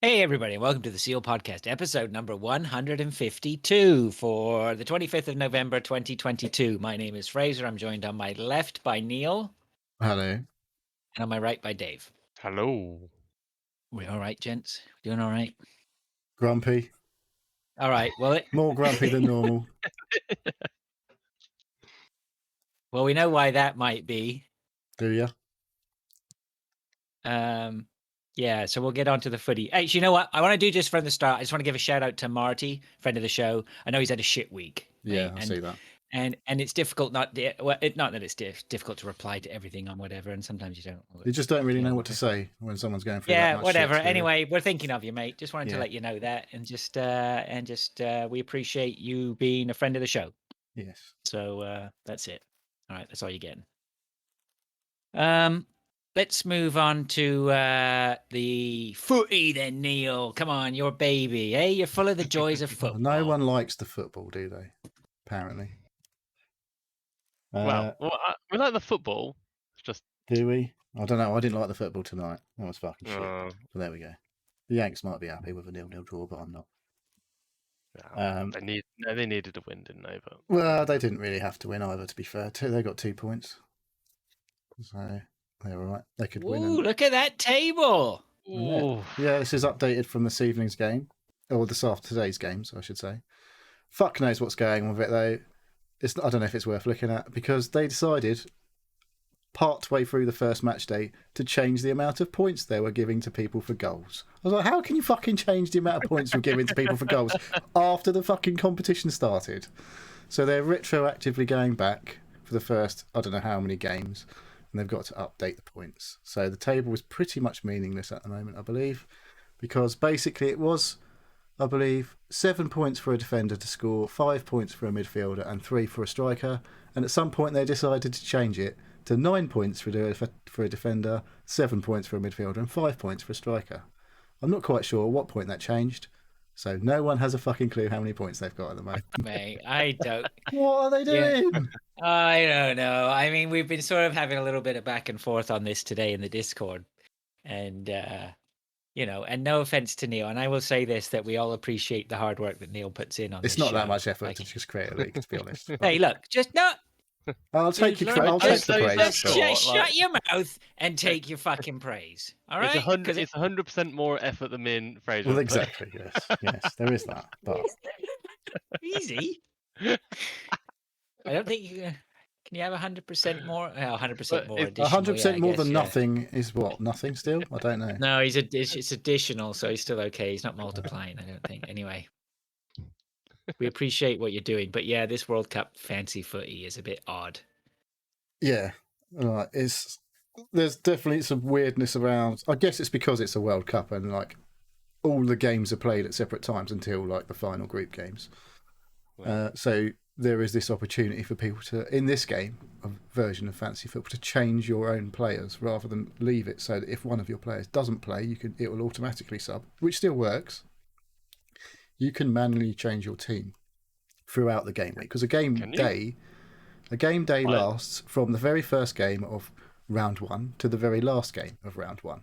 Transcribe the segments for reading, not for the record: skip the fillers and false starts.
Hey, everybody, welcome to the Seal Podcast, episode number 152 for the 25th of November, 2022. My name is Fraser. I'm joined on my left by Neil Hello. and on my right by Dave. Hello. We all right, gents? Doing all right? Grumpy. All right. Well, More grumpy than normal. well, we know why that might be. Do you? Yeah, so we'll get on to the footy. Hey, you know what? I want to do just from the start. I just want to give a shout out to Marty, friend of the show. I know he's had a shit week. Yeah, right? I see that. And it's difficult not that it's difficult to reply to everything on whatever, and sometimes you don't. You just don't really know what to say when someone's going through that Yeah, much whatever. shit, really. Anyway, we're thinking of you, mate. Just wanted to Yeah. let you know that, and just we appreciate you being a friend of the show. Yes. So that's it. All right, that's all you're getting. Let's move on to the footy then, Neil. Come on, your baby, eh? You're full of the joys of football. No one likes the football, do they? Apparently. Well, we like the football. It's just Do we? I don't know. I didn't like the football tonight. That was fucking shit. uh, But there we go. The Yanks might be happy with a 0-0 draw, but I'm not. they needed a win, didn't they? But Well, they didn't really have to win either, to be fair. They got 2 points. So they were right. They could win. Ooh, look at that table. Ooh. Yeah, this is updated from this evening's game. Or today's games, I should say. Fuck knows what's going on with it, though. I don't know if it's worth looking at, because they decided part way through the first match day to change the amount of points they were giving to people for goals. I was like, how can you fucking change the amount of points you're giving to people for goals after the fucking competition started? So they're retroactively going back for the first, I don't know how many games, and they've got to update the points. So the table is pretty much meaningless at the moment, I believe, because basically it was, I believe, 7 points for a defender to score, 5 points for a midfielder, and 3 for a striker. And at some point they decided to change it to 9 points for a defender, 7 points for a midfielder, and 5 points for a striker. I'm not quite sure what point that changed, so no one has a fucking clue how many points they've got at the moment. Mate, I don't. What are they doing? I don't know. I mean, we've been sort of having a little bit of back and forth on this today in the Discord, and and no offense to Neil, and I will say this, that we all appreciate the hard work that Neil puts in on It's this not show. that much effort to just create a league, to be honest. Hey, look, just no. I'll take Dude, I'll take the learn- praise. Sure, Just like- shut your mouth and take your fucking praise. All right? It's 100% more effort than me and Fraser. Well, exactly. Yes, there is that. But Easy. I don't think you can. You have 100% more? 100% more. 100% more than yeah. nothing is what? Nothing still? I don't know. No, it's additional, so he's still okay. He's not multiplying, I don't think. Anyway, we appreciate what you're doing, but yeah, this World Cup fancy footy is a bit odd. Yeah, there's definitely some weirdness around. I guess it's because it's a World Cup and like all the games are played at separate times until like the final group games. So there is this opportunity for people to, in this game, a version of fantasy football, to change your own players rather than leave it so that if one of your players doesn't play, it will automatically sub, which still works. You can manually change your team throughout the game week, because a game day lasts from the very first game of round 1 to the very last game of round 1.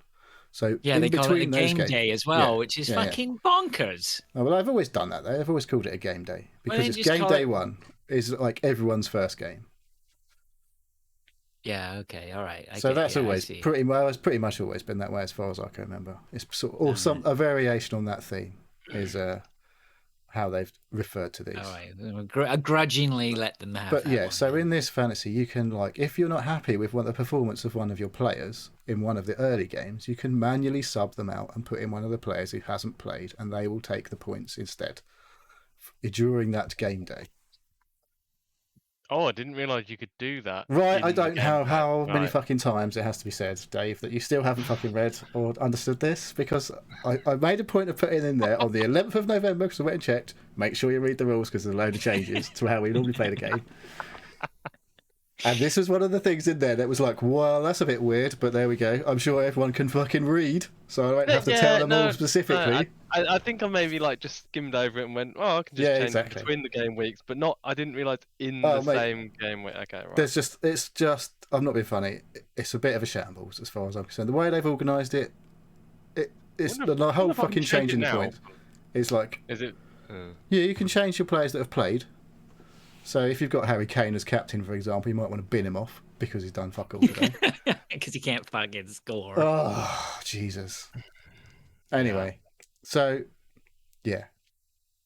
So yeah, they call it a game day as well, which is fucking bonkers. Oh, well, I've always done that though. I've always called it a game day because it's game day 1 is like everyone's first game. Yeah. Okay. All right. So that's always pretty much always been that way as far as I can remember. It's sort of, a variation on that theme is how they've referred to these. All right. I grudgingly let them have. But yeah, so in this fantasy, you can, like, if you're not happy with the performance of one of your players in one of the early games, you can manually sub them out and put in one of the players who hasn't played, and they will take the points instead during that game day. Oh, I didn't realise you could do that. Right, I don't know how many fucking times it has to be said, Dave, that you still haven't fucking read or understood this, because I made a point of putting in there on the 11th of November, because I went and checked, make sure you read the rules because there's a load of changes to how we normally play the game. And this was one of the things in there that was like, well, that's a bit weird, but there we go. I'm sure everyone can fucking read, so I won't have to tell them all specifically. I think I maybe like just skimmed over it and went, oh, I can just change it between the game weeks, but I didn't realise in the same game week. Okay, right. It's just, I'm not being funny, it's a bit of a shambles as far as I'm concerned. The way they've organised it, it's the whole fucking changing the point. It's like, is it? Yeah, you can change your players that have played. So if you've got Harry Kane as captain, for example, you might want to bin him off because he's done fuck all today. Because he can't fucking score. Oh, Jesus. Anyway, so yeah,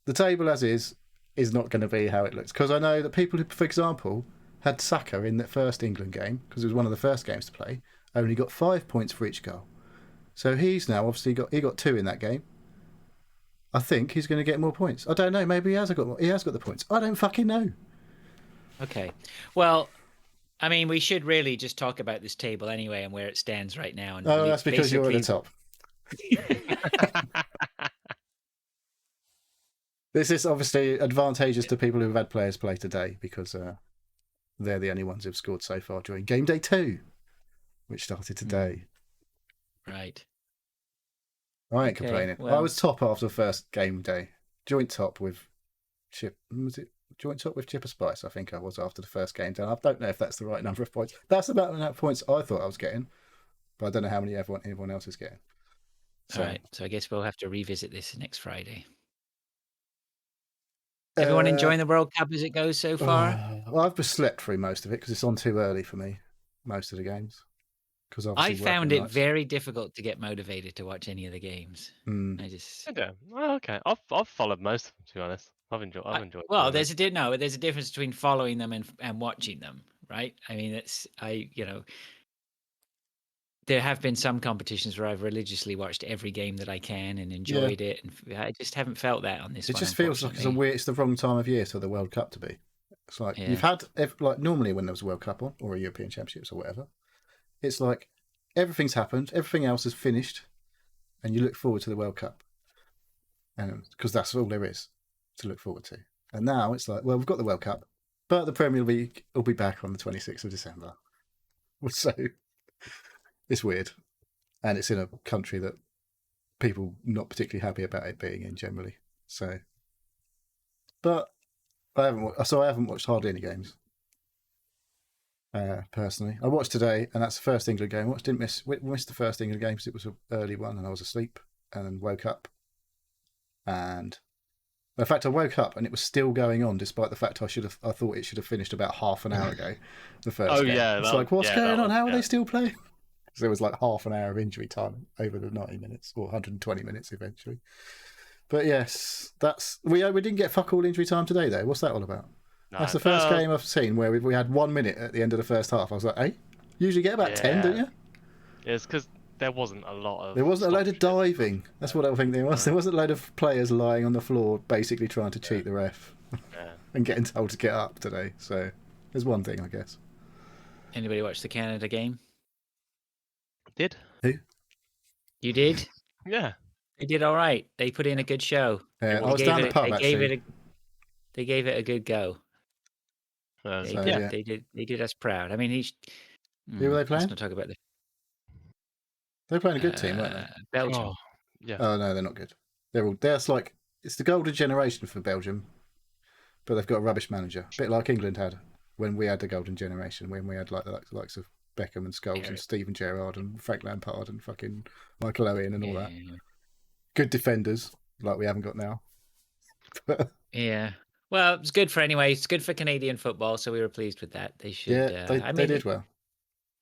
the table as is not going to be how it looks, because I know that people who, for example, had Saka in that first England game, because it was one of the first games to play, only got 5 points for each goal. So he's now obviously got 2 in that game. I think he's going to get more points. I don't know. Maybe he has got the points. I don't fucking know. Okay. Well, I mean, we should really just talk about this table anyway and where it stands right now. And that's because you're at the top. This is obviously advantageous to people who've had players play today, because they're the only ones who've scored so far during game day 2, which started today. Right. I ain't complaining. Well, I was top after the first game day. Joint top with joint top with Chipper Spice, I think I was after the first game day. I don't know if that's the right number of points. That's about the amount of points I thought I was getting, but I don't know how many everyone else is getting. So, all right. So I guess we'll have to revisit this next Friday. Everyone enjoying the World Cup as it goes so far? Well, I've just slept through most of it because it's on too early for me, most of the games. I found it very difficult to get motivated to watch any of the games. Mm. I just okay. I've followed most of them, to be honest. I've enjoyed. Well, there's a difference between following them and watching them, right? I mean, there have been some competitions where I've religiously watched every game that I can and enjoyed it, and I just haven't felt that on this one. It just feels like it's the wrong time of year for the World Cup to be. It's like you've had, like, normally when there was a World Cup on, or a European Championships or whatever, it's like everything's happened, everything else is finished, and you look forward to the World Cup, and because that's all there is to look forward to. And now it's like, well, we've got the World Cup, but the Premier League will be back on the 26th of December. So it's weird, and it's in a country that people not particularly happy about it being in generally. So, but I haven't watched hardly any games. Personally, I watched today, and that's the first England game I watched. Missed the first England game because it was an early one, and I was asleep, and then woke up. And in fact, I woke up and it was still going on, despite the fact I thought it should have finished about half an hour ago. The first game. Yeah, it's like, what's going on? How are they still playing? So there was like half an hour of injury time over the 90 minutes, or 120 minutes eventually. But yes, we didn't get fuck all injury time today though. What's that all about? No, that's the first game I've seen where we had 1 minute at the end of the first half. I was like, hey, you usually get about 10, don't you? Yeah, it's because there wasn't a lot of... There wasn't a load of diving. That's what I think there was. There wasn't a load of players lying on the floor basically trying to cheat the ref and getting told to get up today. So there's one thing, I guess. Anybody watch the Canada game? Did. Who? You did? Yeah. They did all right. They put in a good show. Yeah, I was down the pub, actually. They gave it a good go. They did us proud. I mean, who were they playing? Let's not talk about the... They're playing a good team, weren't they? Belgium. Oh, yeah. Oh no, they're not good. It's the golden generation for Belgium, but they've got a rubbish manager, a bit like England had when we had the golden generation, when we had like the likes of Beckham and Scholes and Steven Gerrard and Frank Lampard and fucking Michael Owen and all that. Good defenders, like we haven't got now. Yeah. Well, it's good for anyway. It's good for Canadian football, so we were pleased with that. They should. Yeah, they did well.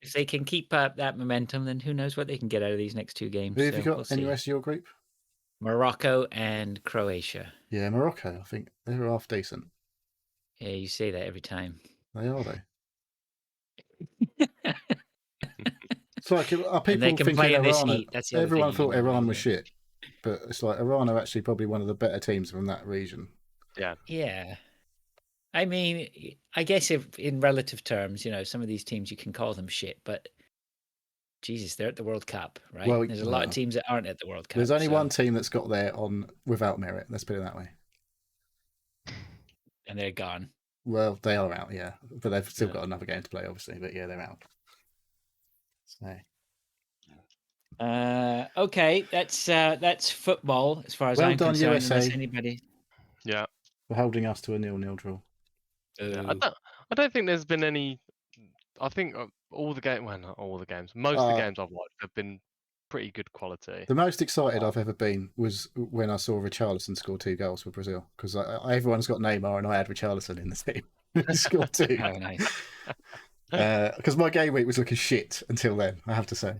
If they can keep up that momentum, then who knows what they can get out of these next 2 games. Who have you got in the rest of your group? Morocco and Croatia. Yeah, Morocco. I think they're half decent. Yeah, you say that every time. They are, It's like, are people thinking Iran? Everyone thought Iran was shit, but it's like Iran are actually probably one of the better teams from that region. Yeah. Yeah. I mean, I guess if in relative terms, some of these teams you can call them shit, but Jesus, they're at the World Cup, right? Well, there's a lot of teams that aren't at the World Cup. There's only one team that's got there without merit. Let's put it that way. And they're gone. Well, they are out, yeah, but they've still got another game to play, obviously. But yeah, they're out. So. Okay, that's football as far as I'm concerned. USA. Unless anybody. Yeah. For holding us to a 0-0 draw. Yeah, I don't think there's been any. I think all the games. Well, not all the games. Most of the games I've watched have been pretty good quality. The most excited I've ever been was when I saw Richarlison score 2 goals for Brazil, because everyone's got Neymar and I had Richarlison in the team. He scored 2. Oh, nice. Because my game week was looking shit until then, I have to say.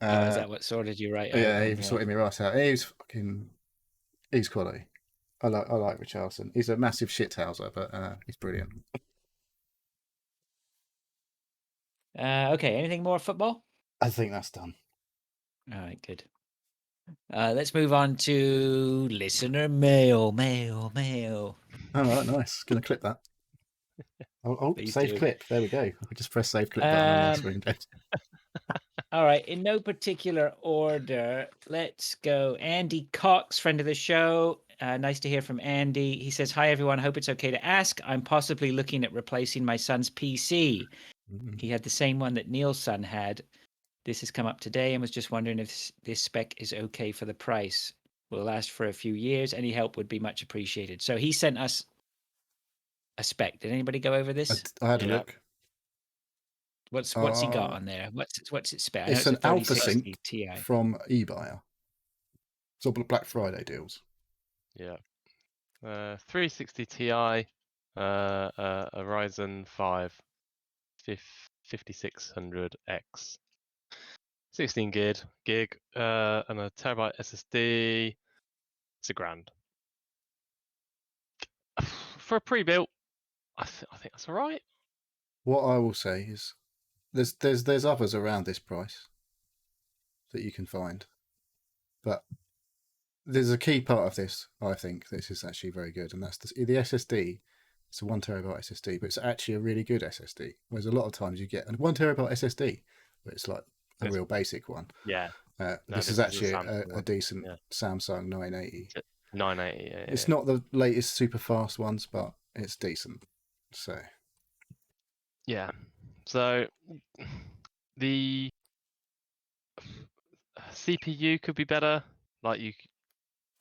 Is that what sorted you right out? Yeah, he was sorting me right out. He's quality. I like Richarlison. He's a massive shithouser, but he's brilliant. Okay, anything more football? I think that's done. All right, good. Let's move on to listener mail. All right, nice. Gonna clip that. Oh, Please save do. clip. There we go. I could just press save clip button on the screen. All right, in no particular order, let's go. Andy Cox, friend of the show. Nice to hear from Andy. He says, "Hi everyone. Hope it's okay to ask. I'm possibly looking at replacing my son's PC. He had the same one that Neil's son had. This has come up today and was just wondering if this spec is okay for the price. Will last for a few years. Any help would be much appreciated." So he sent us a spec. Did anybody go over this? I had a look. What's he got on there? What's its spec? It's an Alpha Sync Ti from eBuyer. It's all Black Friday deals. Yeah. 360 Ti, a Ryzen 5 5600X, 16 gig, and a terabyte SSD. It's $1,000 for a pre-built. I think that's all right. What I will say is, there's others around this price that you can find, but there's a key part of this. I think this is actually very good, and that's the SSD. It's a 1 terabyte SSD, but it's actually a really good SSD. Whereas a lot of times you get a 1 terabyte SSD, but it's like a real basic one. Yeah. This is actually a decent Samsung 980. 980. Yeah, it's not the latest super fast ones, but it's decent. So. Yeah. So the CPU could be better.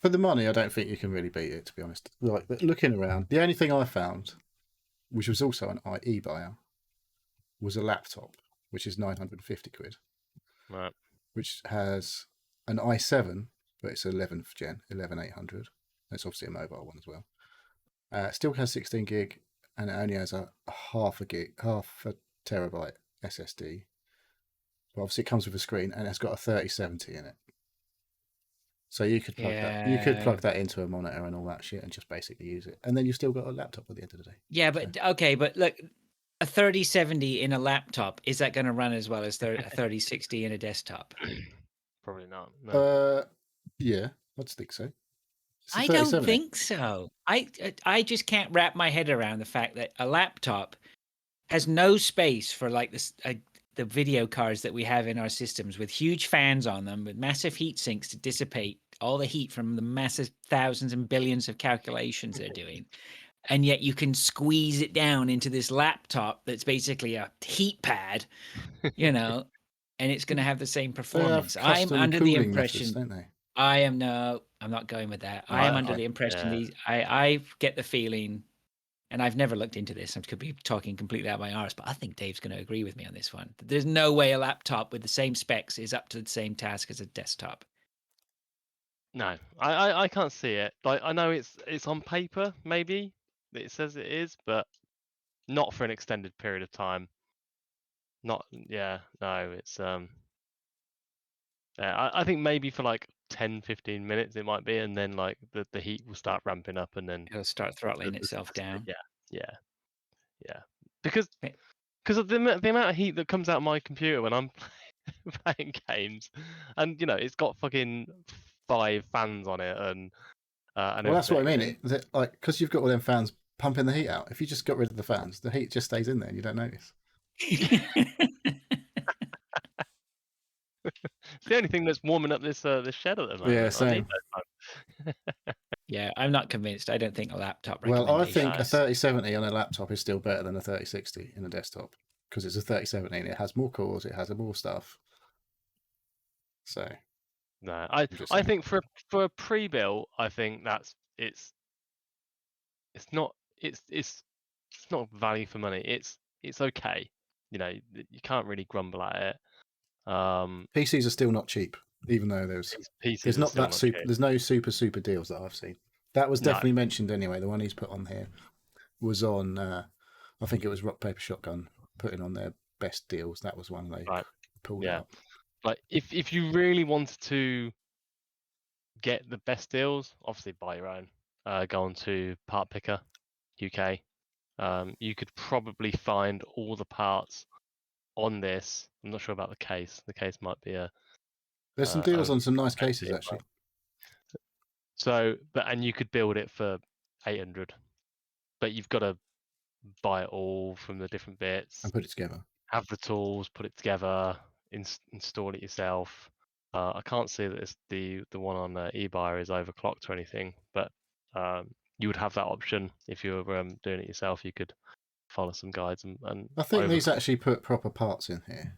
For the money, I don't think you can really beat it, to be honest. Like, looking around, the only thing I found, which was also an eBuyer, was a laptop, which is 950 quid. Right. Which has an i7, but it's 11th gen, 11800. That's obviously a mobile one as well. Still has 16 gig, and it only has a half a terabyte SSD. But obviously, it comes with a screen, and it's got a 3070 in it. So you could plug that into a monitor and all that shit, and just basically use it, and then you've still got a laptop at the end of the day. Yeah, but okay, but look, a 3070 in a laptop, is that going to run as well as a 3060 in a desktop? Probably not. No. Yeah, I'd think so. I don't think so. I just can't wrap my head around the fact that a laptop has no space for like this. The video cards that we have in our systems with huge fans on them, with massive heat sinks to dissipate all the heat from the massive thousands and billions of calculations they're doing. And yet you can squeeze it down into this laptop that's basically a heat pad, and it's going to have the same performance. I'm under the impression, methods, don't they? I'm not going with that. I am under the impression I get the feeling, and I've never looked into this. I could be talking completely out of my arse, but I think Dave's going to agree with me on this one. There's no way a laptop with the same specs is up to the same task as a desktop. No, I can't see it. Like, I know it's on paper, maybe it says it is, but not for an extended period of time. No, it's I think maybe for like 10-15 minutes it might be, and then like the heat will start ramping up, and then It'll start throttling itself down. Yeah. Because of the amount of heat that comes out of my computer when I'm playing games, and it's got fucking 5 fans on it, and well, that's what I mean. Like, because you've got all them fans pumping the heat out. If you just got rid of the fans, the heat just stays in there, and you don't notice. It's the only thing that's warming up this shed at the moment. Yeah, same. Yeah, I'm not convinced. I don't think a laptop. Well, I think a 3070 on a laptop is still better than a 3060 in a desktop, because it's a 3070 and it has more cores, it has more stuff. So no, I think for a pre-built, I think it's not value for money. It's okay. You can't really grumble at it. PCs are still not cheap, even though there's pieces are not still that not super. cheap. There's no super deals that I've seen. That was No. definitely mentioned anyway. The one he's put on here was on. I think it was Rock Paper Shotgun putting on their best deals. That was one they Right. pulled Yeah. up. Like if you really wanted to get the best deals, obviously buy your own. Go on to Part Picker UK. You could probably find all the parts on this. I'm not sure about the case. The case might be a. There's some deals on some nice overpriced cases deal, actually. So, and you could build it for 800, but you've got to buy it all from the different bits, And put it together. have the tools, put it together, install it yourself. I can't see that it's the one on eBuyer is overclocked or anything, but you would have that option if you were doing it yourself. You could follow some guides and I think these overclock. actually put proper parts in here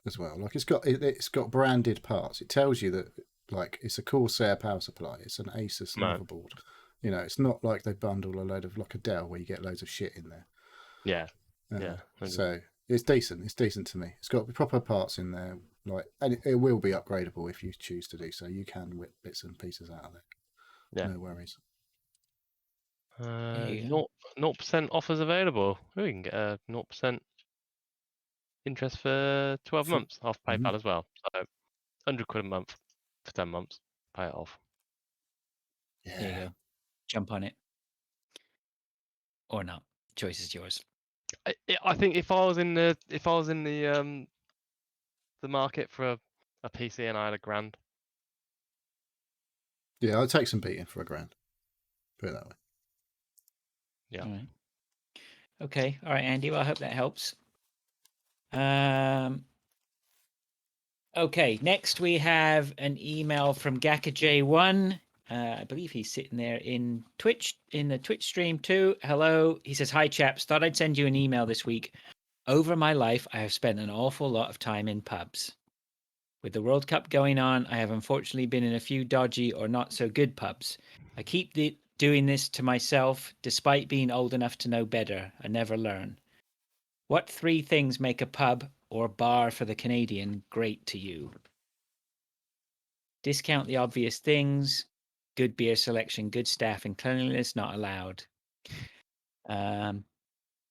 as well. Like it's got branded parts. It tells you that like it's a Corsair power supply. It's an Asus No. motherboard. You know, it's not like they bundle a load of like a Dell where you get loads of shit in there. Yeah. Yeah. So it's decent. It's decent to me. It's got proper parts in there. Like, and it will be upgradable if you choose to do so. You can whip bits and pieces out of it. Yeah. No worries. 0% offers available. We can get a 0% interest for 12 months off PayPal as well. So £100 a month for 10 months. Pay it off. Yeah. There you go. Jump on it. Or not. Choice is yours. I think if I was in the market for a PC and I had £1,000. Yeah, I'd take some beating for £1,000. Put it that way. Yeah. All right. Okay. All right, Andy. Well, I hope that helps. Okay. Next, we have an email from GakaJ1. I believe he's sitting there in the Twitch stream too. Hello. He says, "Hi, chaps. Thought I'd send you an email this week. Over my life, I have spent an awful lot of time in pubs. With the World Cup going on, I have unfortunately been in a few dodgy or not so good pubs. I keep doing this to myself, despite being old enough to know better. I never learn. What 3 things make a pub or bar for the Canadian great to you? Discount the obvious things. Good beer selection, good staff, and cleanliness not allowed."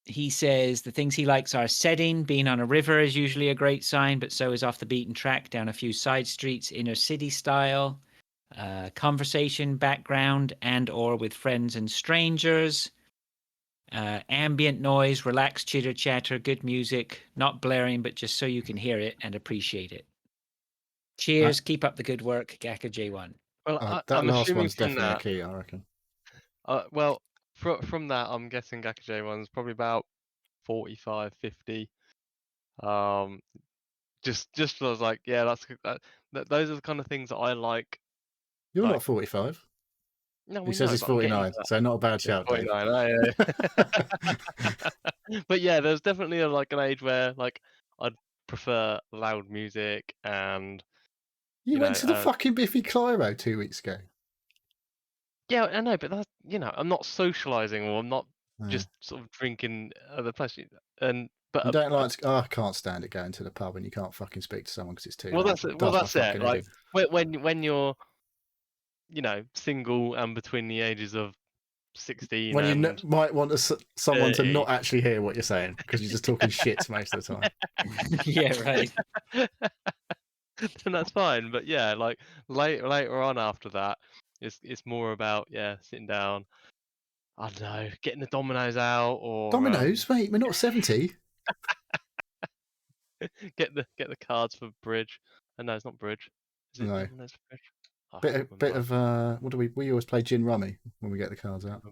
He says the things he likes are setting. Being on a river is usually a great sign, but so is off the beaten track down a few side streets, inner city style. Conversation, background, and or with friends and strangers. Ambient noise, relaxed chitter chatter, good music, not blaring, but just so you can hear it and appreciate it. Cheers. Keep up the good work, Gaka J1. Well, That I'm last assuming one's from definitely that. a key, I reckon. Well, from that, I'm guessing Gaka J1's probably about 45, 50. Just I was like, yeah, those are the kind of things that I like. You're Like, not 45. no, He we says know, he's but I'm getting 49, to that. so not a bad Yeah, shout, Dave. 49. But yeah, there's definitely an age where like I'd prefer loud music and You went to the fucking Biffy Clyro 2 weeks ago. yeah, I know, but that's I'm not socializing or I'm not Yeah. just sort of drinking at the place. And but You don't like to, I can't stand it going to the pub and you can't fucking speak to someone because it's too loud. that's It does my that's it. fucking head Like in. when you're single and between the ages of 16 When you and might want someone to 30. not actually hear what you're saying because you're just talking shit most of the time. Yeah, right. Then that's fine. But yeah, like later on after that, it's more about sitting down. I don't know, getting the dominoes out or Dominoes, mate, we're not 70. get the cards for bridge. And no, it's not bridge. Is it No. dominoes for bridge? I can't Bit remember. of what do we always play gin rummy when we get the cards out.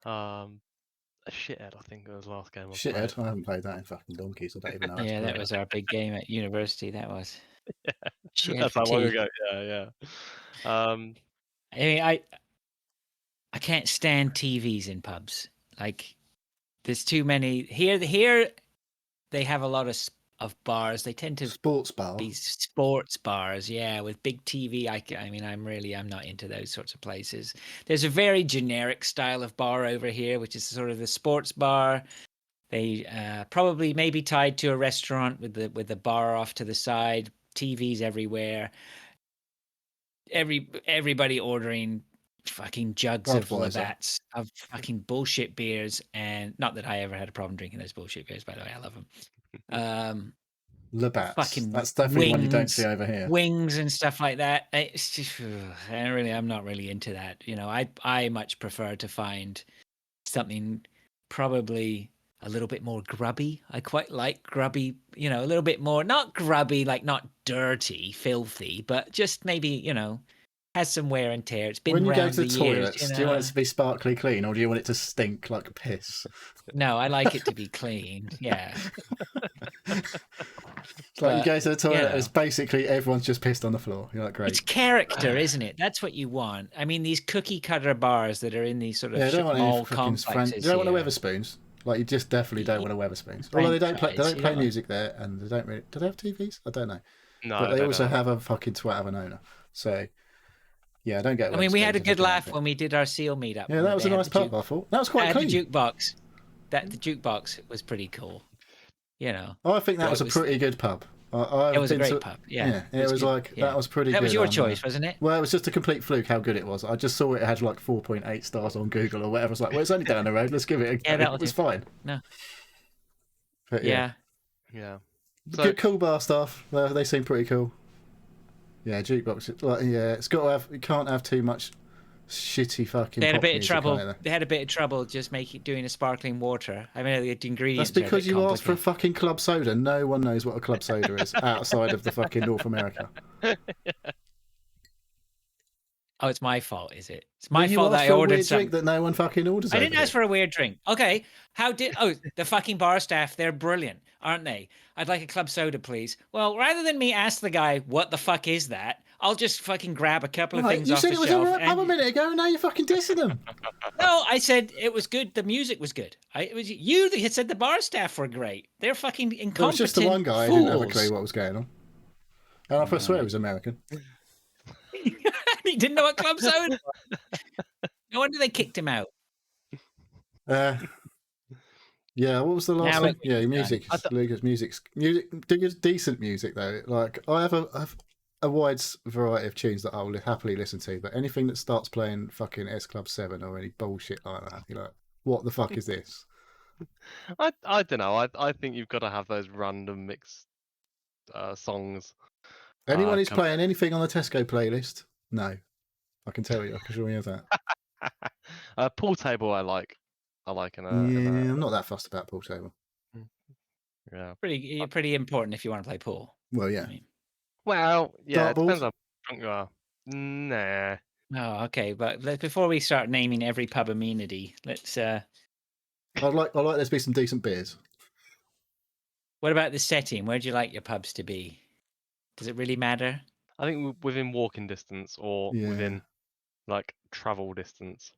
A shithead, I think it was the last game I played. Shithead, I haven't played that in fucking donkeys. I don't even know how to Yeah, play that was our big game at university. That was. Shithead That's for how long tea. ago. Yeah. I mean, I can't stand TVs in pubs. Like, there's too many here. They have a lot of bars. They tend to sports bar. be sports bars, yeah, with big TV. I mean, I'm not into those sorts of places. There's a very generic style of bar over here, which is sort of the sports bar. They probably maybe tied to a restaurant with the bar off to the side, TVs everywhere. Everybody ordering fucking jugs of Budweiser. Labatt's of fucking bullshit beers, and not that I ever had a problem drinking those bullshit beers. By the way, I love them. Labatt's. Fucking That's definitely one you don't see over here. wings and stuff like that. It's just, I'm not really into that. You know, I much prefer to find something probably a little bit more grubby. I quite like grubby, you know, a little bit more, not grubby, like not dirty, filthy, but just maybe, you know, has some wear and tear. It's been When you go around to the for toilets, years, you do you want it know. to be sparkly clean or do you want it to stink like piss? No, I like it to be clean. Yeah. It's like you go to the toilet, it's basically everyone's just pissed on the floor. You're like, great. It's character, isn't it? That's what you want. I mean, these cookie cutter bars that are in these sort of Yeah, you don't want any mall fucking complexes you don't want here. a Weatherspoons. Like you just definitely don't want a Weatherspoons. Although they don't Franchise, you play don't music there, and they don't really. Do they have TVs? I don't know. No, But they also have a fucking twat of an owner. So yeah, I don't get. I mean, we had a Wetherspoons if good can help laugh it. when we did our seal meetup. Yeah, that was a They had nice the pub. I thought that was quite had clean. the jukebox. The jukebox was pretty cool. You know, I think that but was a pretty good pub. it was a great pub. Yeah, it was good. like Yeah. that was pretty good. That was your on, choice, wasn't it? Well, it was just a complete fluke how good it was. I just saw it had like 4.8 stars on Google or whatever. I was like, well, it's only down the road. Let's give it a go. Yeah, that It was fine. No. But Yeah. Yeah. So, good, cool bar staff. They seem pretty cool. Yeah, jukebox. Like, yeah, it's got to have. You can't have too much shitty fucking. They had a pop bit of music, trouble. either. They had a bit of trouble just doing a sparkling water. I mean, the ingredients. That's because you asked for a fucking club soda. No one knows what a club soda is outside of the fucking North America. Oh, it's my fault, is it? It's my fault that I for a ordered weird something drink that no one fucking orders. I didn't ask for a weird drink. Okay. The fucking bar staff, they're brilliant, aren't they? I'd like a club soda, please. Well, rather than me ask the guy, what the fuck is that? I'll just fucking grab a couple of things off the shelf. You said it was a pub a minute ago, and now you're fucking dissing them. No, I said it was good. The music was good. It was you that had said the bar staff were great. They're fucking incompetent. It was just the one guy who didn't have a clue what was going on. And I swear he was American. He didn't know what club soda was. No wonder they kicked him out. Yeah, what was the last thing? Yeah, music. Lucas, music. Decent music though. Like I have a wide variety of tunes that I will happily listen to, but anything that starts playing fucking S Club 7 or any bullshit like that, you're like, what the fuck is this? I don't know. I think you've got to have those random mixed songs. Anyone who's playing anything on the Tesco playlist? No, I can tell you. I can show you that. Pool table, I like. I'm not that fussed about pool table. Yeah, pretty important if you want to play pool. Well, yeah. I mean, well, yeah. It depends Dartboard? how drunk you are. Nah. Oh, okay. But before we start naming every pub amenity, let's. I'd like there to be some decent beers. What about the setting? Where do you like your pubs to be? Does it really matter? I think within walking distance or within like travel distance.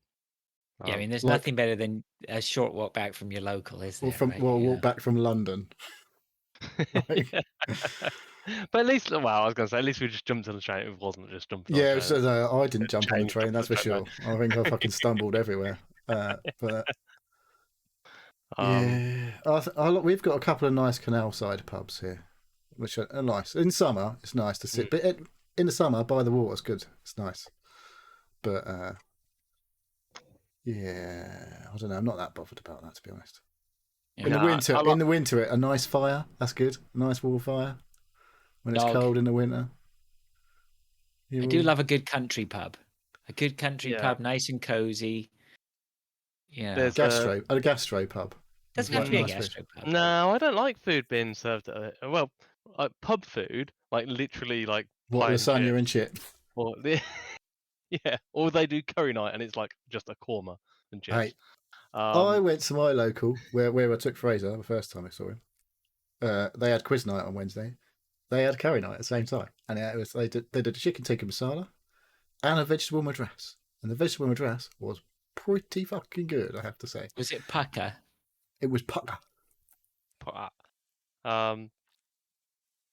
Yeah, I mean, there's nothing better than a short walk back from your local, is there? Walk back from London. But at least, well, I was going to say, at least we just jumped on the train. It wasn't just jumping on the train. I didn't jump on the train, that's for sure. I think I fucking stumbled everywhere. But we've got a couple of nice canal side pubs here, which are nice. In summer, it's nice to sit. But in the summer, by the water, it's good. It's nice. But yeah, I don't know. I'm not that bothered about that, to be honest. Yeah. In the winter, a nice fire. That's good. A nice wall fire when it's cold in the winter. I do love a good country pub. A good country pub, nice and cozy. Yeah, a gastro pub. Doesn't have to be a gastro pub. No, I don't like food being served at well, pub food, like literally like what, lasagna and shit. Or yeah, or they do curry night and it's like just a korma and chips. Hey, I went to my local where I took Fraser the first time I saw him. They had quiz night on Wednesday. They had curry night at the same time, and they did a chicken tikka masala and a vegetable madras, and the vegetable madras was pretty fucking good, I have to say. Was it pukka? It was pukka.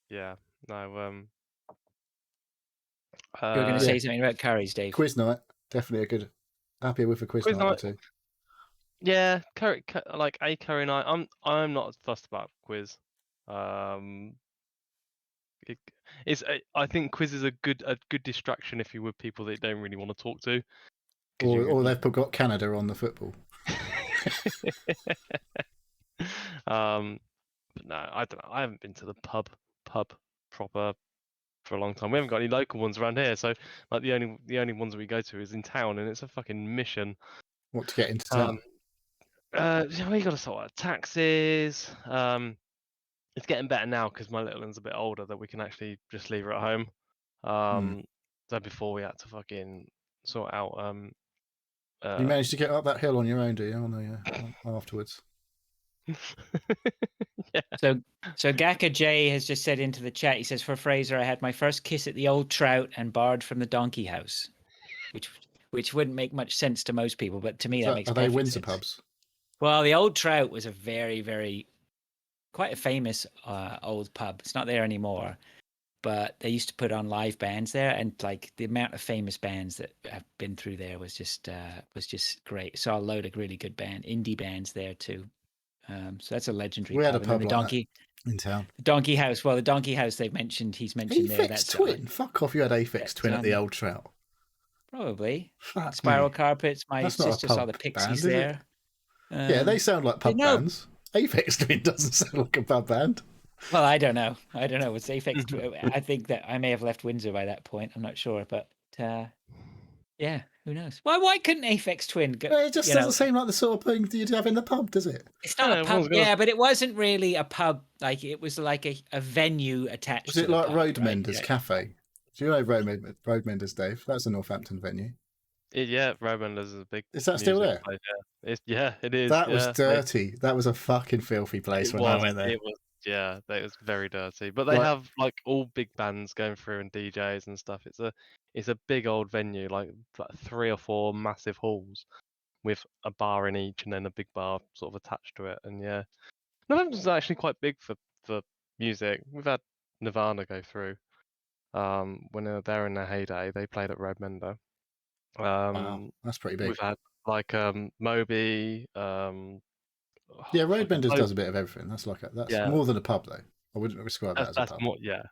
Yeah, no. You were going to say something about curries, Dave. Quiz night, definitely a good. Happier with a quiz night or two. Yeah, like a curry night. I'm not fussed about quiz. It, I think quiz is a good distraction if you're with people that you don't really want to talk to, because Or they've got Canada on the football. But no, I don't know. I haven't been to the pub proper for a long time. We haven't got any local ones around here, so like the only ones we go to is in town, and it's a fucking mission. What to get into Um, town? we got to sort out taxis. It's getting better now because my little one's a bit older that we can actually just leave her at home. So before we had to fucking sort out You managed to get up that hill on your own, do you? Afterwards. Yeah. So Gaka J has just said into the chat. He says, "For Fraser, I had my first kiss at the Old Trout and barred from the Donkey House," which wouldn't make much sense to most people, but to me that makes Are they perfect Windsor sense. pubs? Well, the Old Trout was a very quite a famous old pub. It's not there anymore, but they used to put on live bands there, and like the amount of famous bands that have been through there was just great. Saw a load of really good indie bands there too. So that's a legendary We had pub. a And then pub the like Donkey, that in town. the Donkey House. Well, the Donkey House he's mentioned there. Aphex That's Twin. Fuck off! You had Aphex that's Twin at the Old Trout. probably Fuck Spiral me. Carpets. My That's not a sister saw pub the Pixies band, is it? there. Yeah, they sound like pub No, bands. Aphex Twin doesn't sound like a pub band. well, I don't know. It's Aphex Twin. I think that I may have left Windsor by that point. I'm not sure, but yeah, who knows? Why couldn't Aphex Twin go? It just doesn't seem like the sort of thing you'd have in the pub, does it? It's not a pub, yeah, but it wasn't really a pub. Like it was like a venue attached. Was to it the like pub, right? Roadmenders Cafe? Do you know Roadmenders, Dave? That's a Northampton venue. Yeah, Roman's is a big. Is that still there? Place, yeah. It is. That was yeah. dirty. That was a fucking filthy place when I went there. It was. Yeah, it was very dirty. But they have like all big bands going through and DJs and stuff. It's a big old venue, like 3 or 4 massive halls with a bar in each, and then a big bar sort of attached to it. And yeah, Northampton's actually quite big for music. We've had Nirvana go through. When they were there in their heyday, they played at Roadmender. Wow, that's pretty big. We've had like Moby. Yeah, Roadmenders does a bit of everything. That's more than a pub, though. I wouldn't describe that as a pub. More, yeah.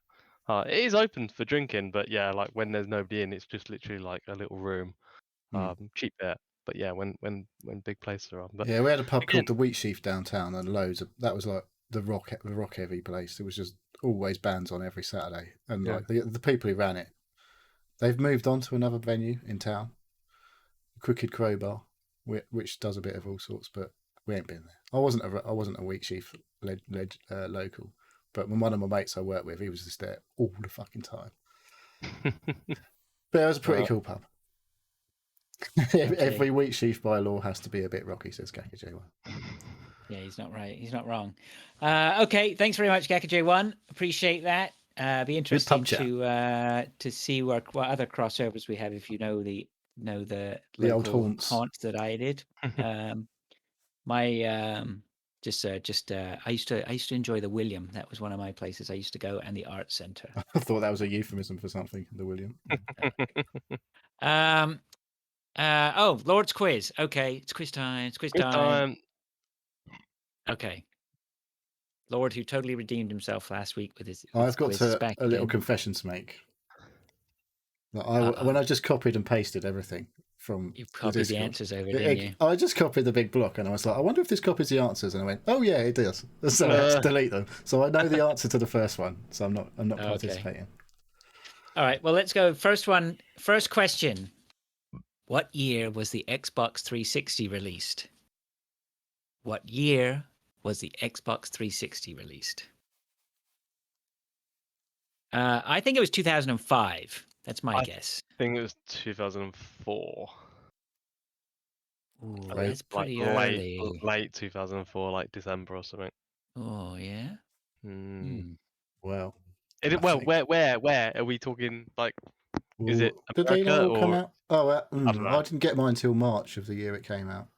It is open for drinking, but yeah, like when there's nobody in, it's just literally like a little room. Cheap bit, but yeah, when big places are on. But yeah, we had a pub called the Wheat Sheaf downtown, and that was like the rock heavy place. It was just always bands on every Saturday, and like the people who ran it, they've moved on to another venue in town, Crooked Crowbar, which does a bit of all sorts, but we ain't been there. I wasn't a Wheat Sheaf local, but when one of my mates I worked with, he was just there all the fucking time. But it was a pretty cool pub. Every Wheat Sheaf by law has to be a bit rocky, says Gaka J1. Yeah, he's not right. He's not wrong. Okay, thanks very much, Gaka J1. Appreciate that. Be interesting to see what other crossovers we have. If you know the old haunts that I did. I used to enjoy the William. That was one of my places I used to go, and the Art Centre. I thought that was a euphemism for something, the William. Lord's quiz. Okay, it's quiz time. It's quiz time. Okay. Lord, who totally redeemed himself last week with his. I've got a little confession to make. When I just copied and pasted everything from you copied the answers over, didn't you? I just copied the big block, and I was like, I wonder if this copies the answers, and I went, oh yeah, it does. So I had to delete them. So I know the answer to the first one, so I'm not participating. All right, well, let's go. First question. What year was the Xbox 360 released? What year was the Xbox 360 released? I think it was 2005. That's my guess. I think it was 2004. Ooh, that's pretty early. Late 2004, like December or something. Oh yeah. Well. Where are we talking? Like, is it America, did they all come out? I didn't get mine until March of the year it came out,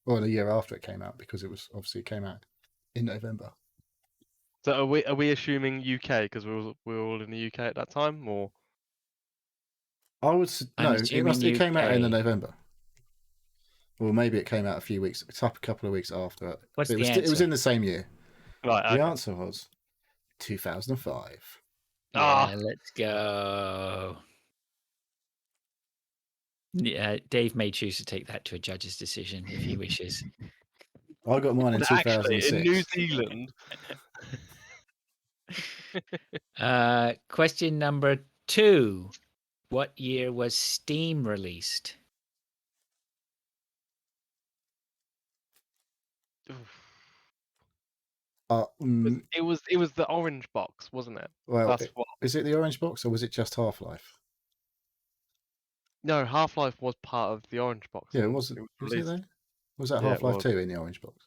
or the year after it came out, because it came out in November. So are we assuming UK because we were all in the UK at that time, or? It came out in the November. Well, maybe it came out a couple of weeks after. What's It the was answer? it was in the same year. Right. The Okay. answer was 2005. Ah. Yeah, let's go. Yeah, Dave may choose to take that to a judge's decision if he wishes. I got mine in Well, actually, in New 2006. Zealand. Question number 2. What year was Steam released? It was the orange box, wasn't it? Well, That's what. is it the orange box or was it just Half-Life? No, Half-Life was part of the orange box. Yeah, it And wasn't. it was Was it released. then? Was that Yeah, it Half-Life was. 2 in the orange box?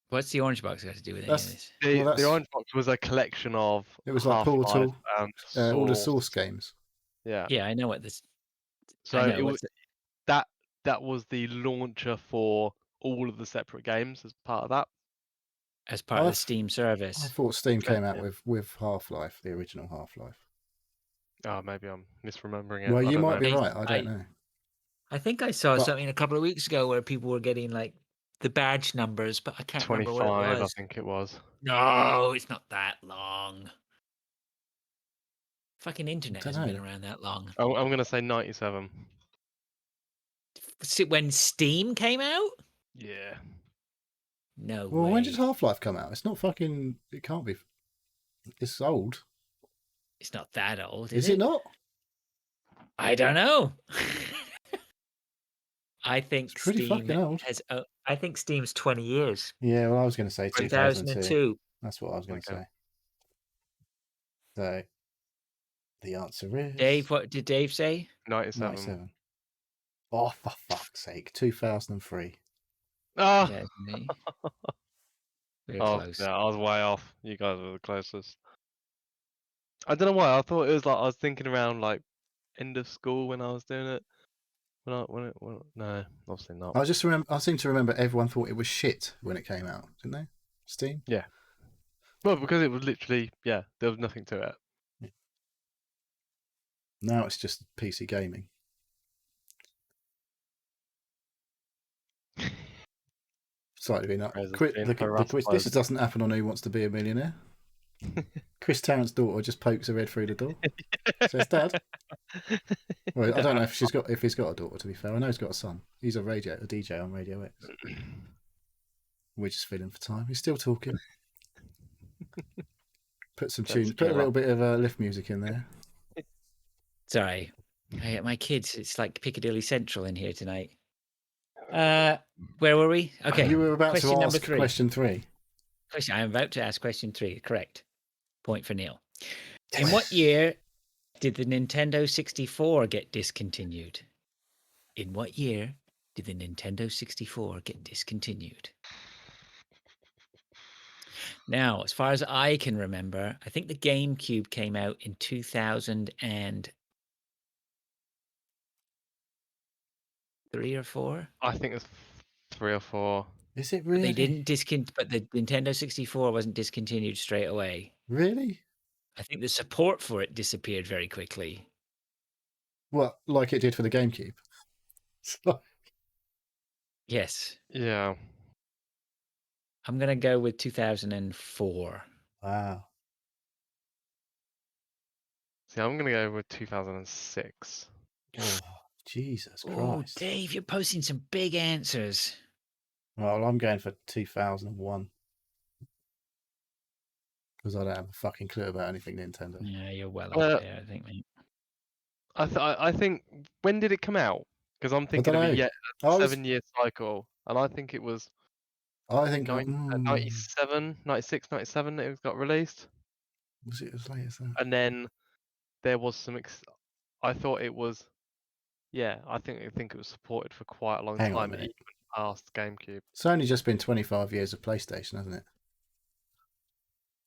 What's the orange box got to do with any of That's this? well, The that's orange box was a collection of it was like Half-Life Portal, and all the Source. Source games. Yeah. Yeah, I know what this. So I know it was what's it, that was the launcher for all of the separate games as part of that. as part of the I've- Steam I service. thought Steam Okay, came out yeah. with Half-Life, the original Half-Life. Oh, maybe I'm misremembering it. Well, I you don't might know. be right. I don't know. I think I saw But- something a couple of weeks ago where people were getting like the badge numbers, but I can't remember what it 25, I was. think it was. No, it's not that long. Fucking internet hasn't been Dunno. around that long. I'm going to say 97. When Steam came out? Yeah. No Well, way. when did Half-Life come out? It's not fucking. It can't be. It's old. It's not that old, Is it not? I don't know. I think It's pretty Steam fucking old. has. I think Steam's 20 years. Yeah, well, I was going to say 2002. 2002. That's what I was going to Okay. say. So, the answer is Dave, what did Dave say? 97. 97. Oh, for fuck's sake! 2003. Ah! 2008. We're Oh, close. yeah, I was way off. You guys were the closest. I don't know why. I thought it was like I was thinking around like end of school when I was doing it. No, obviously not. I seem to remember everyone thought it was shit when it came out, didn't they? Steam. Yeah. Well, because it was literally there was nothing to it. Now it's just PC gaming. Slightly been up. Whereas it's Quiz, been the harassed quiz. by This doesn't happen on Who Wants to Be a Millionaire. Chris Tarrant's daughter just pokes her head through the door. Says, "Dad." Well, I don't know if he's got a daughter. To be fair, I know he's got a son. He's a DJ on Radio X. We're just filling for time. He's still talking. Put some tunes. Put a little bit of lift music in there. Sorry. My kids, it's like Piccadilly Central in here tonight. Where were we? Okay. You were about question to number ask 3. question 3. I'm about to ask question 3. Correct. Point for Neil. In what year did the Nintendo 64 get discontinued? In what year did the Nintendo 64 get discontinued? Now, as far as I can remember, I think the GameCube came out in 2003 or 4. I think it's 3 or 4. Is it But really? they didn't but the Nintendo 64 wasn't discontinued straight away. Really? I think the support for it disappeared very quickly. Well, like it did for the GameCube. Yes. Yeah. I'm going to go with 2004. Wow. See, I'm gonna go with 2006. Oh, Jesus Oh, Christ. Dave, you're posting some big answers. Well, I'm going for 2001. Because I don't have a fucking clue about anything Nintendo. Yeah, you're well Well, up there, I think, mate. I think when did it come out? Because I'm thinking of dunno. a 7-year cycle, and I think it was I think 97, 96, 97 that it got released. Was it as late as that? And then there was some. I thought it was. Yeah, I think it was supported for quite a long Hang on a time, minute. even past GameCube. It's only just been 25 years of PlayStation, hasn't it?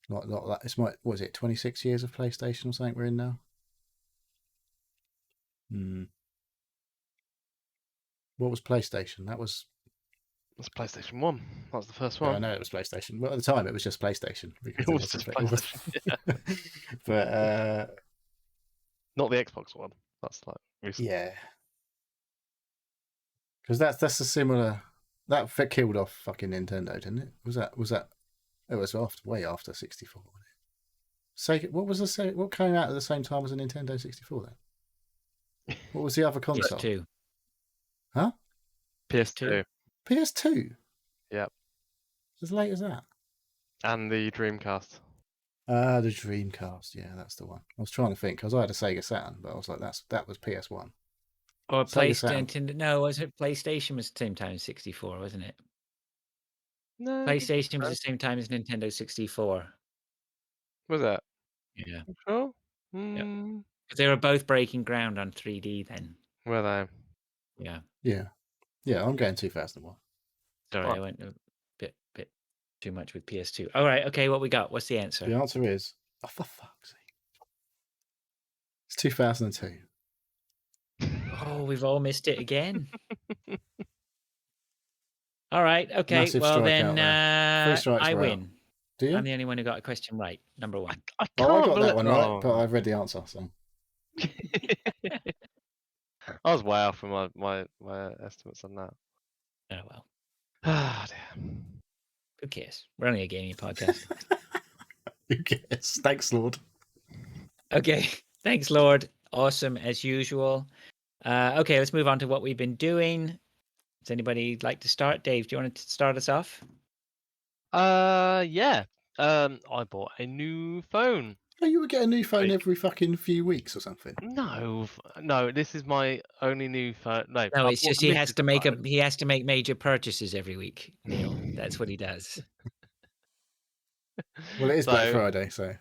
Not that. It's what is it? 26 years of PlayStation or something we're in now. What was PlayStation? That was. It's PlayStation 1. That was the first Yeah, I one. know it was PlayStation. Well, at the time, it was just PlayStation. Because It was just PlayStation. Yeah. But Not the Xbox one. That's like recent. yeah. Because that's a similar. That killed off fucking Nintendo, didn't it? Was that? It was way after 64. Wasn't it? Sega. What was what came out at the same time as a Nintendo 64 then? What was the other console? PS2. Huh? PS2. PS2. Yep. As late as that. And the Dreamcast. The Dreamcast. Yeah, that's the one. I was trying to think because I had a Sega Saturn, but I was like, that was PS1. Or Sega Saturn. PlayStation? No, was it PlayStation? Was the same time as 64, wasn't it? No. PlayStation was the same time as Nintendo 64. Was that? Yeah, Sure. because they were both breaking ground on 3D then. Were they? Yeah. Yeah. I'm going 2001. Sorry, Right. I went a bit too much with PS2. All right, okay, what we got? What's the answer? The answer is, oh, for fuck's sake, it's 2002. Oh, we've all missed it again. All right, okay. Massive well strike then, out there. 3 strikes I we're out. win. Do you? I'm the only one who got a question right. Number one. I can't Oh, I got believe that one right, but I've read the answer. So I was way off from my estimates on that. Oh well, Ah, dear. who cares? We're only a gaming podcast. who cares? Thanks, Lord. Okay, thanks, Lord. Awesome as usual. Okay, let's move on to what we've been doing. Does anybody like to start? Dave, do you want to start us off? Yeah. I bought a new phone. Oh, you would get a new phone Wait. every fucking few weeks or something. No, this is my only new phone. No, No, I it's bought just the he has missus to a make phone. he has to make major purchases every week, Neil. That's what he does. Well, it is Black So, Friday, so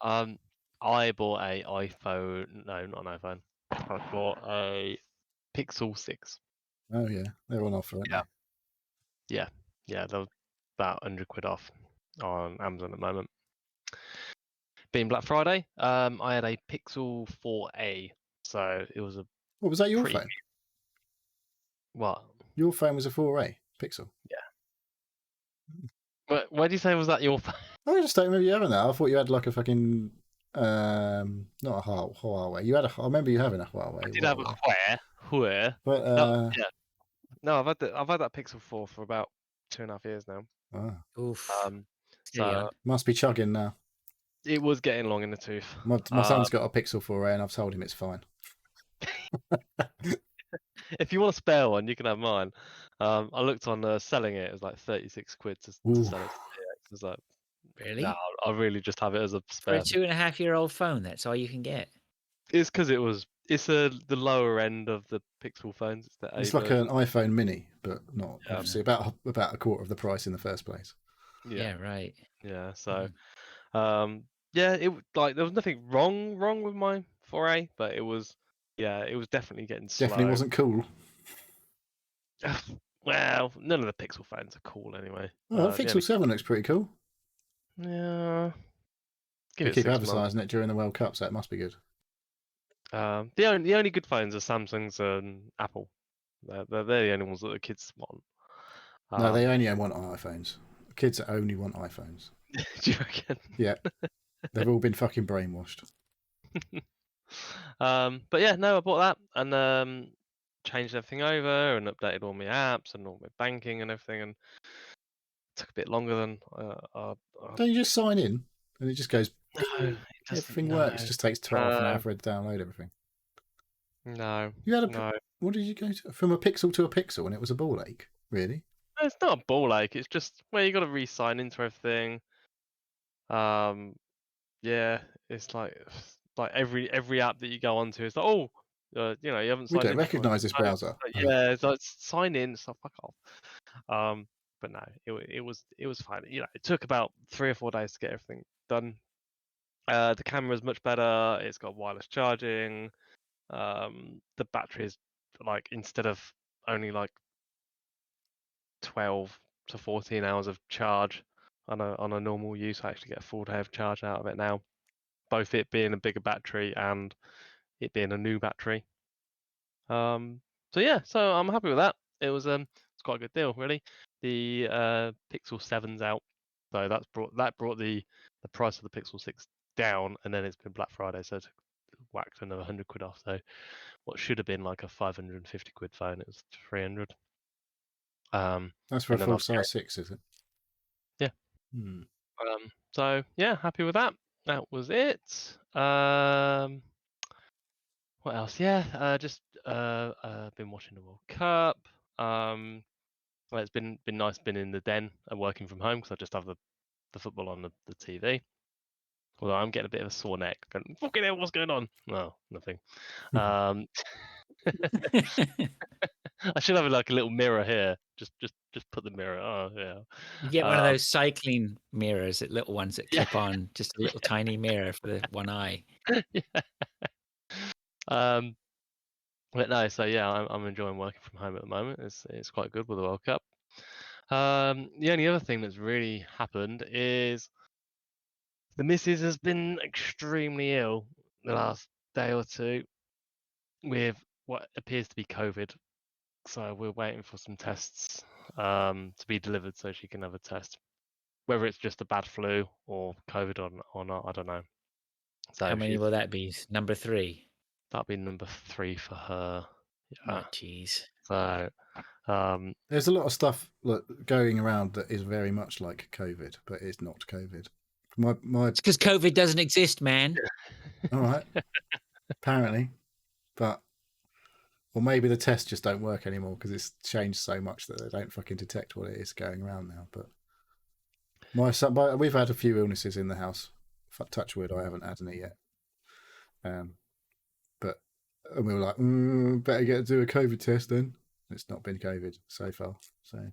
I bought a iPhone. No, not an iPhone. I bought a Pixel 6. oh yeah, they're on offer, aren't Yeah. Yeah, they're about £100 off on Amazon at the moment. Being Black Friday, I had a Pixel 4a, so it was a they? What was that? Your pretty phone? what? Your phone was a 4A Pixel. But why do you say was that your phone? I just don't remember you having that. I thought you had like a fucking not a Huawei. You had I remember you having a Huawei. I did have a Huawei, But no, yeah, no, I've had that Pixel 4 for about 2.5 years now. Oof. So young. Must be chugging now. it was getting long in the tooth. My son's got a Pixel 4A, and I've told him it's fine. If you want a spare one, you can have mine. I looked on selling it. It was like 36 quid to Ooh. sell it to DX. I was like, Really? no, I'll really just have it as a For spare. a 2.5-year-old phone, that's all you can get. It's because it's the lower end of the Pixel phones. It's the A It's like version. an iPhone Mini, but not Yeah. obviously about a quarter of the price in the first place. Yeah, right. Yeah. So, yeah, it like there was nothing wrong with my 4A, but it was definitely getting slow. Definitely wasn't cool. Well, none of the Pixel phones are cool anyway. Well, the Pixel 7 looks pretty cool. Yeah. Give They it keep 6 months. advertising it during the World Cup, so it must be good. The only good phones are Samsung's and Apple. They're the only ones that the kids want. No, they only want iPhones. Kids only want iPhones. Do you reckon? Yeah. They've all been fucking brainwashed. But yeah, no, I bought that and changed everything over and updated all my apps and all my banking and everything, and it took a bit longer than Don't you just sign in and it just goes? No, it doesn't. Everything No, works. It just takes half an hour for it to download everything. no. You had No. What did you go to? From a Pixel to a Pixel, and it was a ball ache. Really? It's not a ball ache. It's just you got to re-sign into everything. Yeah, it's like every app that you go onto, it's like, oh, you haven't We signed don't in. recognise this browser. Yeah, it's like sign in, so fuck off. But no, it was fine. It took about 3 or 4 days to get everything done. The camera's much better. It's got wireless charging. The battery is like, instead of only like 12 to 14 hours of charge on a normal use, I actually get a full day of charge out of it now. Both it being a bigger battery and it being a new battery. So yeah, so I'm happy with that. It's quite a good deal, really. The Pixel 7's out, so that brought the price of the Pixel 6 down, and then it's been Black Friday, so it's whacked another 100 quid off. So what should have been like a 550 quid phone, it was 300. That's for a and then full obviously, size 6, is it? Yeah. Hmm. So yeah, happy with that. That was it. What else? Yeah, just been watching the World Cup. Well, it's been nice being in the den and working from home because I just have the football on the TV. Although I'm getting a bit of a sore neck. Going, fucking hell, what's going on? No, nothing. Um, I should have like a little mirror here. Just put the mirror. Oh yeah. You get one of those cycling mirrors, that little ones that Yeah. clip on, just a little tiny mirror for the one eye. Yeah. But no, so yeah, I'm enjoying working from home at the moment. It's quite good with the World Cup. The only other thing that's really happened is the missus has been extremely ill the last day or two with what appears to be COVID. So we're waiting for some tests to be delivered so she can have a test. Whether it's just a bad flu or COVID or not, I don't know. So How many will that be? Number 3. that'll be number 3 for her. Oh, Yeah. jeez. So There's a lot of stuff going around that is very much like COVID, but it's not COVID. It's because COVID doesn't exist, man. All right, apparently, but or maybe the tests just don't work anymore because it's changed so much that they don't fucking detect what it is going around now. But my son, we've had a few illnesses in the house. Touch wood, I haven't had any yet. But and we were like, better get to do a COVID test then. It's not been COVID so far. So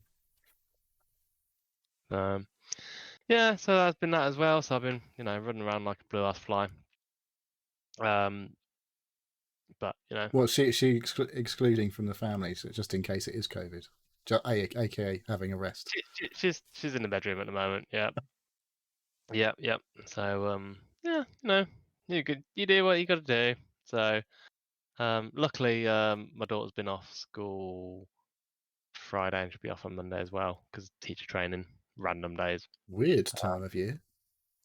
yeah, so that's been that as well. So I've been, running around like a blue ass fly. But what's she excluding from the family, so just in case it is COVID, aka having a rest. she's in the bedroom at the moment. Yeah, yep. So yeah, you do what you got to do. So luckily, my daughter's been off school Friday and she'll be off on Monday as well because teacher training, random days. Weird time of year.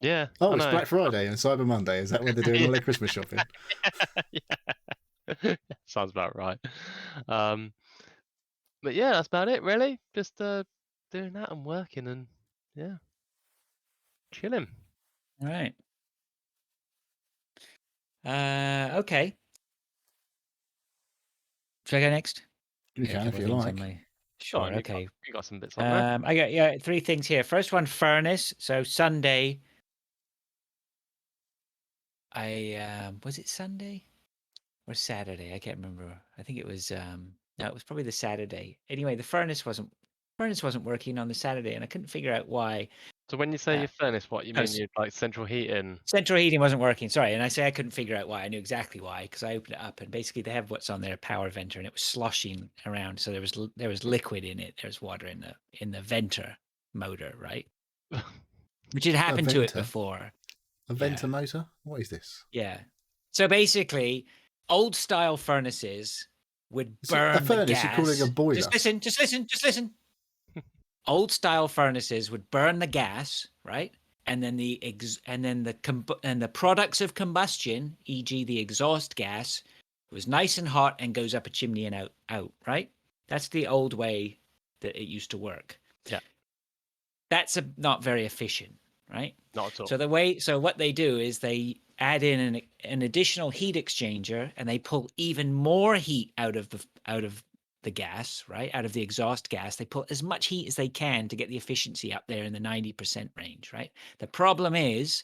Yeah. Oh, I it's know. Black Friday and Cyber Monday. Is that when they're doing all their Christmas shopping? Yeah. Sounds about right. But yeah, that's about it really. Just doing that and working and yeah, chilling. All right. Okay. Should I go next? You Got a can if couple of you things like. on my. Go Sure. on, Okay. you got some bits on there. I got 3 things here. First one, furnace. So Sunday, was it Sunday or Saturday? I can't remember. I think it was no, it was probably the Saturday. Anyway, the furnace wasn't working on the Saturday, and I couldn't figure out why. So when you say your furnace, what you no, mean? You like central heating? Central heating wasn't working. Sorry, and I say I couldn't figure out why. I knew exactly why because I opened it up, and basically they have what's on their power venter, and it was sloshing around. So there was liquid in it. There was water in the venter motor, right? Which had happened to it venter? before. A venter motor? What is this? Yeah. So basically, old style furnaces would burn a furnace the gas. you're calling a boiler? Just listen. Old style furnaces would burn the gas, right? And then the products of combustion, e.g., the exhaust gas, was nice and hot and goes up a chimney and out, right? That's the old way that it used to work. Yeah. That's not very efficient, right? Not at all. So what they do is they add in an additional heat exchanger and they pull even more heat out of the gas, right? Out of the exhaust gas. They pull as much heat as they can to get the efficiency up there in the 90% range, right? The problem is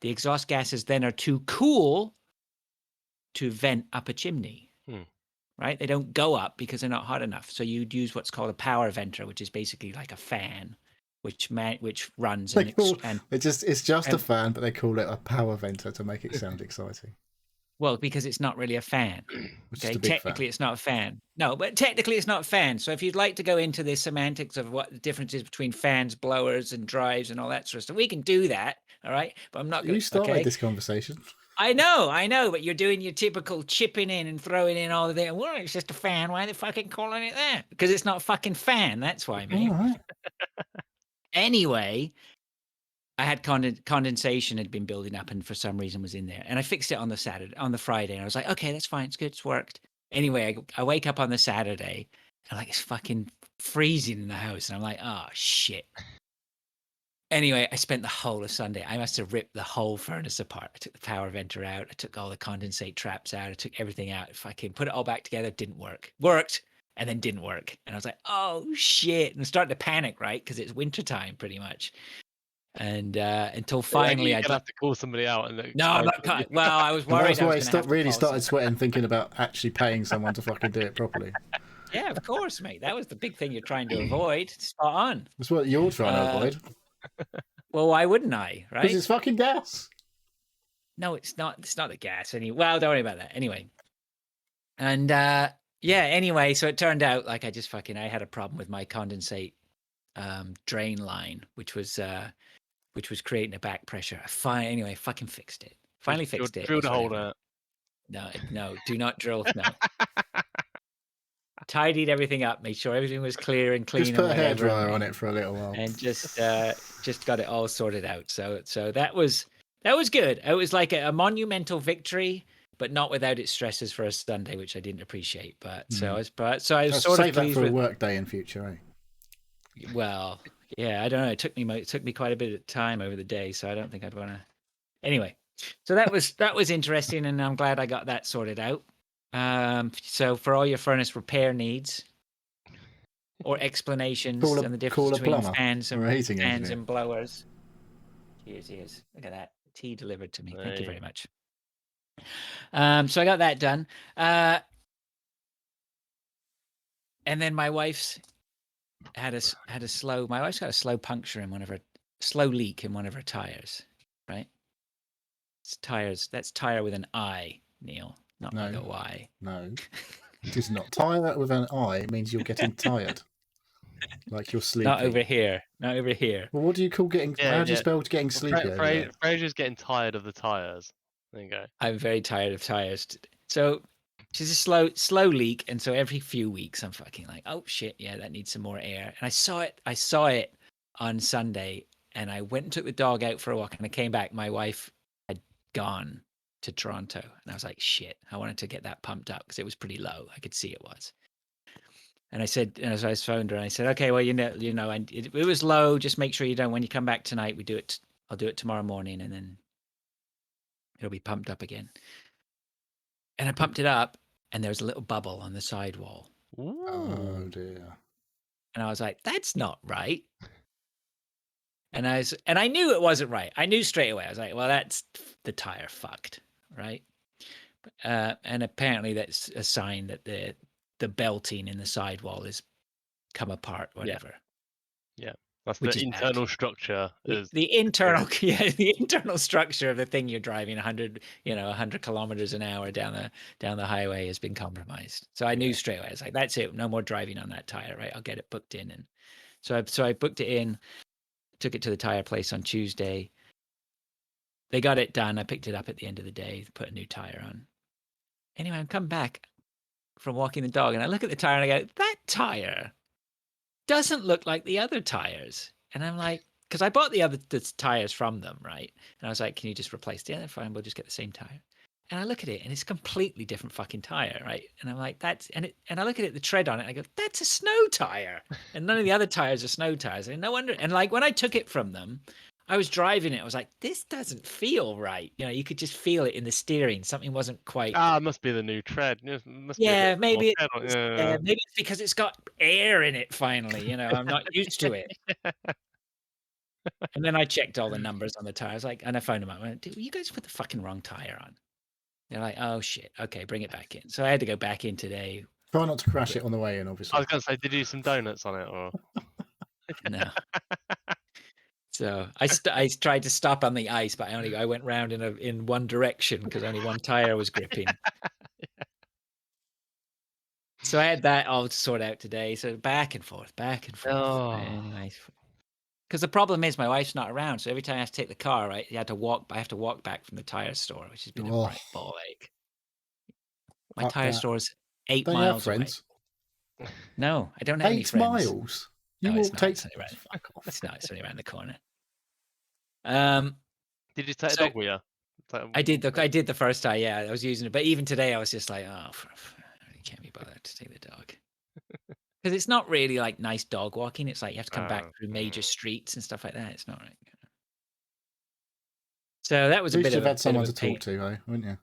the exhaust gases then are too cool to vent up a chimney. Right? They don't go up because they're not hot enough. So you'd use what's called a power venter, which is basically like a fan, which runs it's just a fan, but they call it a power venter to make it sound exciting. Well, because it's not really a fan. Okay, technically it's not a fan. No, but technically it's not a fan. So if you'd like to go into the semantics of what the difference is between fans, blowers, and drives and all that sort of stuff, we can do that. All right, but I'm not going to. You started this conversation. I know, but you're doing your typical chipping in and throwing in all of that. Well, it's just a fan. Why are they fucking calling it that? Because it's not a fucking fan. That's why, mate. All right. Anyway, I had condensation had been building up, and for some reason was in there. And I fixed it on the Friday, and I was like, okay, that's fine, it's good, it's worked. Anyway, I wake up on the Saturday, and like it's fucking freezing in the house, and I'm like, oh shit. Anyway, I spent the whole of Sunday. I must have ripped the whole furnace apart. I took the power venter out. I took all the condensate traps out. I took everything out. If I can put it all back together, didn't work. Worked, and then didn't work. And I was like, oh shit. And I'm starting to panic, right? Because it's wintertime pretty much. And until finally You're I gonna have to call somebody out and no, I'm explain. not. Well, I was And worried that's I why was he going to have to started sweating, thinking about actually paying someone to fucking do it properly. Yeah, of course, mate. That was the big thing you're trying to avoid. Spot on. That's what you're trying to avoid. Well, why wouldn't I? Right? Because it's fucking gas. No, it's not. It's not the gas. Well, don't worry about that. Anyway, and yeah. Anyway, so it turned out like I had a problem with my condensate drain line, which was creating a back pressure. Anyway, fucking fixed it. Finally fixed it. Drilled It's a hole in whatever. it. No, do not drill. No. Tidied everything up, made sure everything was clear and clean. Just put and a whatever, hairdryer on it for a little while, and just got it all sorted out. So that was good. It was like a monumental victory, but not without its stresses for a Sunday, which I didn't appreciate. But so I was sort of save that pleased for with a work day in future, eh? Well, yeah, I don't know. It took me quite a bit of time over the day, so I don't think I'd want to. Anyway, so that was interesting, and I'm glad I got that sorted out. So for all your furnace repair needs or explanations and the difference between fans and blowers. Cheers. Look at that. Tea delivered to me. Thank you very much. So I got that done. And then my wife's had a slow puncture in slow leak in one of her tires, right? It's tires. That's tire with an I, Neil, not with a Y. No. It is not. Tire with an I means you're getting tired. Like you're sleepy. Not over here. Well, what do you call getting? How do you spell getting sleepy? Fraser's getting tired of the tires. There you go. I'm very tired of tires. So she's a slow leak, and so every few weeks I'm fucking like, oh shit, yeah, that needs some more air. And I saw it on Sunday, and I went and took the dog out for a walk, and I came back. My wife had gone to Toronto, and I was like, shit, I wanted to get that pumped up because it was pretty low. I could see it was. And I said, and so I phoned her, and I said, okay, well, and it was low. Just make sure you don't. When you come back tonight, I'll do it tomorrow morning, and then it'll be pumped up again. And I pumped it up, and there was a little bubble on the sidewall. Ooh. Oh dear! And I was like, that's not right. And I knew it wasn't right. I knew straight away. I was like, well, that's the tire fucked, right? And apparently that's a sign that the belting in the sidewall is come apart, whatever. Yeah. That's the internal structure. The internal structure of the thing you're driving 100 kilometers an hour down the highway has been compromised. So I knew straight away. I was like, that's it. No more driving on that tire, right? I'll get it booked in. And so I booked it in, took it to the tire place on Tuesday. They got it done. I picked it up at the end of the day, put a new tire on. Anyway, I'm coming back from walking the dog, and I look at the tire and I go, that tire doesn't look like the other tires. And I'm like, because I bought the tires from them, right? And I was like, can you just replace the other? Fine, we'll just get the same tire. And I look at it, and it's a completely different fucking tire, right? And I'm like, and I look at it, the tread on it, and I go, that's a snow tire. And none of the other tires are snow tires. And no wonder. And like when I took it from them, I was driving it. I was like, this doesn't feel right. You could just feel it in the steering. Something wasn't quite. It must be the new tread. Yeah, maybe maybe it's because it's got air in it finally. I'm not used to it. And then I checked all the numbers on the tires, and I phoned them up. I went, dude, you guys put the fucking wrong tire on. They're like, oh shit, okay, bring it back in. So I had to go back in today. Try not to crash it on the way in, obviously. I was going to say, did you do some donuts on it, or no? So I tried to stop on the ice, but I went round in one direction because only one tire was gripping. Yeah. So I had that all to sort out today. So back and forth. Oh. Anyway, because the problem is my wife's not around, so every time I have to take the car, right, I have to walk back from the tire store, which has been a right ball ache. My tire store is 8 miles away. Have friends? No, I don't have any friends. 8 miles. You walk 8 miles. Fuck off. It's not. It's only around the corner. Did you take a So dog with you? I did the first time. Yeah, I was using it, but even today I was just like, oh, I really can't be bothered to take the dog because it's not really like nice dog walking. It's like you have to come back through major streets and stuff like that. It's not right. So that was At a least bit you've of had someone a to pain. talk to, eh? Wouldn't you?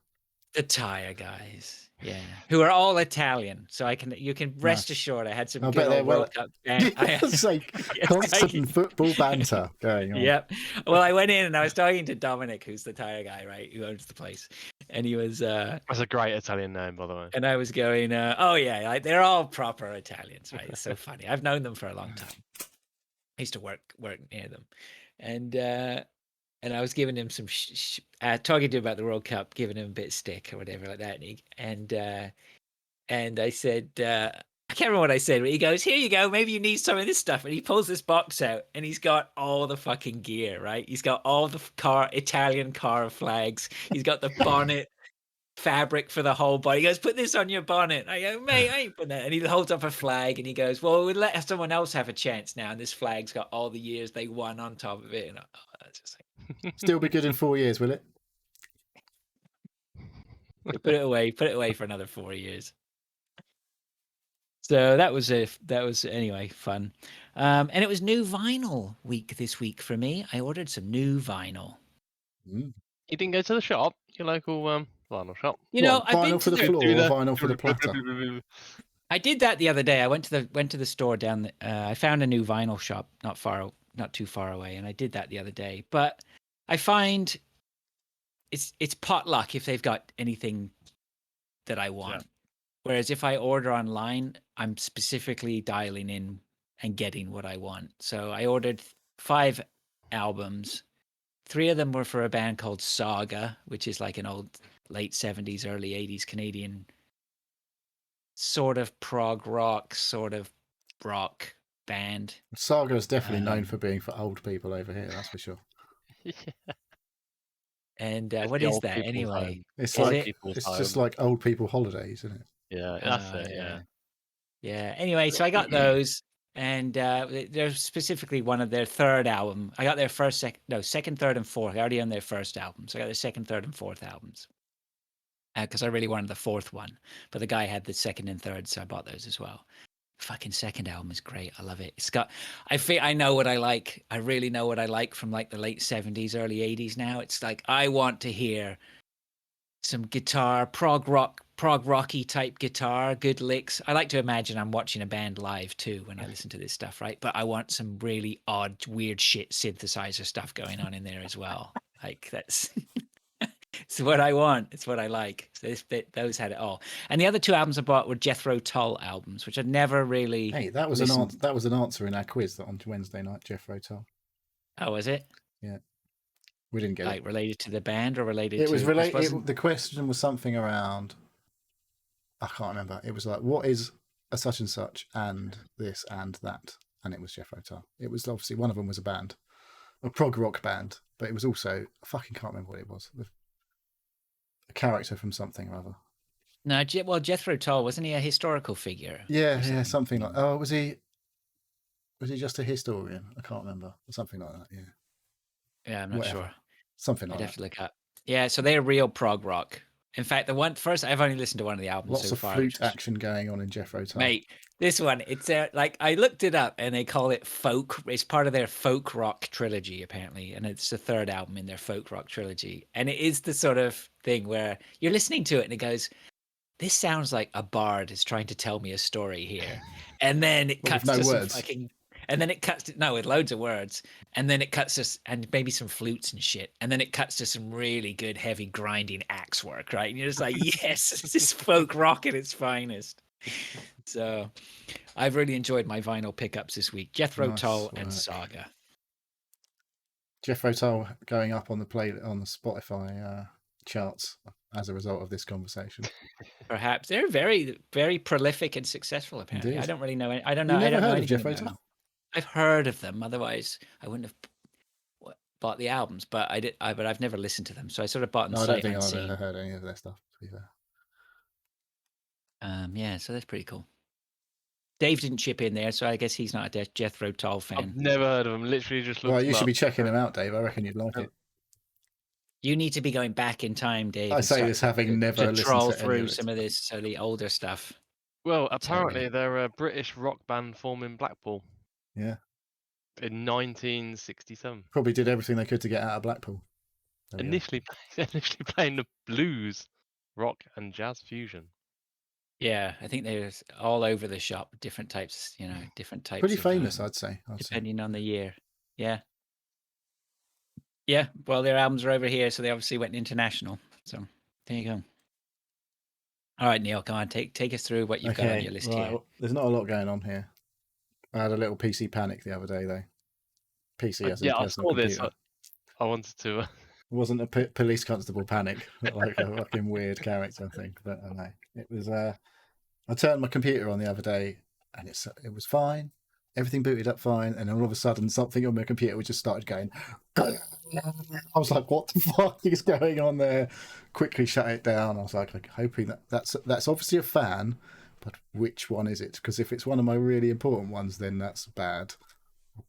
The tire guys, yeah, who are all Italian. So you can rest Nice. assured I had some I good bet they're old World Cup. it's like Yes, constant football banter going on. Yep. Well, I went in and I was talking to Dominic, who's the tire guy, right, who owns the place, and he was. That's a great Italian name, by the way. And I was going, oh yeah, like, they're all proper Italians, right? It's so funny. I've known them for a long time. I used to work near them, and I was giving him some talking to him about the World Cup, giving him a bit of stick or whatever like that, and I said, I can't remember what I said, but he goes, here you go, maybe you need some of this stuff. And he pulls this box out and he's got all the fucking gear, right? He's got all the Italian car flags. He's got the bonnet fabric for the whole body. He goes, put this on your bonnet. I go, mate, I ain't putting that. And he holds up a flag and he goes, well, we'll let someone else have a chance now. And this flag's got all the years they won on top of it. And that's just like, Still be good in 4 years, will it? put it away for another 4 years. So that was anyway fun, and it was new vinyl week this week for me. I ordered some new vinyl. Mm. You didn't go to the shop, your local vinyl shop. You know, I've been vinyl to for the floor or vinyl for the platter? I did that the other day. I went to the store down. I found a new vinyl shop not too far away, and I did that the other day. But I find it's potluck if they've got anything that I want. Yeah. Whereas if I order online, I'm specifically dialing in and getting what I want. So I ordered 5 albums. 3 of them were for a band called Saga, which is like an old late 70s, early 80s Canadian sort of prog rock, sort of rock band. Saga is definitely known for being for old people over here, that's for sure. Yeah. And It's what the is old that people's anyway? home. It's Is like it? it's just like old people holidays, isn't it? Yeah, that's it. Yeah. Yeah. Anyway, so I got those, and they're specifically one of their third album. I got their second, third, and fourth. I already own their first album, so I got their second, third, and fourth albums. Because I really wanted the fourth one, but the guy had the second and third, so I bought those as well. Fucking second album is great. I love it. It's got. I know what I like. I really know what I like from like the late 70s, early 80s. Now it's like I want to hear some guitar, prog rocky type guitar, good licks. I like to imagine I'm watching a band live too when I listen to this stuff, right? But I want some really odd, weird shit synthesizer stuff going on in there as well. Like that's it's what I want. It's what I like. So those had it all. And the other 2 albums I bought were Jethro Tull albums, which I'd never really. Hey, that was an answer in our quiz that on Wednesday night, Jethro Tull. Oh, was it? Yeah. We didn't get like it. Related to the band or related it to was related. The question was something around. I can't remember. It was like, what is a such and such and this and that, and it was Jethro Tull. It was obviously one of them was a band, a prog rock band, but it was also I fucking can't remember what it was. A character from something or other. No, Jethro Tull, wasn't he a historical figure? Yeah, something like. Oh, was he? Was he just a historian? I can't remember. Or something like that. Yeah. Yeah, I'm not sure. Something like I'd that. have to look up. Yeah, so they're real prog rock. In fact, I've only listened to one of the albums Lots so of far. flute action going on in Jethro Tull. Mate, this one, it's like I looked it up and they call it folk. It's part of their folk rock trilogy, apparently. And it's the 3rd album in their folk rock trilogy. And it is the sort of thing where you're listening to it and it goes, this sounds like a bard is trying to tell me a story here. And then it cuts to some fucking. And then it cuts to, with loads of words. And then it cuts to, and maybe some flutes and shit. And then it cuts to some really good, heavy, grinding axe work, right? And you're just like, yes, this is folk rock at its finest. So I've really enjoyed my vinyl pickups this week. Jethro Tull and Saga. Jethro Tull going up on the Spotify charts as a result of this conversation. Perhaps they're very, very prolific and successful. Apparently, Indeed. I don't really know. I don't know. You never I don't know heard of anything Jethro about Tull? them. I've heard of them. Otherwise, I wouldn't have bought the albums. But but I've never listened to them. So I sort of bought them. No, I don't think I've ever heard any of their stuff. To be fair. Yeah, so that's pretty cool. Dave didn't chip in there, so I guess he's not a Jethro Tull I've fan. never heard of him. Literally just looked Well, him you should up. be checking them out, Dave. I reckon you'd like it. You need to be going back in time, Dave. I and say start this having never to listened troll to any through of it. some of this, so the older stuff. Well, apparently they're a British rock band formed in Blackpool Yeah, in 1967. probably did everything they could to get out of Blackpool. There we go. Initially playing the blues, rock, and jazz fusion. Yeah, I think there's all over the shop, different types, different types. Pretty of, famous, I'd say. depending on the year. Yeah. Yeah, well, their albums are over here, so they obviously went international. So there you go. All right, Neil, come on, take us through what you've got on your list right. here. Well, there's not a lot going on here. I had a little PC panic the other day, though. PC as a I personal saw this. computer. I wanted to. It wasn't a police constable panic, like a fucking weird character thing. But I know it was. I turned my computer on the other day, and it was fine. Everything booted up fine, and then all of a sudden, something on my computer just started going. I was like, "What the fuck is going on there?" Quickly shut it down. I was like hoping that's obviously a fan, but which one is it? Because if it's one of my really important ones, then that's bad.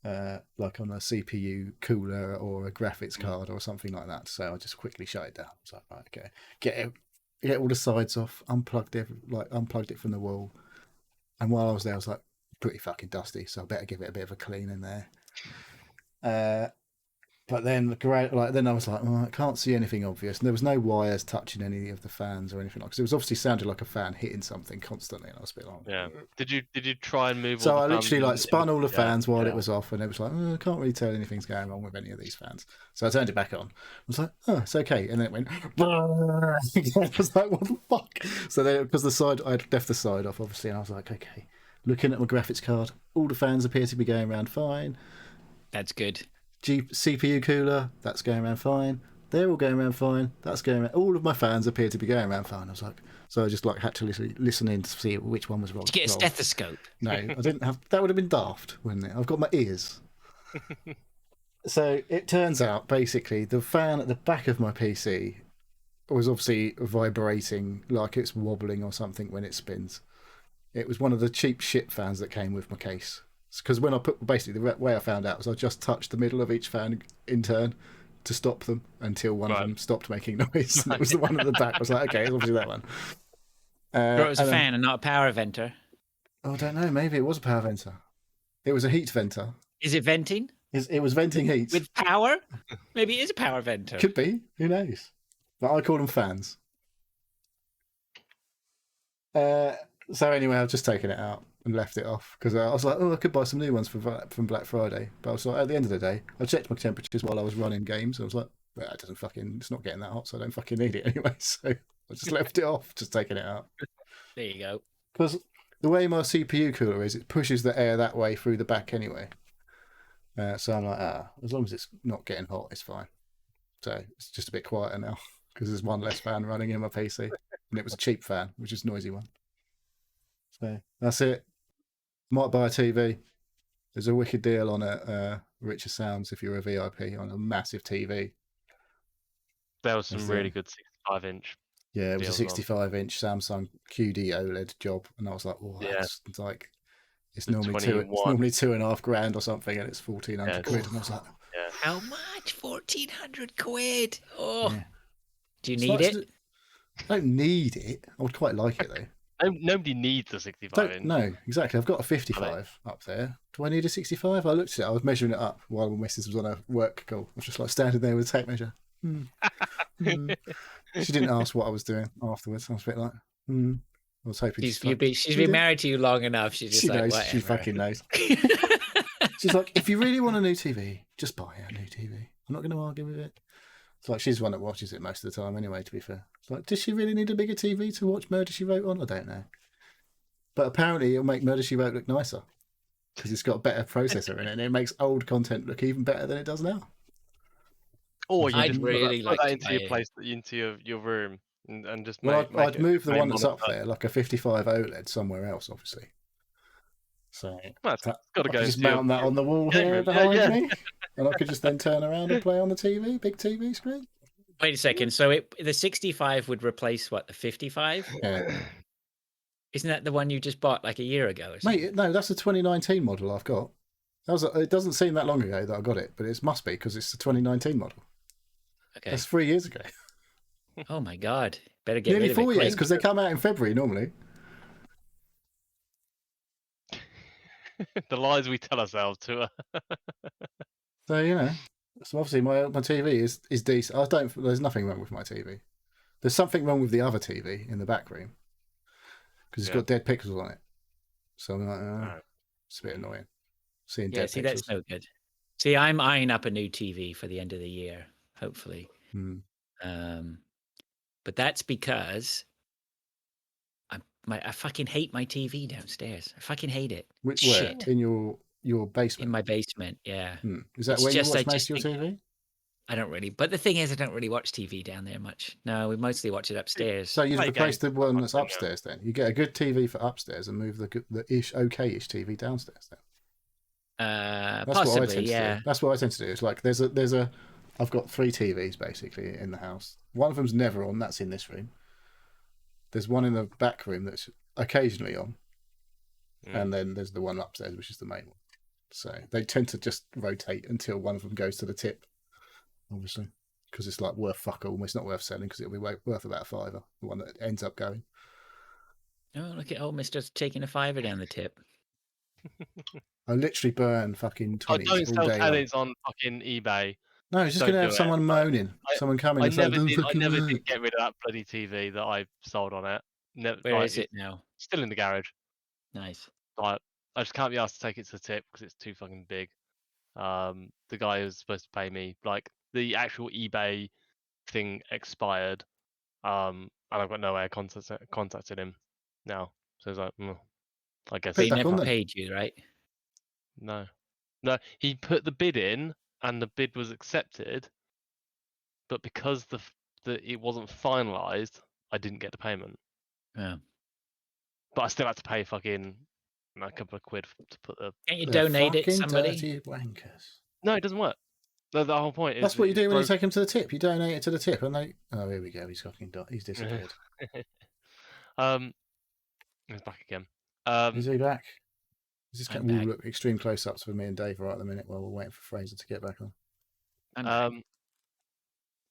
Like on a CPU cooler or a graphics card or something like that. So I just quickly shut it down. I was like, right, okay, get all the sides off, unplugged it from the wall. And while I was there, I was like, pretty fucking dusty, so I better give it a bit of a clean in there. But then, then I was like, I can't see anything obvious. And there was no wires touching any of the fans or anything like. Because it was obviously sounded like a fan hitting something constantly, and I was a bit like, Yeah. Did you try and move? So all the I literally fans spun all the fans while yeah. it was off, and it was like, I can't really tell anything's going wrong with any of these fans. So I turned it back on. I was like, oh, it's okay. And then it went. I was like, what the fuck? So then, because I'd left the side off, obviously, and I was like, okay. Looking at my graphics card, all the fans appear to be going around fine. That's good. CPU cooler, that's going around fine. They're all going around fine. That's going around. All of my fans appear to be going around fine. I was like, so I just had to listen in to see which one was wrong. Did you get a stethoscope? No, I didn't have. That would have been daft, wouldn't it? I've got my ears. So it turns out, basically, the fan at the back of my PC was obviously vibrating like it's wobbling or something when it spins. It was one of the cheap shit fans that came with my case. Because when basically the way I found out was I just touched the middle of each fan in turn to stop them until one of them stopped making noise. And it was the one at the back. I was like, okay, it's obviously that one. It was a fan and not a power venter. Oh, I don't know. Maybe it was a power venter. It was a heat venter. Is it venting? It was venting heat. With power? Maybe it is a power venter. Could be. Who knows? But I call them fans. So anyway, I've just taken it out and left it off because I was like, I could buy some new ones from Black Friday. But I was like, at the end of the day, I checked my temperatures while I was running games. I was like, it's not getting that hot, so I don't fucking need it anyway. So I just left it off, just taking it out. There you go. Because the way my CPU cooler is, it pushes the air that way through the back anyway. So I'm like, as long as it's not getting hot, it's fine. So it's just a bit quieter now because there's one less fan running in my PC. And it was a cheap fan, which is a noisy one. So that's it. Might buy a TV. There's a wicked deal on it, Richer Sounds, if you're a VIP, on a massive TV. There was some really good 65-inch. Yeah, it was a 65-inch Samsung QD OLED job, and I was like, "Oh, that's like it's normally $2.5 grand or something, and it's 1,400 quid." And I was like, "How much? 1,400 quid? Oh, yeah. Do you need it? I don't need it. I would quite like it though. Nobody needs a 65-inch. No, exactly. I've got a 55 up there. Do I need a 65? I looked at it. I was measuring it up while my missus was on a work call. I was just like standing there with a tape measure. She didn't ask what I was doing afterwards. I was a bit like, I was hoping she's been married to you long enough. She's just knows. Whatever. She fucking knows. She's like, if you really want a new TV, just buy a new TV. I'm not going to argue with it. It's like she's the one that watches it most of the time anyway, to be fair. It's like, does she really need a bigger TV to watch Murder, She Wrote on? I don't know. But apparently it'll make Murder, She Wrote look nicer because it's got a better processor in it and it makes old content look even better than it does now. Or you I'd just really put like that into your place, into your room and just I'd move the one that's up there, like a 55 OLED, somewhere else, obviously. So it's got to go. Just mount that on the wall here behind me, and I could just then turn around and play on the TV, big TV screen. Wait a second. So the 65 would replace what, the 55? Yeah. Isn't that the one you just bought like a year ago or something? Mate, no, that's a 2019 model I've got. It doesn't seem that long ago that I got it, but it must be because it's the 2019 model. Okay. That's 3 years ago. Oh my God. Better get Nearly rid of it 4 years quick. because they come out in February normally. The lies we tell ourselves to. So so obviously my TV is decent. I don't. There's nothing wrong with my TV. There's something wrong with the other TV in the back room because it's got dead pixels on it. So I'm like, Oh. it's a bit annoying seeing Yeah, dead see, pixels. that's no good. See, I'm eyeing up a new TV for the end of the year, hopefully. But that's because I fucking hate my TV downstairs. I fucking hate it. Where? Shit. In your basement? In my basement, yeah. Is that It's where you just, I watch most just of your think TV? I don't really. But the thing is, I don't really watch TV down there much. No, we mostly watch it upstairs. So you'd Play replace games. the one that's upstairs then. You get a good TV for upstairs and move the okay-ish TV downstairs then. That's what I Possibly, tend to yeah. do. That's what I tend to do. It's like I've got 3 TVs basically in the house. One of them's never on. That's in this room. There's one in the back room that's occasionally on, and then there's the one upstairs, which is the main one. So they tend to just rotate until one of them goes to the tip, obviously, because it's like worth fuck all. It's not worth selling because it'll be worth about £5. The one that ends up going. Oh, look at old Mister's taking a $5 down the tip. I literally burn fucking 20s don't all sell day long. tellies on fucking eBay. No, it's just going to have someone moaning. Someone coming and saying, I never did get rid of that bloody TV that I sold on it. Where is it now? Still in the garage. Nice. Like, I just can't be asked to take it to the tip because it's too fucking big. The guy who's supposed to pay me, like, the actual eBay thing expired. And I've got no way of contacting him now. So it's like, I guess. But he back never on then. paid you, right? No, he put the bid in, and the bid was accepted. But because it wasn't finalized, I didn't get the payment. Yeah. But I still had to pay fucking a couple of quid to put the. Can't you donate it to somebody? Dirty wankers. No, it doesn't work. The whole point is that's what you do when you take him to the tip. You donate it to the tip, and they. Oh, here we go. He's fucking. He's disappeared. He's back again. Is he back? We'll back. look extreme close-ups for me and Dave right at the minute while we're waiting for Fraser to get back on.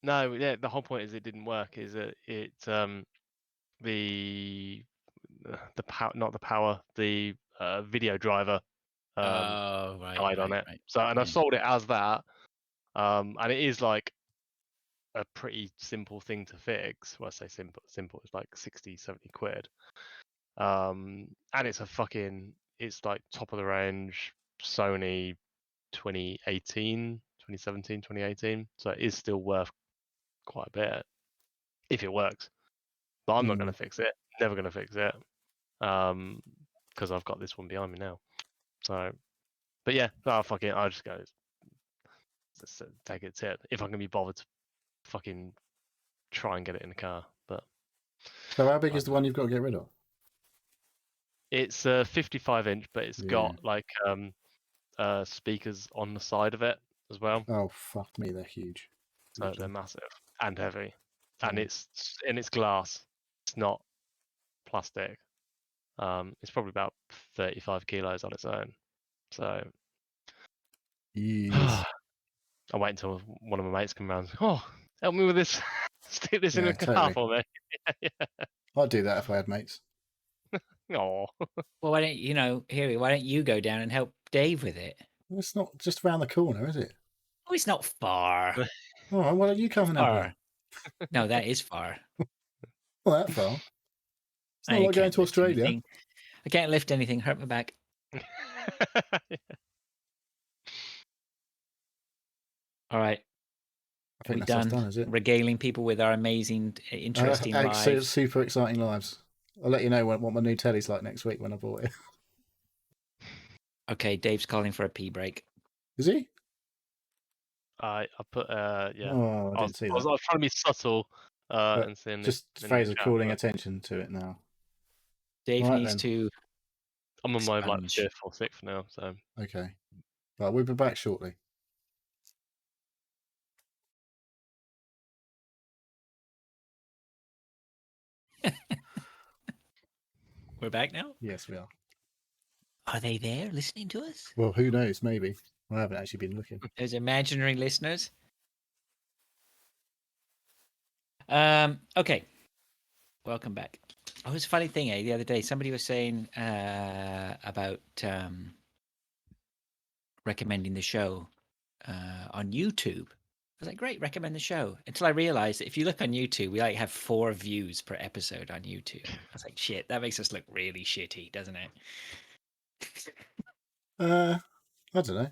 No, yeah. The whole point is it didn't work. Is that the power, not the power, the video driver died on it. Right. So, and I sold it as that, and it is like a pretty simple thing to fix. Well, I say simple. It's like 60, 70 quid. And it's like top of the range Sony 2017, 2018. So it is still worth quite a bit if it works. But I'm not going to fix it. Never going to fix it. Because I've got this one behind me now. So, but yeah, fuck it. I'll just go take it tip if I can be bothered to fucking try and get it in the car. But so how big is the one you've got to get rid of? It's a 55-inch, but it's got like speakers on the side of it as well. Oh fuck me, they're huge. So they're massive and heavy, and it's glass. It's not plastic. It's probably about 35 kilos on its own. So yes. I wait until one of my mates comes around. Oh, help me with this. Stick this in the car for me. I'd do that if I had mates. Oh. Well, why don't Harry? Why don't you go down and help Dave with it? Well, it's not just around the corner, is it? Oh, it's not far. All right, why don't you come and help me? No, that is far. Not that far. It's not like going to Australia. Anything. I can't lift anything. Hurt my back. All right. I think that's done, is it? Regaling people with our amazing, interesting lives. Super exciting lives. I'll let you know what my new telly's like next week when I bought it. Okay, Dave's calling for a pee break. Is he? I put yeah. Oh, I didn't see that. I was trying to be subtle and saying just Fraser calling attention to it now. Dave needs to. I'm on my like 5th or 6th now, so okay. Right, we'll be back shortly. We're back now? Yes, we are. Are they there listening to us? Well, who knows? Maybe. I haven't actually been looking. Those imaginary listeners? Okay. Welcome back. Oh, it's a funny thing, the other day, somebody was saying about recommending the show on YouTube. I was like, great, recommend the show. Until I realized that if you look on YouTube, we like have 4 views per episode on YouTube. I was like, shit, that makes us look really shitty, doesn't it? I don't know.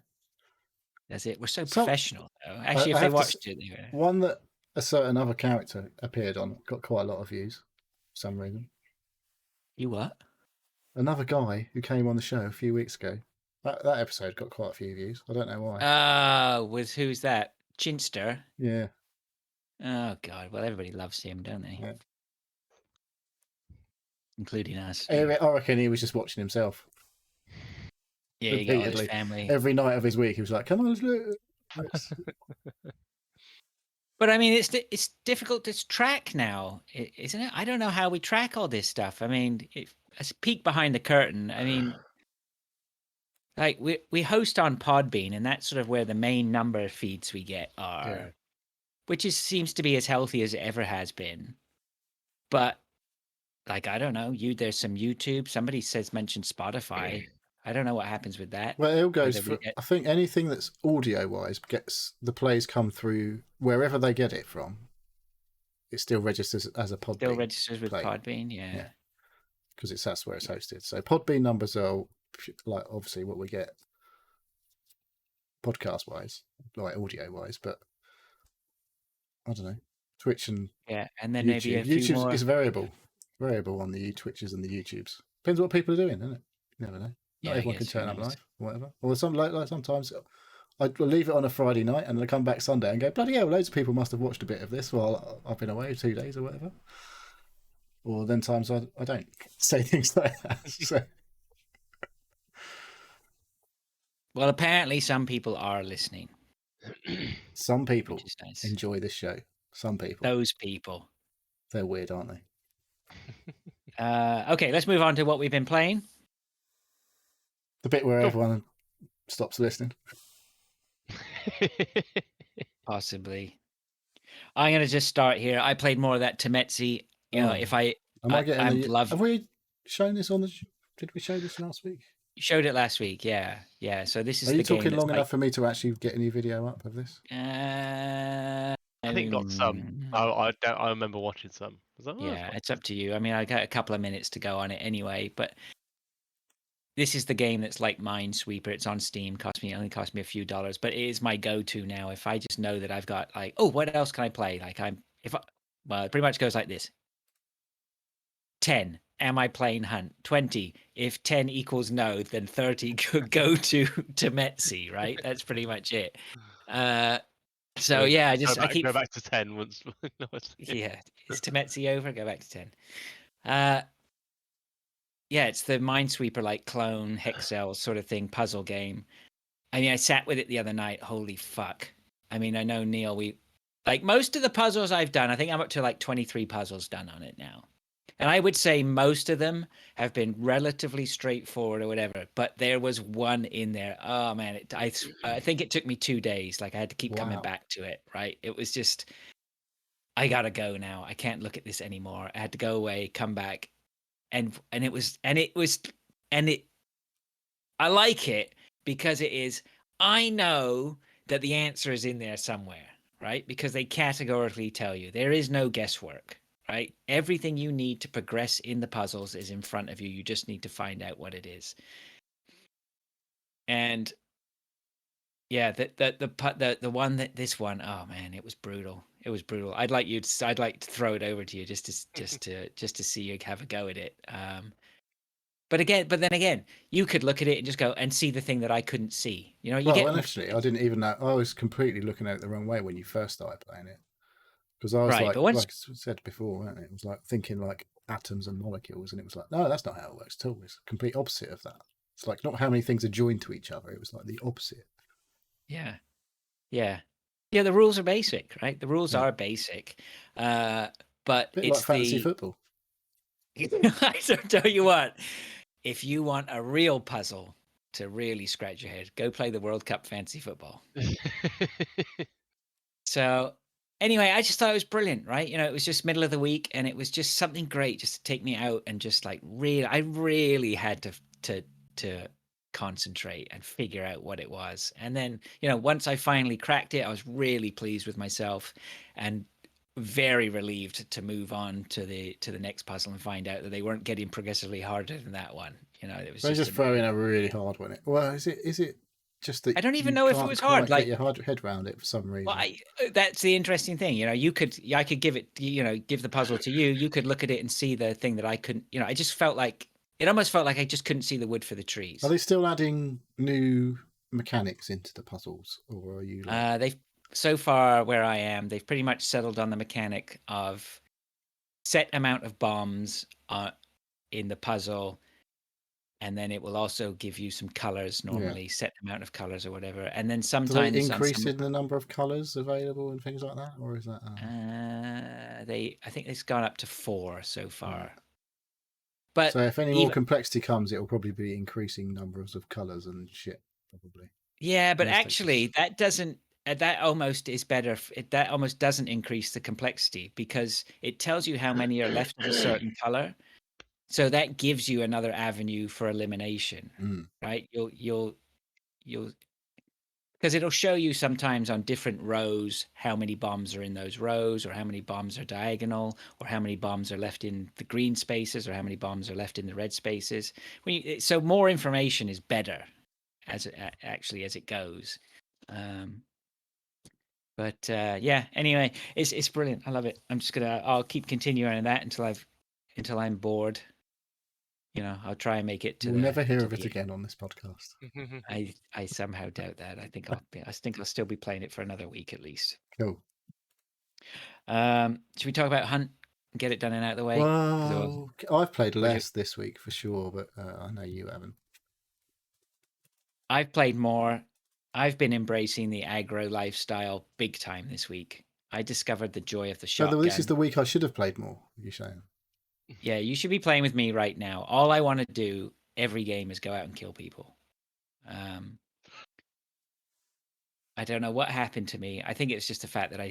That's it. We're so Some- professional, though. Actually, if I they have to watched it, they were... One that a certain other character appeared on got quite a lot of views for some reason. You what? Another guy who came on the show a few weeks ago. That episode got quite a few views. I don't know why. Who's that? Chinster? Yeah. Oh, God. Well, everybody loves him, don't they? Yeah. Including us. I reckon he was just watching himself. Yeah, you got all his repeatedly. family. Every night of his week, he was like, "Come on, let's do it." But I mean, it's difficult to track now, isn't it? I don't know how we track all this stuff. I mean, a peek behind the curtain. I mean, like we host on Podbean, and that's sort of where the main number of feeds we get are, Yeah. which seems to be as healthy as it ever has been. But like, I don't know. There's some YouTube. Somebody mentioned Spotify. I don't know what happens with that. Well, it all goes Whether we for. get- I think anything that's audio wise gets the plays come through wherever they get it from. It still registers as a Podbean. Still registers with play. Podbean, yeah. Because that's where it's hosted. So Podbean numbers are like obviously what we get podcast wise, like audio wise, but I don't know. Twitch and Yeah, and then YouTube. maybe a few YouTube more. is variable on the Twitches and the YouTubes. Depends what people are doing, isn't it? You never know. Yeah, Not I everyone can guess, who turn up knows? live or whatever. Or sometimes I will leave it on a Friday night and then I come back Sunday and go, bloody hell, loads of people must have watched a bit of this while I've been away 2 days or whatever. Or then times I don't say things like that. So Well, apparently some people are listening. some people Which is nice. enjoy this show. Some people. Those people. They're weird, aren't they? Okay, let's move on to what we've been playing. The bit where everyone stops listening. Possibly. I'm going to just start here. I played more of that Temetsi. You know, if I Am I getting I'm love. Have we shown this on the? Did we show this last week? Showed it last week, yeah. So this is Are you the game talking that's long enough for me to actually get any video up of this? I think got some. I remember watching some. I was like, oh, that's Yeah, fun. it's up to you. I mean, I got a couple of minutes to go on it anyway, but this is the game that's like Minesweeper. It's on Steam. Only cost me a few dollars, but it is my go-to now. If I just know that I've got like, oh, what else can I play? Like well, it pretty much goes like this. 10. Am I playing Hunt? 20. If 10 equals no, then 30 could go to Metsi, right? That's pretty much it. So yeah, I keep go back to 10 once. yeah. Is Temetsi over? Go back to 10. Yeah, it's the Minesweeper like clone Hexel sort of thing puzzle game. I mean, I sat with it the other night. Holy fuck! I mean, I know Neil. We like most of the puzzles I've done. I think I'm up to like 23 puzzles done on it now, and I would say most of them have been relatively straightforward or whatever. But there was one in there. Oh man, I think it took me 2 days. Like I had to keep coming Wow. back to it. Right? It was just. I gotta go now. I can't look at this anymore. I had to go away, come back. And I like it because it is, I know that the answer is in there somewhere, right? Because they categorically tell you there is no guesswork, right? Everything you need to progress in the puzzles is in front of you. You just need to find out what it is. And yeah, the one that this one, oh man, it was brutal. It was brutal. I'd like to throw it over to you just to see you have a go at it. But then again, you could look at it and just go and see the thing that I couldn't see. You know, Actually, I didn't even know. I was completely looking at it the wrong way when you first started playing it, because I was Right, like, but once- like I said before, wasn't it? It was like thinking like atoms and molecules, and it was like, no, that's not how it works at all. It's the complete opposite of that. It's like not how many things are joined to each other. It was like the opposite. Yeah. The rules are basic, right? The rules Yeah. are basic, but A bit it's like fantasy the football. I tell you what, if you want a real puzzle to really scratch your head, go play the World Cup Fantasy Football. So anyway, I just thought it was brilliant, right? You know, it was just middle of the week, and it was just something great just to take me out and just like really, I really had to concentrate and figure out what it was. And then, you know, once I finally cracked it, I was really pleased with myself and very relieved to move on to the next puzzle and find out that they weren't getting progressively harder than that one. You know, it was They just just throw in a really hard one. Well, is it just that I don't even you know if it can't was hard. quite get Like, your head around it for some well, reason? that's the interesting thing. You know, I could give it, you know, give the puzzle to you. You could look at it and see the thing that I couldn't. You know, I just felt like it almost felt like I just couldn't see the wood for the trees. Are they still adding new mechanics into the puzzles, or are you like? They've so far where I am, they've pretty much settled on the mechanic of set amount of bombs in the puzzle, and then it will also give you some colors Yeah. normally, set amount of colors or whatever. And then Do they sometimes on increase some in the number of colours available and things like that, or is that? I think it's gone up to 4 so Right. far. But So if any more even complexity comes, it will probably be increasing numbers of colours and shit, probably. yeah, but Mistakes. actually that doesn't that almost is better. That almost doesn't increase the complexity because it tells you how many are left of a certain color. So that gives you another avenue for elimination, right? You'll because it'll show you sometimes on different rows how many bombs are in those rows, or how many bombs are diagonal, or how many bombs are left in the green spaces, or how many bombs are left in the red spaces. So more information is better as it, actually as it goes. But yeah, anyway, it's brilliant. I love it. I'll keep continuing on that until I'm bored. You know, I'll try and make it to We'll never hear to of it the end. again on this podcast. I somehow doubt that. I think I'll still be playing it for another week at least. Cool. Should we talk about Hunt and get it done and out of the way? Well, I've played was less this week for sure, but I know you haven't. I've played more. I've been embracing the aggro lifestyle big time this week. I discovered the joy of the So shotgun. this is the week I should have played more. You're saying? Yeah, you should be playing with me right now. All I want to do every game is go out and kill people. I don't know what happened to me. I think it's just the fact that I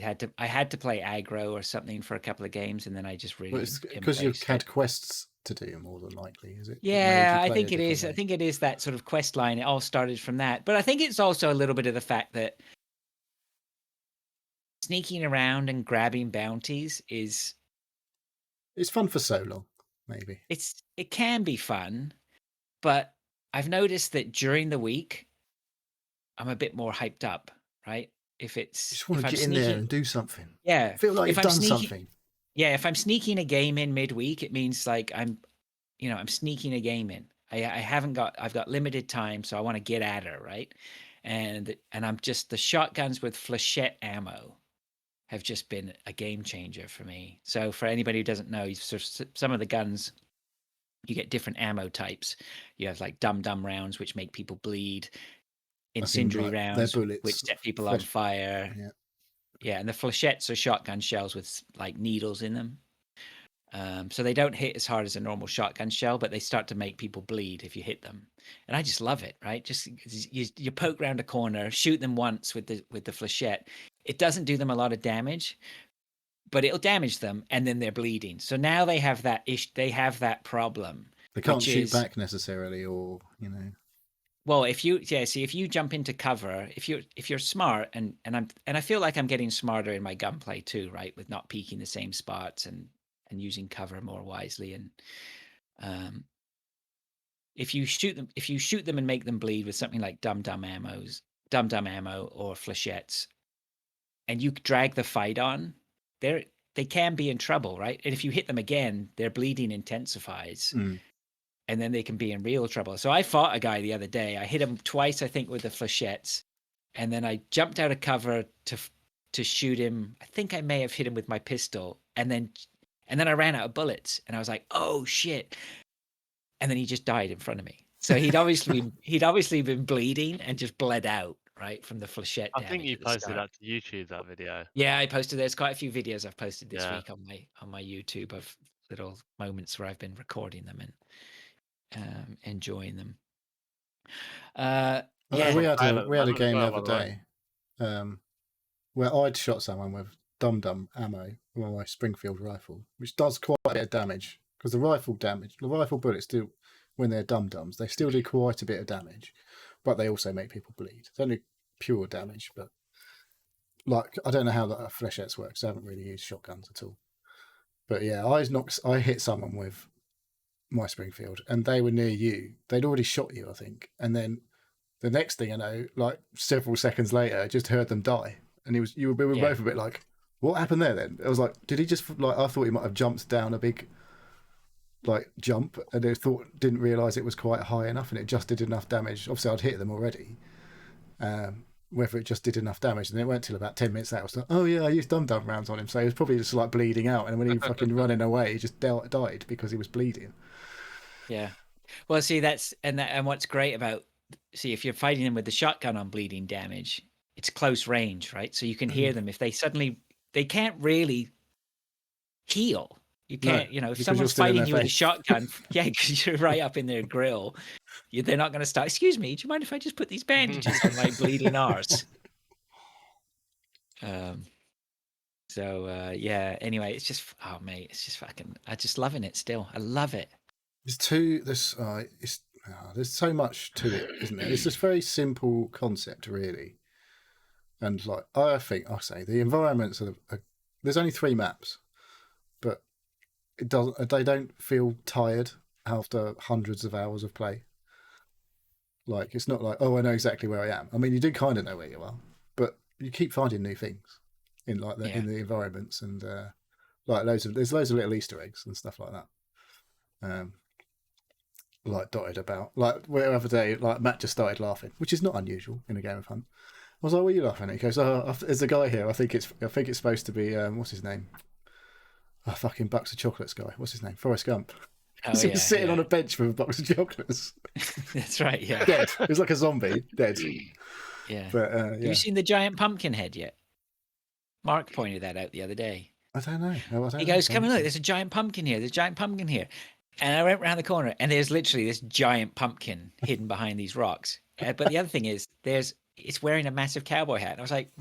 had to play aggro or something for a couple of games, and then I just really Well, it's because you've embraced had it. quests to do more than likely, is it? that made Yeah, you I play think it it is. I differently? think it is that sort of quest line. It all started from that, but I think it's also a little bit of the fact that sneaking around and grabbing bounties is It's fun for so long, maybe. it can be fun, but I've noticed that during the week I'm a bit more hyped up, right? You just want If to I'm get in there sneaking, and do something. yeah, Feel like if you've I'm done sneaking, something. yeah, if I'm sneaking a game in midweek, it means like I'm sneaking a game in. I've got limited time, so I want to get at her, right? And I'm just the shotguns with flechette ammo have just been a game changer for me. So for anybody who doesn't know, some of the guns you get different ammo types. You have like dum rounds, which make people bleed, As in, incendiary like, their rounds, which bullets. set people on fire. Yeah. Yeah, and the flechettes are shotgun shells with like needles in them. So they don't hit as hard as a normal shotgun shell, but they start to make people bleed if you hit them. And I just love it, right? Just you poke round a corner, shoot them once with the flechette. It doesn't do them a lot of damage, but it'll damage them, and then they're bleeding. So now they have that they have that problem. They can't which shoot is, back necessarily, or well, if you jump into cover, if you're smart, and I feel like I'm getting smarter in my gunplay too, right? With not peeking the same spots and using cover more wisely. And um, if you shoot them and make them bleed with something like dum dum ammo or flechettes, and you drag the fight on, they can be in trouble, right? And if you hit them again, their bleeding intensifies. And then they can be in real trouble. So I fought a guy the other day. I hit him twice, I think, with the flechettes, and then I jumped out of cover to shoot him. I think I may have hit him with my pistol, and then I ran out of bullets, and I was like, "Oh shit!" And then he just died in front of me. So he'd obviously been bleeding and just bled out, right, from the flechette I think damage you at the posted start. that to YouTube, that video. Yeah, I posted. There's quite a few videos I've posted this Yeah. week on my YouTube of little moments where I've been recording them and enjoying them. Yeah, we had Fail a at the we had a moment as game the well, by other the way. day where I'd shot someone with dum-dum ammo with my Springfield rifle, which does quite a bit of damage because the rifle bullets do, when they're dum-dums, they still do quite a bit of damage, but they also make people bleed. It's only pure damage, but like I don't know how the flechettes works. I haven't really used shotguns at all. But yeah, I hit someone with my Springfield, and they were near you. They'd already shot you, I think, and then the next thing I know, like several seconds later, I just heard them die, and we were Yeah. both a bit like, "What happened there?" Then I was like, "Did he just like?" I thought he might have jumped down a big like jump, and I didn't realize it was quite high enough, and it just did enough damage. Obviously, I'd hit them already. Whether it just did enough damage, and it went till about 10 minutes later. I was like, "Oh yeah, I used dum-dum rounds on him," so he was probably just like bleeding out, and when he fucking running away, he just died because he was bleeding. Yeah. Well, see, and what's great about, see, if you're fighting them with the shotgun on bleeding damage, it's close range, right? So you can hear them. If they can't really heal. You No, can't, if because you're someone's still in fighting their you with a face. shotgun, yeah, because you're right up in their grill, they're not going to start. Excuse me, do you mind if I just put these bandages on my bleeding arse? Yeah. Anyway, it's just, oh mate, it's just fucking. I just loving it still. I love it. There's so much to it, isn't there? It's this very simple concept, really. And like I say the environments there's only 3 maps, but they don't feel tired after hundreds of hours of play. Like it's not like, oh, I know exactly where I am. I mean, you do kind of know where you are, but you keep finding new things in in the environments, and like there's loads of little Easter eggs and stuff like that. Like dotted about. Like the other day, like Matt just started laughing, which is not unusual in a game of Hunt. I was like, "What are you laughing at?" He goes, "Oh, there's a guy here. I think it's supposed to be what's his name? Oh, fucking Bucks of Chocolates guy. What's his name? Forrest Gump." Oh He was sitting on a bench with a box of chocolates. That's right. Yeah. Dead. He was like a zombie, dead. Yeah. But Have you seen the giant pumpkin head yet? Mark pointed that out the other day. I don't know. He goes, "Come and look, there's a giant pumpkin here. There's a giant pumpkin here." And I went around the corner, and there's literally this giant pumpkin hidden behind these rocks. But the other thing is, it's wearing a massive cowboy hat. And I was like,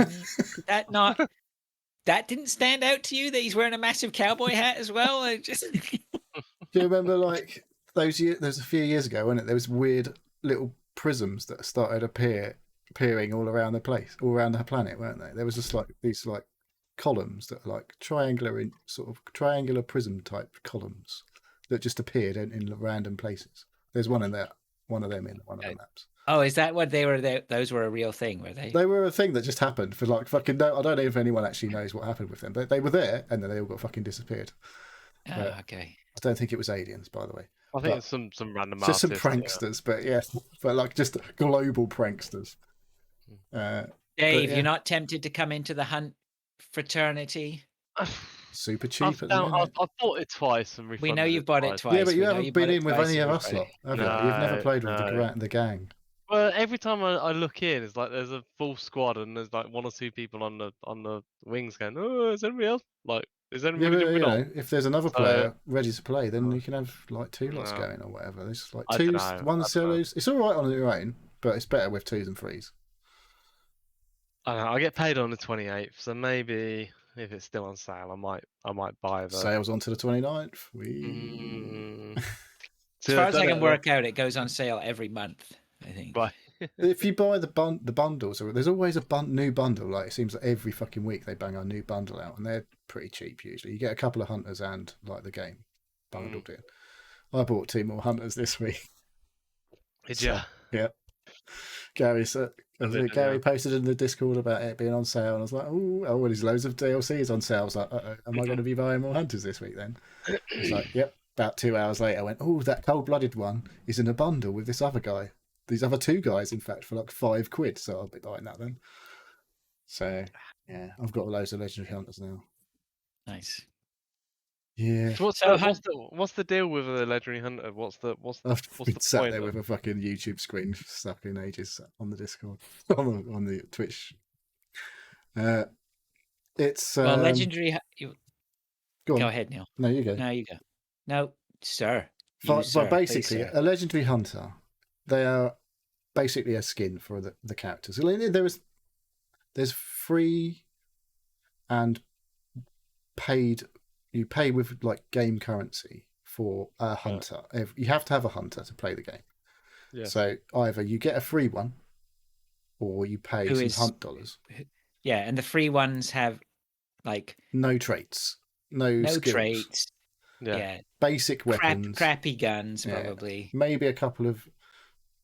that didn't stand out to you that he's wearing a massive cowboy hat as well? I just Do you remember like those years? There's a few years ago, wasn't it? There was weird little prisms that started appearing all around the place, all around the planet, weren't they? There was just like these like columns that are like triangular prism type columns that just appeared in random places. There's one of them in one of the maps. Oh, is that what they were? Those were a real thing, were they? They were a thing that just happened for like fucking no. I don't know if anyone actually knows what happened with them, but they were there and then they all got fucking disappeared. Oh, okay. I don't think it was aliens, by the way. I think it's some random just some artist, pranksters, but yeah, but like just global pranksters. Dave, you're not tempted to come into the Hunt fraternity? Super cheap at the minute. I've bought it twice and refunded. We know you've bought it twice. Yeah, but you We know haven't been in with any of and us lot, have you? You've never played with the gang. Well, every time I look in, it's like there's a full squad and there's like 1 or 2 people on the wings going, "Oh, is anybody else? Like, is anybody Yeah, but, jumping on?" if there's another player ready to play, then you can have like 2 lots going or whatever. There's like I 2, dunno, 1 I solos. It's all right on your own, but it's better with 2s and 3s. I don't know. I get paid on the 28th, so maybe if it's still on sale, I might buy the Sales on to the 29th. As far as I can work out, it goes on sale every month, I think. Right. If you buy the bundles, there's always a new bundle. Like it seems like every fucking week they bang a new bundle out, and they're pretty cheap usually. You get a couple of hunters and like the game bundled in. I bought 2 more hunters this week. Did you? Yeah. Gary posted in the Discord about it being on sale, and I was like, oh, there's loads of DLCs on sale. I was like, am I going to be buying more hunters this week then? It's like, yep. About 2 hours later, I went, oh, that cold-blooded one is in a bundle with this other guy. These other 2 guys, in fact, for like £5. So I'll be buying that then. So yeah, I've got loads of legendary hunters now. Nice. Yeah. So what's the deal with a legendary hunter? What's the sat point there with a fucking YouTube screen stuck in ages on the Discord on the Twitch. It's legendary. Go ahead, Neil. No, you go. No, you go. No, sir. But Sir. Please, basically, sir. a legendary hunter, they are basically a skin for the characters. There's free and paid. You pay with like game currency for a hunter. You have to have a hunter to play the game. Yes. So either you get a free one, or you pay Who some is? hunt dollars. Yeah, and the free ones have like No traits, no no skills, traits. Yeah. Yeah, basic weapons, crappy guns yeah, probably. maybe a couple of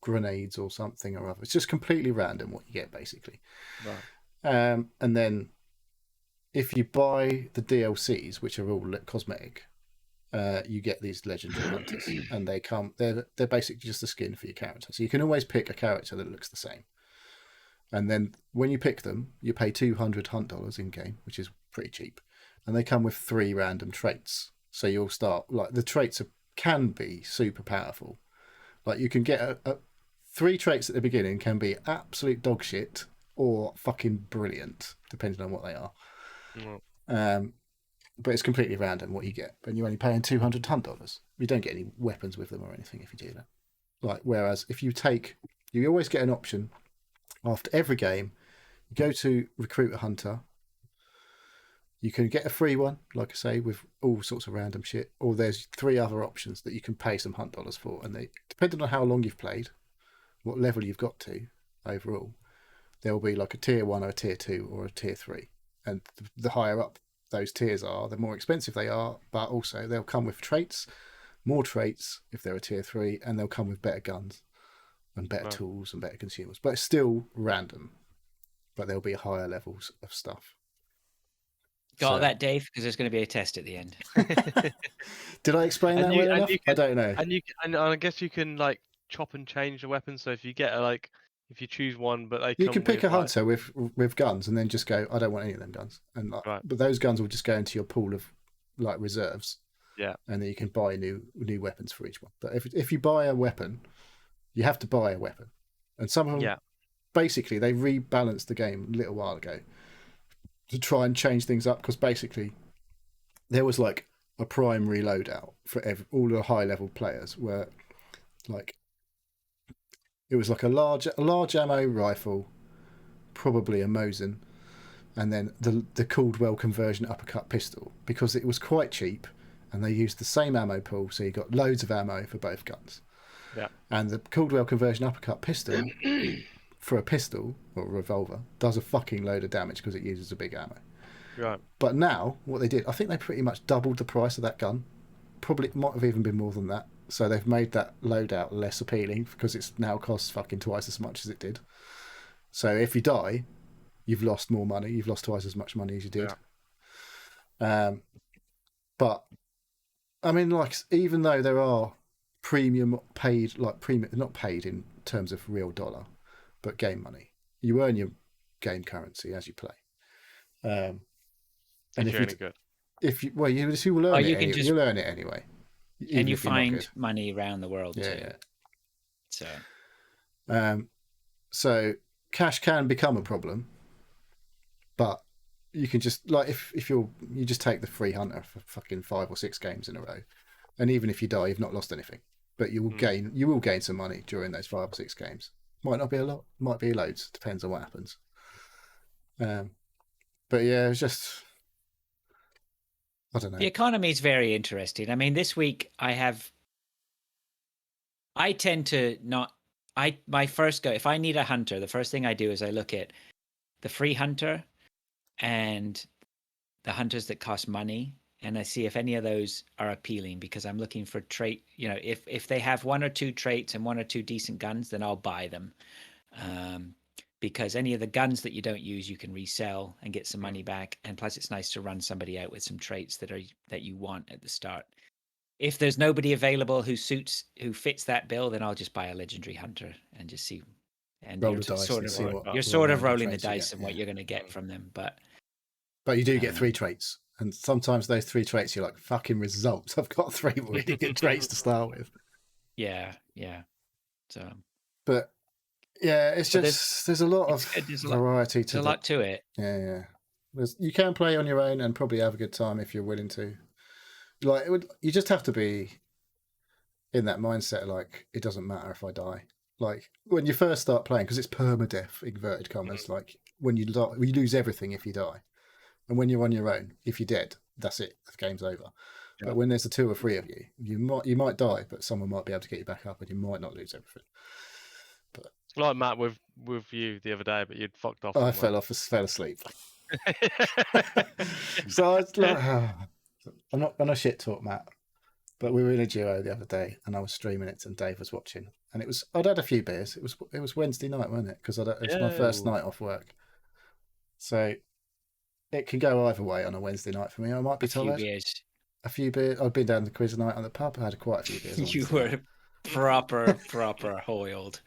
grenades or something or other. It's just completely random what you get, basically. Right. And then if you buy the DLCs, which are all cosmetic, you get these legendary hunters, and they're basically just a skin for your character. So you can always pick a character that looks the same. And then when you pick them, you pay 200 hunt dollars in game, which is pretty cheap. And they come with 3 random traits. So you'll start like the traits can be super powerful. Like you can get 3 traits at the beginning can be absolute dog shit or fucking brilliant, depending on what they are. Mm. But it's completely random what you get, and you're only paying 200 hunt dollars. You don't get any weapons with them or anything if you do that. Like whereas if you always get an option after every game. You go to recruit a hunter. You can get a free one, like I say, with all sorts of random shit. Or there's 3 other options that you can pay some hunt dollars for, and they, depending on how long you've played, what level you've got to overall, there will be like a tier 1 or a tier 2 or a tier 3, and the higher up those tiers are, the more expensive they are. But also they'll come with traits, more traits if they're a tier 3, and they'll come with better guns and better tools and better consumables. But it's still random. But there'll be higher levels of stuff. Got that, Dave? Because there's going to be a test at the end. Did I explain that well enough? I don't know. And I guess you can like chop and change the weapons. So if you get if you choose one, but you can pick a hunter with guns, and then just go, I don't want any of them guns, and but those guns will just go into your pool of like reserves. Yeah. And then you can buy new weapons for each one. But if you buy a weapon, you have to buy a weapon, and some of them, basically, they rebalanced the game a little while ago to try and change things up, because basically there was like a primary loadout for all the high level players, where like it was like a large ammo rifle, probably a Mosin, and then the Caldwell conversion uppercut pistol, because it was quite cheap and they used the same ammo pool, so you got loads of ammo for both guns. Yeah. And the Caldwell conversion uppercut pistol for a pistol or a revolver does a fucking load of damage because it uses a big ammo. Right. But now what they did, I think they pretty much doubled the price of that gun. Probably might have even been more than that. So they've made that loadout less appealing because it's now costs fucking twice as much as it did. So if you die, you've lost more money. You've lost twice as much money as you did. Yeah. But I mean, like, even though there are premium paid, like premium, not paid in terms of real dollar, but game money, you earn your game currency as you play. And if you're any good, you will earn it. You'll earn it anyway. And you find money around the world too. Yeah. So cash can become a problem, but you can just like if you just take the free hunter for fucking 5 or 6 games in a row, and even if you die, you've not lost anything. But you will gain some money during those 5 or 6 games. Might not be a lot, might be loads. Depends on what happens. But yeah, it's just, I don't know. The economy is very interesting. I mean, this week I tend to not. My first go, if I need a hunter, the first thing I do is I look at the free hunter and the hunters that cost money, and I see if any of those are appealing, because I'm looking for trait. You know, if they have 1 or 2 traits and 1 or 2 decent guns, then I'll buy them. Because any of the guns that you don't use, you can resell and get some money back. And plus, it's nice to run somebody out with some traits that you want at the start. If there's nobody available who fits that bill, then I'll just buy a legendary hunter and just see. And roll the dice, you're sort of rolling the dice and what you're going to get from them. But you do get 3 traits, and sometimes those 3 traits you're like, fucking results. I've got 3 really good traits to start with. Yeah. So, but yeah, it's just there's a lot of variety to it. There's a lot to it. Yeah. You can play on your own and probably have a good time if you're willing to. like you just have to be in that mindset. Like it doesn't matter if I die. Like when you first start playing, because it's permadeath inverted commas. Like when you die, you lose everything if you die, and when you're on your own, if you're dead, that's it. The game's over. Yeah. But when there's the 2 or 3 of you, you might die, but someone might be able to get you back up, and you might not lose everything. But Like Matt with you the other day, but you'd fucked off. I fell asleep. So I was like, I'm not gonna shit talk Matt, but we were in a duo the other day, and I was streaming it, and Dave was watching, and I'd had a few beers. It was Wednesday night, wasn't it? Because it's my first night off work, so it can go either way on a Wednesday night for me. I might be tired. A few beers. I've been down to the quiz night on the pub. I had quite a few beers. You were proper hoiled.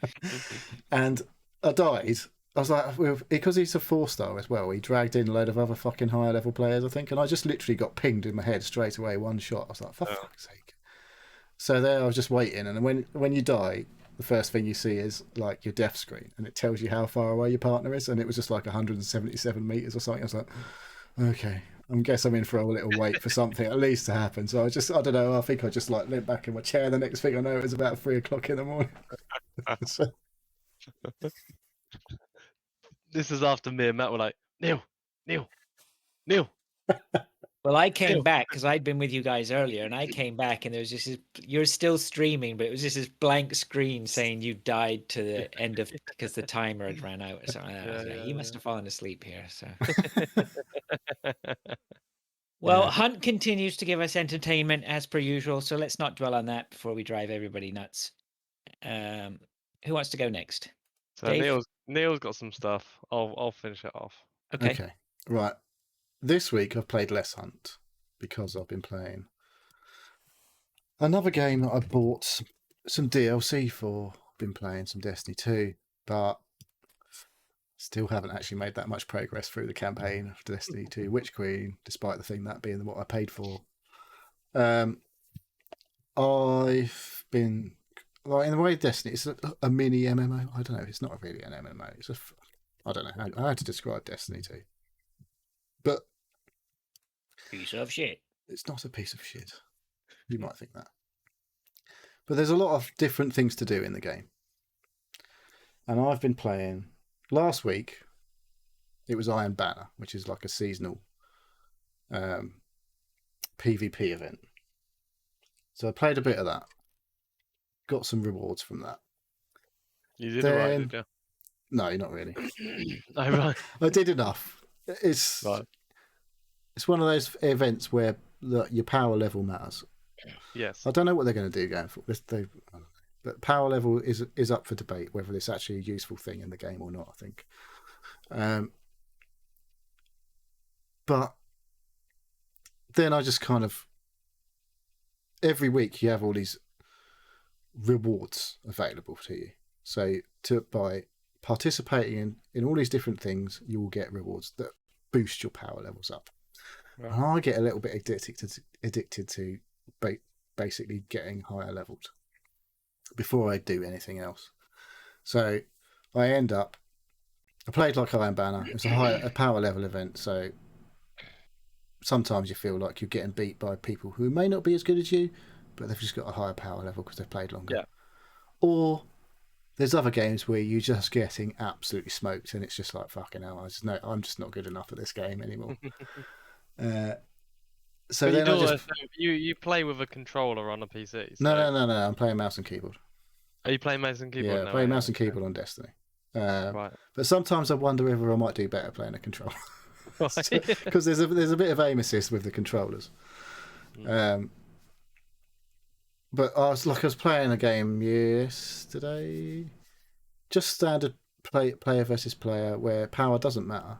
And I died. I was like, because he's a 4-star as well, he dragged in a load of other fucking higher level players, I think, and I just literally got pinged in my head straight away, one shot. I was like, for fuck's sake. So there I was just waiting, and when you die, the first thing you see is like your death screen, and it tells you how far away your partner is, and it was just like 177 meters or something. I was like, okay, I guess I'm in for a little wait for something at least to happen. So I don't know, I think I just like leant back in my chair. The next thing I know, it was about 3 o'clock in the morning. So, this is after me and Matt were like, Neil. Well, I came back because I'd been with you guys earlier, and I came back, and there was just this, you're still streaming, but it was just this blank screen saying you died to the end of because the timer had ran out or something like that. I was like, you must have fallen asleep here. So, well, Hunt continues to give us entertainment as per usual, so let's not dwell on that before we drive everybody nuts. Who wants to go next? So Dave? Neil's got some stuff. I'll finish it off. Okay. Right. This week I've played less Hunt because I've been playing another game that I bought some DLC for. Been playing some Destiny 2, but still haven't actually made that much progress through the campaign of Destiny 2 Witch Queen, despite the thing that being what I paid for. I've been like in the way Destiny, it's a mini MMO. I don't know. It's not really an MMO. I don't know how to describe Destiny 2. But piece of shit. It's not a piece of shit. You might think that. But there's a lot of different things to do in the game. And I've been playing. Last week, it was Iron Banner, which is like a seasonal PvP event. So I played a bit of that. Got some rewards from that. You did alright, did you? No, not really. Oh, right. I did enough. It's one of those events where your power level matters. Yes. I don't know what they're going to do going forward. But power level is up for debate whether it's actually a useful thing in the game or not, I think. But then I just kind of... Every week you have all these rewards available to you. So by participating in all these different things, you will get rewards that boost your power levels up. Right. And I get a little bit addicted to basically getting higher leveled before I do anything else. So I played like Iron Banner. It was a power level event, so sometimes you feel like you're getting beat by people who may not be as good as you, but they've just got a higher power level because they've played longer. Yeah. Or there's other games where you're just getting absolutely smoked, and it's just like, fucking hell, I'm just not good enough at this game anymore. So but then you play with a controller on a PC. So... No. I'm playing mouse and keyboard. Are you playing mouse and keyboard? Yeah, now, playing mouse and keyboard on Destiny. Right. But sometimes I wonder whether I might do better playing a controller. Because there's a bit of aim assist with the controllers. But I was playing a game yesterday, just standard player versus player, where power doesn't matter.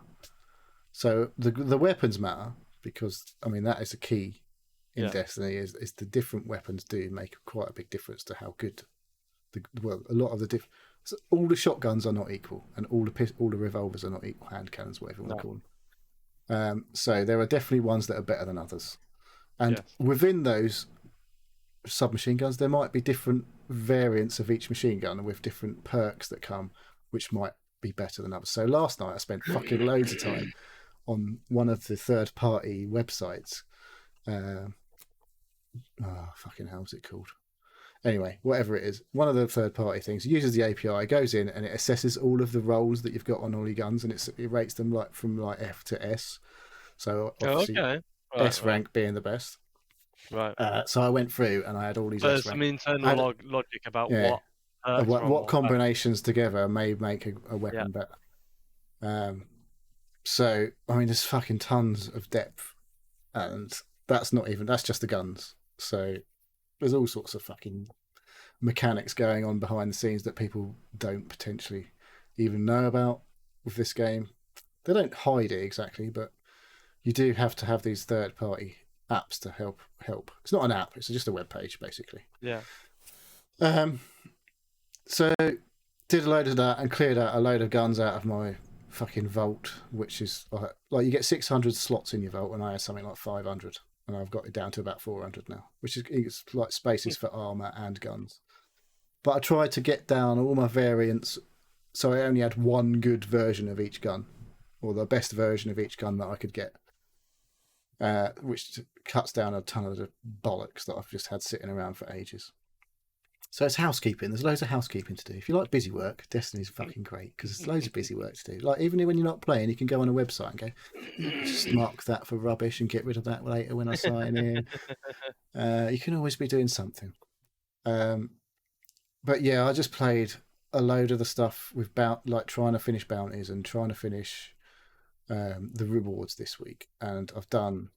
So the weapons matter, because I mean that is a key in Destiny. Is the different weapons do make quite a big difference to how good. A lot of the all the shotguns are not equal, and all the revolvers are not equal. Hand cannons, whatever you want to call them. So there are definitely ones that are better than others, and within those submachine guns, there might be different variants of each machine gun with different perks that come, which might be better than others. So last night I spent fucking loads of time on one of the third-party websites fucking hell, what's it called? Anyway, whatever it is, one of the third-party things uses the API, goes in and it assesses all of the rolls that you've got on all your guns, and it rates them like from like F to S. So obviously, okay. S rank being the best. Right. So I went through and I had all these So S there's rank. some internal logic about Yeah. what combinations together may make a weapon better. So I mean, there's fucking tons of depth, and that's just the guns. So there's all sorts of fucking mechanics going on behind the scenes that people don't potentially even know about with this game. They don't hide it exactly, but you do have to have these third-party apps to help. It's not an app; it's just a web page, basically. Yeah. So did a load of that and cleared out a load of guns out of my fucking vault, which is like you get 600 slots in your vault, and I had something like 500, and I've got it down to about 400 now, which is like spaces for armor and guns. But I tried to get down all my variants, so I only had one good version of each gun, or the best version of each gun that I could get, which cuts down a ton of the bollocks that I've just had sitting around for ages. So it's housekeeping. There's loads of housekeeping to do. If you like busy work, Destiny's fucking great because there's loads of busy work to do. Like even when you're not playing, you can go on a website and go, just mark that for rubbish and get rid of that later when I sign in. You can always be doing something. But yeah, I just played a load of the stuff with like trying to finish bounties and trying to finish the rewards this week, and I've done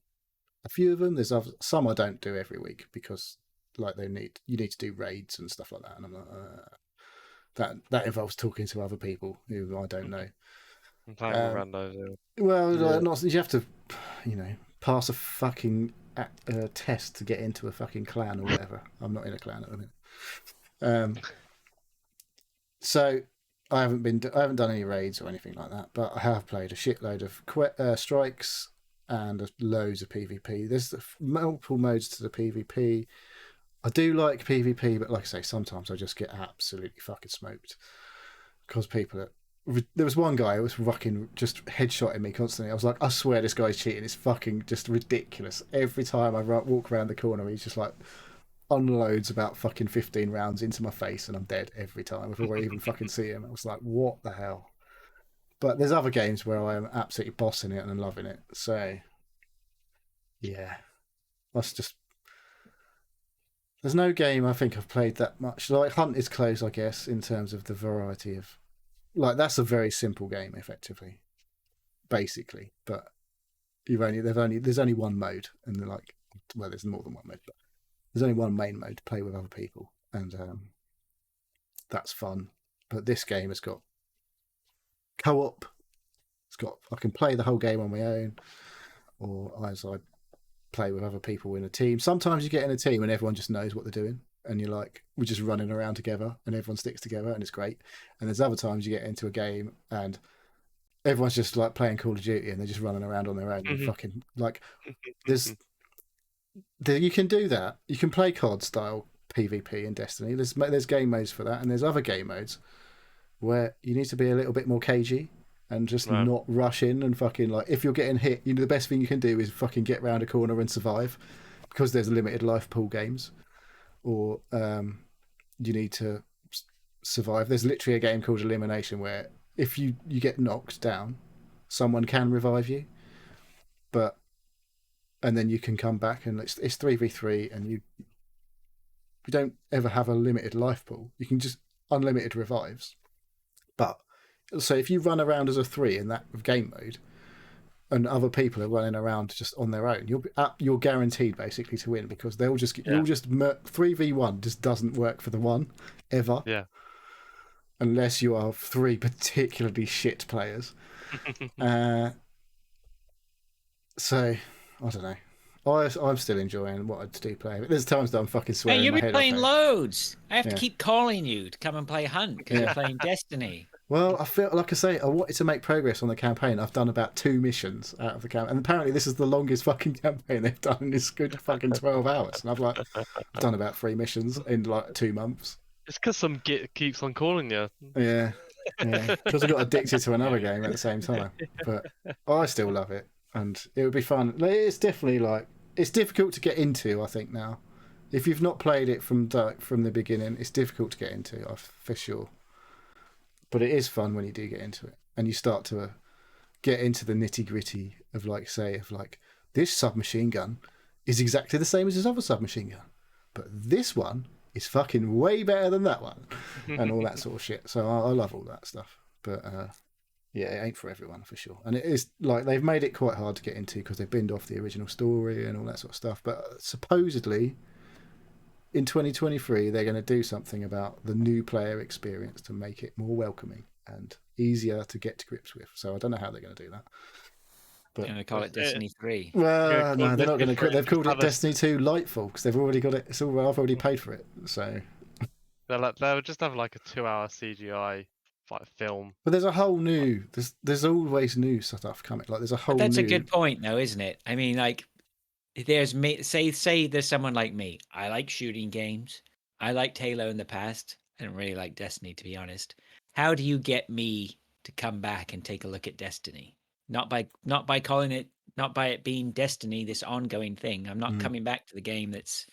a few of them. There's some I don't do every week because like you need to do raids and stuff like that, and I'm like that involves talking to other people who I don't know. I'm playing with randos. Well, not you have to, pass a fucking test to get into a fucking clan or whatever. I'm not in a clan at the minute. So I haven't done any raids or anything like that, but I have played a shitload of strikes and loads of PvP. There's multiple modes to the PvP. I do like PvP, but like I say, sometimes I just get absolutely fucking smoked because there was one guy who was fucking just headshotting me constantly. I was like, I swear this guy's cheating. It's fucking just ridiculous. Every time I walk around the corner, he's just like unloads about fucking 15 rounds into my face and I'm dead every time before I even fucking see him. I was like, what the hell? But there's other games where I am absolutely bossing it and loving it. So, yeah. There's no game I think I've played that much. Like Hunt is close, I guess, in terms of the variety of... Like, that's a very simple game, effectively. Basically. But there's only one mode. And they're like... Well, there's more than one mode, but there's only one main mode to play with other people. And that's fun. But this game has got co-op. I can play the whole game on my own. Or as I play with other people in a team. Sometimes you get in a team and everyone just knows what they're doing, and you're like, we're just running around together, and everyone sticks together, and it's great. And there's other times you get into a game and everyone's just like playing Call of Duty, and they're just running around on their own. And fucking like, you can do that. You can play COD style PvP in Destiny. There's game modes for that, and there's other game modes where you need to be a little bit more cagey. And just not rush in and fucking like, if you're getting hit, the best thing you can do is fucking get round a corner and survive, because there's limited life pool games, or you need to survive. There's literally a game called Elimination where if you get knocked down, someone can revive you, and then you can come back, and it's 3v3, and you don't ever have a limited life pool. You can just unlimited revives, but. So if you run around as a 3 in that game mode, and other people are running around just on their own, you're guaranteed basically to win, because you'll just 3v1 just doesn't work for the one ever. Yeah. Unless you are 3 particularly shit players. So I don't know. I'm still enjoying what I do play. There's times that I'm fucking swearing. Hey, you've my been head playing off. loads. I have to keep calling you to come and play Hunt because you're playing Destiny. Well, I feel like I say, I wanted to make progress on the campaign. I've done about 2 missions out of the campaign, and apparently this is the longest fucking campaign they've done in this good fucking 12 hours. And I've done about 3 missions in like 2 months. It's because some git keeps on calling you. Yeah, because I got addicted to another game at the same time. But I still love it, and it would be fun. It's definitely it's difficult to get into, I think now. If you've not played it from the beginning, it's difficult to get into, for sure. But it is fun when you do get into it, and you start to get into the nitty gritty of this submachine gun is exactly the same as this other submachine gun, but this one is fucking way better than that one, and all that sort of shit. So I love all that stuff. But yeah, it ain't for everyone for sure. And it is like they've made it quite hard to get into because they've binned off the original story and all that sort of stuff. But supposedly in 2023, they're going to do something about the new player experience to make it more welcoming and easier to get to grips with. So I don't know how they're going to do that. But I'm going to call it Destiny 3. well, no, they're not going to. They've called it Have a- Destiny 2 Lightfall because they've already got it. It's all. I've already paid for it. So, They'll just have like a 2-hour CGI film. but there's a whole new. There's always new stuff coming. Like there's a whole. But that's new... a good point, though, isn't it? I mean, like, there's me. Say there's someone like me. I like shooting games. I liked Halo in the past. I didn't really like Destiny, to be honest. How do you get me to come back and take a look at Destiny? Not by calling it, not by it being Destiny, this ongoing thing. I'm not coming back to the game. That's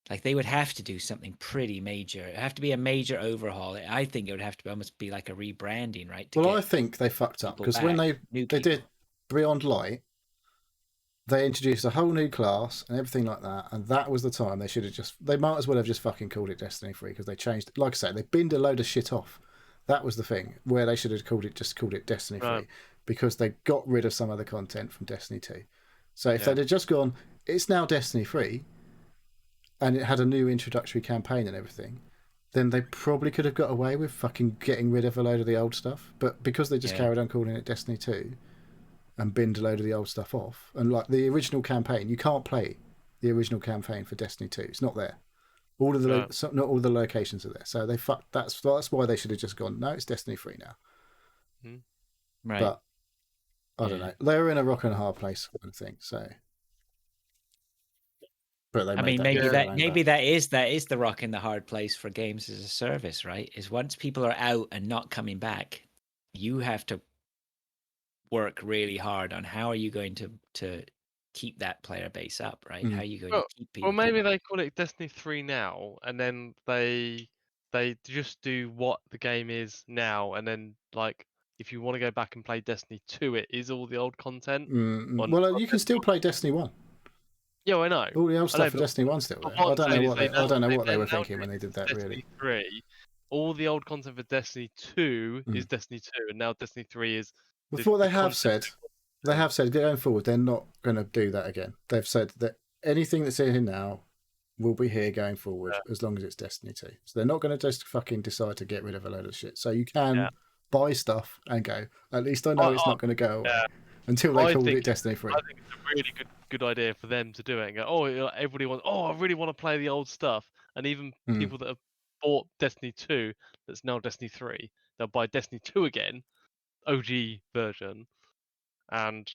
like they would have to do something pretty major. It'd have to be a major overhaul. I think it would have to almost be like a rebranding, right? Well, I think they fucked up because when they did Beyond Light, they introduced a whole new class and everything like that, and that was the time they should have just. They might as well have just fucking called it Destiny 3 because they changed. Like I say, they binned a load of shit off. That was the thing where they should have called it Destiny 3 because they got rid of some of the content from Destiny 2. So if they'd have just gone, it's now Destiny 3, and it had a new introductory campaign and everything, then they probably could have got away with fucking getting rid of a load of the old stuff. But because they just carried on calling it Destiny 2 and binned a load of the old stuff off, and like the original campaign, you can't play the original campaign for Destiny 2. It's not there. All of the not all the locations are there. So they fucked. That's why they should have just gone. No, it's Destiny 3 now. Right. But I don't know. They're in a rock and a hard place, kind of thing. So, but they. I mean, maybe that is the rock in the hard place for games as a service, right? Is once people are out and not coming back, you have to work really hard on how are you going to keep that player base up, right? How are you going to keep people? Well, maybe they call it Destiny 3 now, and then they just do what the game is now, and then like if you want to go back and play Destiny 2, it is all the old content. Well, you can still play Destiny 1. Yeah, I know. All the old stuff for Destiny 1 still there. I don't know what they were now thinking when they did that. Destiny Really. 3, all the old content for Destiny 2 is Destiny 2, and now Destiny 3 is. Before they have said going forward, they're not going to do that again. They've said that anything that's in here now will be here going forward as long as it's Destiny 2. So they're not going to just fucking decide to get rid of a load of shit. So you can buy stuff and go, at least I know it's not going to go away until they call it Destiny 3. I think it's a really good idea for them to do it and go, oh, everybody wants, I really want to play the old stuff. And even people that have bought Destiny 2, that's now Destiny 3, they'll buy Destiny 2 again, OG version, and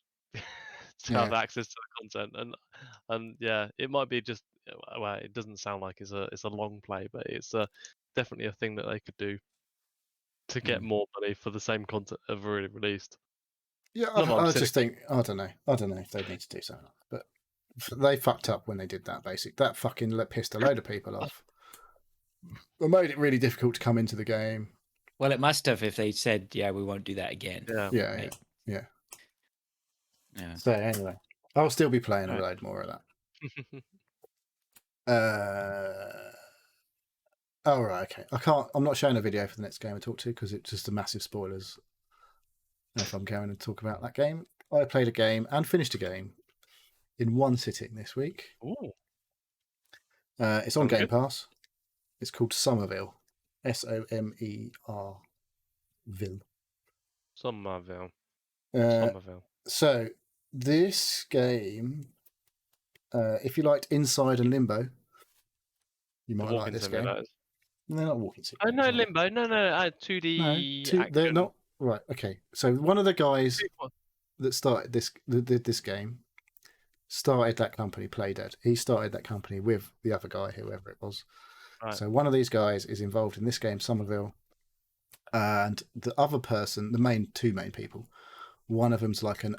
to have access to the content. And yeah, it might be just, well, it doesn't sound like it's a long play, but it's definitely a thing that they could do to get more money for the same content they've already released. Yeah, I just think I don't know if they need to do something, but they fucked up when they did that. That fucking pissed a load of people off. It made it really difficult to come into the game. Well, it must have if they said, "Yeah, we won't do that again." Yeah. So anyway, I'll still be playing a load more of that. Oh right, okay. I'm not showing a video for the next game I talk to because it's just a massive spoilers. If I'm going to talk about that game, I played a game and finished a game in one sitting this week. Ooh. It's on Game Pass. It's called Somerville. Somerville. Somerville. So this game, if you liked Inside and Limbo, you might like this game. They're not walking simulators. Oh no, Limbo. No, 2D action. They're not. Right, okay. So one of the guys that started this game started that company, Playdead. He started that company with the other guy, whoever it was. Right. So one of these guys is involved in this game, Somerville, and the other person, two main people, one of them's like an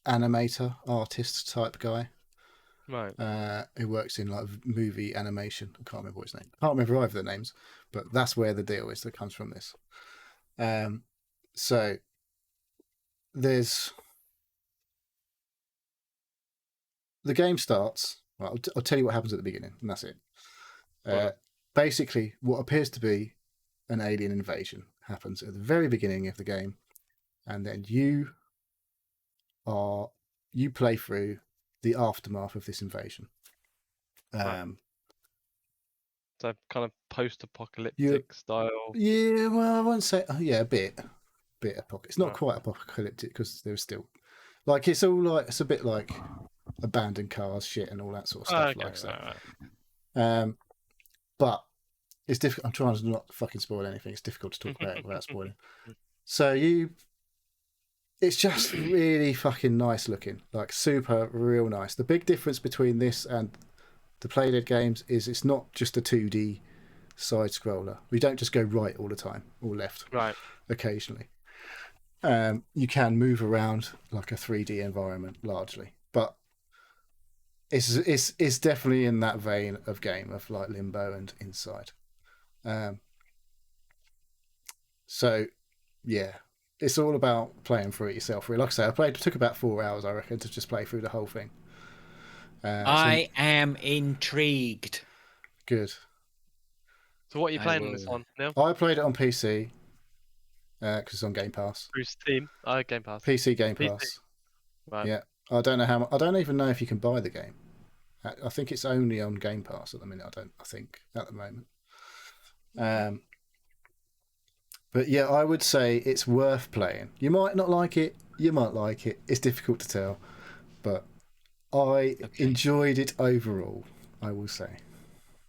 animator, artist type guy, Right. Who works in like movie animation. I can't remember what his name. I can't remember either of the names, but that's where the deal is that comes from this. So there's the game starts. Well, I'll tell you what happens at the beginning, and that's it. Basically, what appears to be an alien invasion happens at the very beginning of the game, and then you play through the aftermath of this invasion. Right. So kind of post-apocalyptic You- style. Yeah, well, I won't say. A bit apocalyptic. It's not Right. quite apocalyptic because there's still like it's all like it's a bit like abandoned cars, shit, and all that sort of stuff. Okay, Like so. right. But it's difficult. I'm trying to not fucking spoil anything. It's difficult to talk about it without spoiling. So it's just really fucking nice looking, like super real nice. The big difference between this and the Playdead games is it's not just a 2D side scroller. We don't just go right all the time or left. Right. Occasionally. You can move around like a 3D environment largely, but it's definitely in that vein of game of like Limbo and Inside. So yeah, it's all about playing through it yourself. Like I say, it took about 4 hours, I reckon, to just play through the whole thing. I am intrigued. Good. So what are you playing on this one, Neil? I played it on PC because it's on Game Pass. Through Steam? Oh, Game Pass. PC Game Pass. Right. Yeah, I don't know how. I don't even know if you can buy the game. I think it's only on Game Pass at the minute. I think at the moment. But yeah, I would say it's worth playing. You might not like it. You might like it. It's difficult to tell, but I enjoyed it overall. I will say.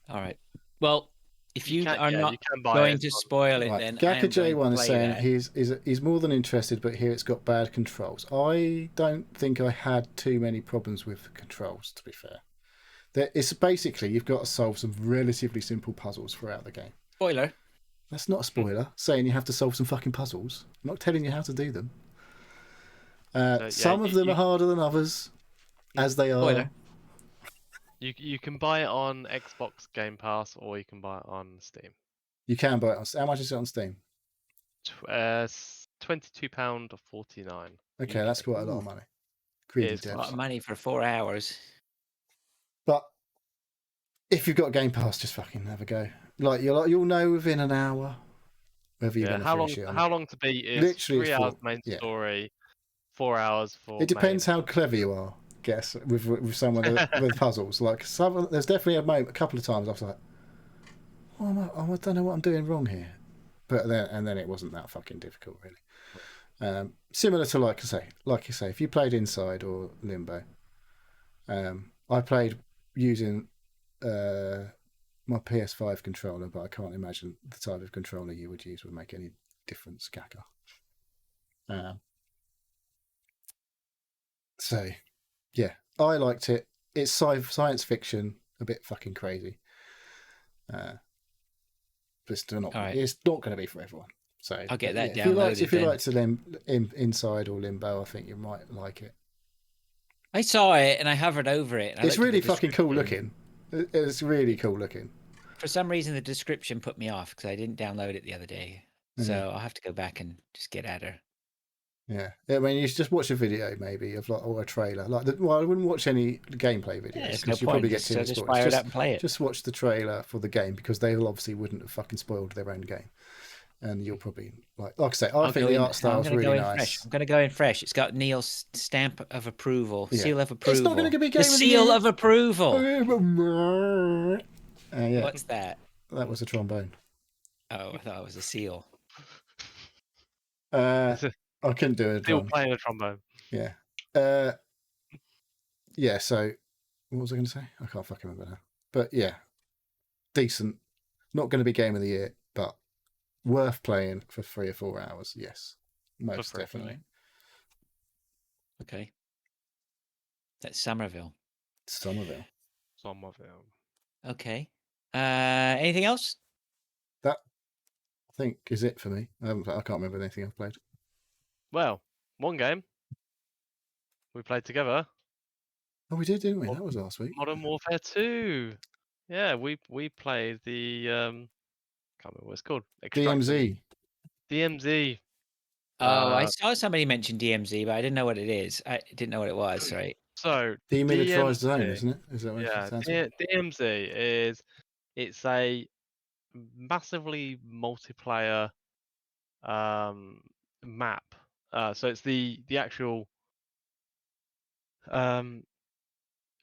All right. Well, if you are not you can buy going it to on- spoil it, Right. then I Gaka am going J1 to is play saying that. he's more than interested, but here it's got bad controls. I don't think I had too many problems with the controls, to be fair. It's basically you've got to solve some relatively simple puzzles throughout the game. Spoiler. That's not a spoiler, saying you have to solve some fucking puzzles. I'm not telling you how to do them. Some of them are harder than others, as they are. Spoiler. You can buy it on Xbox Game Pass or you can buy it on Steam. You can buy it on. How much is it on Steam? £22.49. Okay, UK. that's quite a lot of money. Greedy It's A lot of devs. money for 4 hours. But if you've got Game Pass, just fucking have a go. Like you'll know within an hour whether you're going to finish it. How long to beat is Literally, 3 hours main story, 4 hours for. It depends how clever you are. Guess with some of the with puzzles. Like there's definitely a couple of times I was like, I don't know what I'm doing wrong here. But then it wasn't that fucking difficult really. Similar to like you say, if you played Inside or Limbo, I played using my PS5 controller, but I can't imagine the type of controller you would use would make any difference, Gaka. So, yeah, I liked it. It's science fiction, a bit fucking crazy. But it's still not. Right. It's not going to be for everyone. So I'll get that downloaded. If you then. like to Inside or Limbo, I think you might like it. I saw it and I hovered over it. And It's really fucking cool looking. It's really cool looking. For some reason, the description put me off because I didn't download it the other day. So I'll have to go back and just get at her. Yeah, I mean, you should just watch a video maybe of like or a trailer. Like, well, I wouldn't watch any gameplay videos because you probably get too much just spoilers. fire it up and play it. Just watch the trailer for the game because they obviously wouldn't have fucking spoiled their own game, and you'll probably like I say, I think the art style is really nice. I'm going to go in fresh. It's got Neil's stamp of approval, seal of approval. It's not going to be game the seal of approval. Yeah. What's that? That was a trombone. Oh, I thought it was a seal. I couldn't do it. Still playing a trombone. Yeah. Yeah, so what was I going to say? I can't fucking remember now. But yeah, decent. Not going to be game of the year, but worth playing for 3 or 4 hours. Yes, most definitely. Okay. That's Somerville. Somerville. Okay. Anything else? That I think is it for me. I can't remember anything I've played. Well, one game we played together. Oh, we did, didn't we? That was last week. Modern Warfare 2. Yeah, we played the can't remember what it's called. DMZ. DMZ. Oh, I saw somebody mention DMZ, but I didn't know what it is. I didn't know what it was. Right. So Demilitarized zone, DMZ, isn't it? Is that what it yeah, stands for? DMZ it's a massively multiplayer map. So it's the actual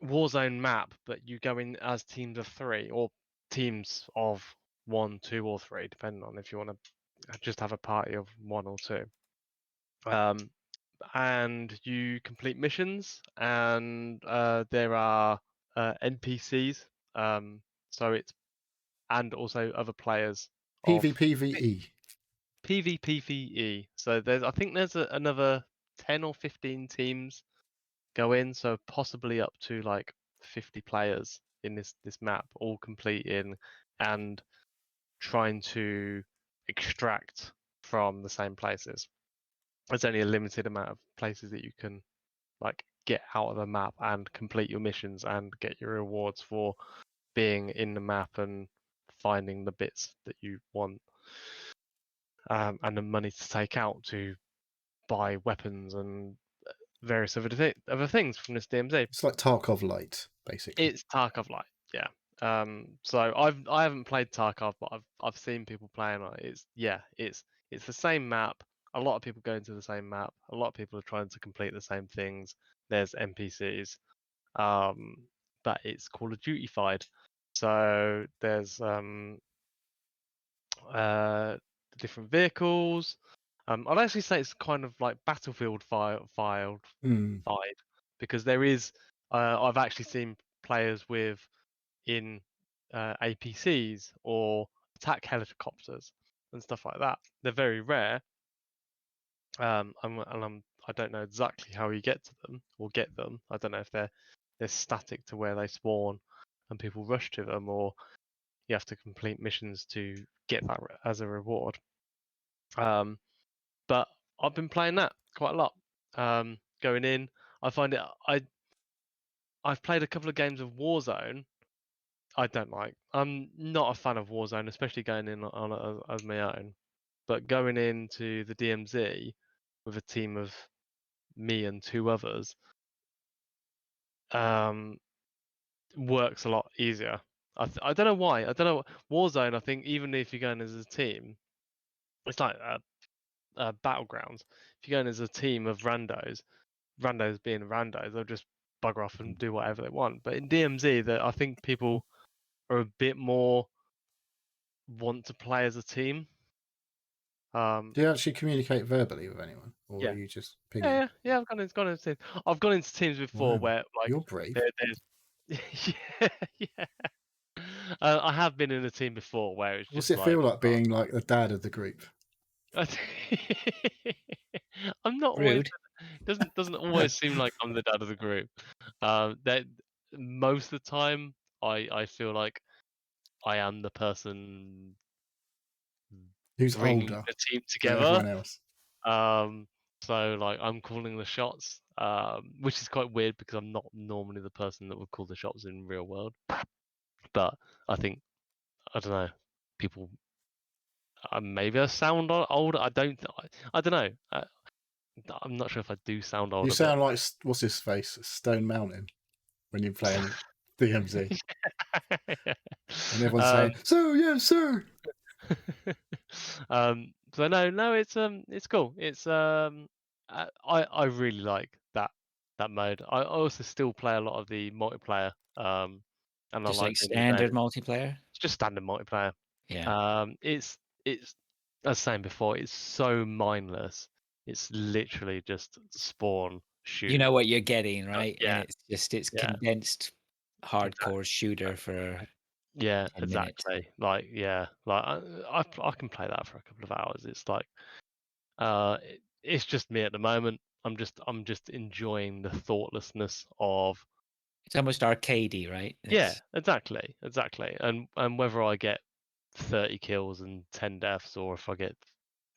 Warzone map, but you go in as teams of 3 or teams of 1, 2, or 3, depending on if you want to just have a party of 1 or 2. And you complete missions, and there are NPCs. So it's and also other players of PvPvE. PvPvE. So I think there's another 10 or 15 teams go in, so possibly up to like 50 players in this map, all completing and trying to extract from the same places. There's only a limited amount of places that you can like get out of the map and complete your missions and get your rewards for being in the map and finding the bits that you want, and the money to take out to buy weapons and various other things from this DMZ. It's like Tarkov Light, basically. It's Tarkov Light, yeah. So I haven't played Tarkov, but I've seen people playing it. It's the same map. A lot of people go into the same map. A lot of people are trying to complete the same things. There's NPCs, but it's Call of Duty-fied. So there's different vehicles. I'd actually say it's kind of like Battlefield fied because there is. I've actually seen players in APCs or attack helicopters and stuff like that. They're very rare. I don't know exactly how you get to them or get them. I don't know if they're static to where they spawn and people rush to them, or you have to complete missions to get that as a reward. But I've been playing that quite a lot. Going in, I find it. I've played a couple of games of Warzone. I don't like. I'm not a fan of Warzone, especially going in on it as my own. But going into the DMZ with a team of me and 2 others works a lot easier. I don't know why. I don't know. Warzone, I think even if you're going as a team, it's like Battlegrounds. If you're going as a team of randos being randos, they'll just bugger off and do whatever they want. But in DMZ, that I think people are a bit more want to play as a team. Do you actually communicate verbally with anyone, or Yeah. are you just pinging? Yeah. I've gone into teams. I've gone into teams before Wow, where like you're brave. there's yeah. I have been in a team before where it's What's just it feel like being like the dad of the group? I'm not always. Rude. Doesn't always seem like I'm the dad of the group. That most of the time, I feel like I am the person Who's bringing older the team than together. everyone else? So like I'm calling the shots, which is quite weird because I'm not normally the person that would call the shots in real world. But I think I don't know. People maybe I sound older. I don't know. I'm not sure if I do sound older. You sound like what's his face, Stone Mountain, when you're playing DMZ, and everyone's saying, "Sir, yes, sir." So no, it's cool. It's I really like that mode. I also still play a lot of the multiplayer. And I Just like like doing it. standard multiplayer. It's just standard multiplayer. Yeah. It's as I was saying before, it's so mindless. It's literally just spawn, shoot. You know what you're getting, right? And Yeah, it's yeah, condensed hardcore shooter for yeah, 10 minutes. exactly. Like I can play that for a couple of hours. It's like it's just me at the moment. I'm just enjoying the thoughtlessness of It's almost arcadey, right? yeah, exactly. And whether I get 30 kills and 10 deaths, or if I get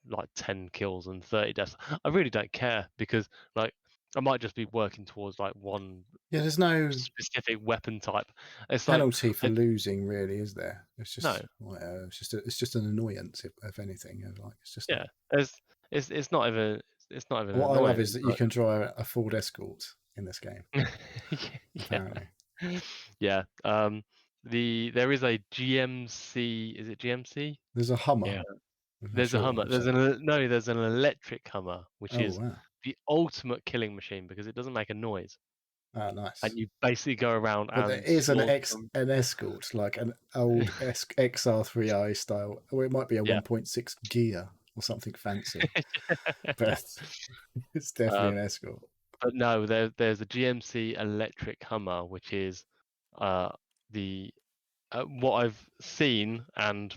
like 10 kills and 30 deaths, I really don't care because like I might just be working towards like one Yeah, there's no specific weapon type. It's penalty for I- losing, really, is there? It's no, just it's just an annoyance, if anything. Like it's just yeah. not. It's not even What I love is annoying. that you can drive a Ford Escort in this game. Yeah, Apparently, yeah. There is a GMC. Is it GMC? there's a Hummer. Yeah. With a There's a short Hummer. one, so. There's an electric Hummer, which Oh is wow! the ultimate killing machine because it doesn't make a noise, Ah, nice. and you basically go around But there and is an slaughter them. an Escort, like an old XR3i style, or it might be a Yeah. 1.6 gear or something fancy, but it's definitely Um, an Escort. but no, there's a GMC electric Hummer, which is the what I've seen and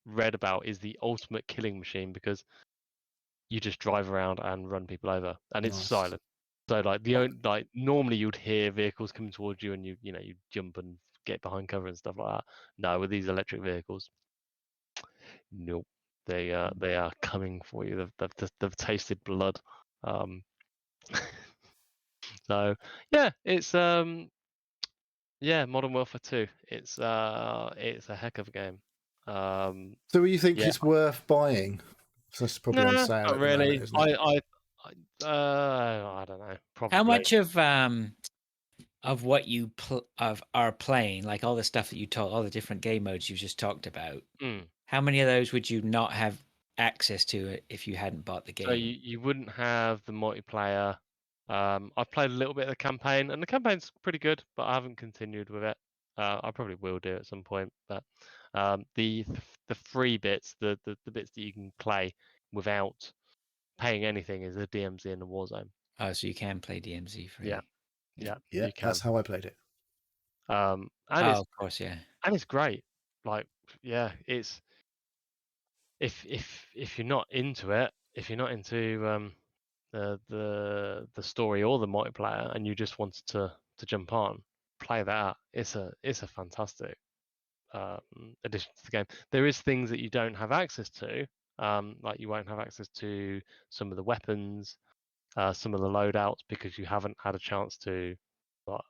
read about is the ultimate killing machine because you just drive around and run people over, and it's Nice. silent. So like normally you'd hear vehicles coming towards you, and you jump and get behind cover and stuff like that. No, with these electric vehicles, nope. They are coming for you. They've tasted blood. Um, so yeah, it's Modern Warfare 2. It's a heck of a game. So you think Yeah, it's worth buying? So it's probably on nah, sale not at the moment, really. isn't it? I don't know. How Probably. much of what you are playing, like all the stuff that you told, all the different game modes you just talked about, Mm. how many of those would you not have access to if you hadn't bought the So game? you wouldn't have the multiplayer. I've played a little bit of the campaign, and the campaign's pretty good, but I haven't continued with it. I probably will do at some point, but the free bits, the bits that you can play without paying anything, is the DMZ and the Warzone. Oh, so you can play DMZ Yeah, free. yeah, Yeah, you can. that's how I played it. And Oh, of course, yeah. it's great. Like, yeah, it's if you're not into it, if you're not into the story or the multiplayer, and you just wanted to jump on, play that. It's a fantastic addition to the game. There is things that you don't have access to, like you won't have access to some of the weapons, some of the loadouts because you haven't had a chance to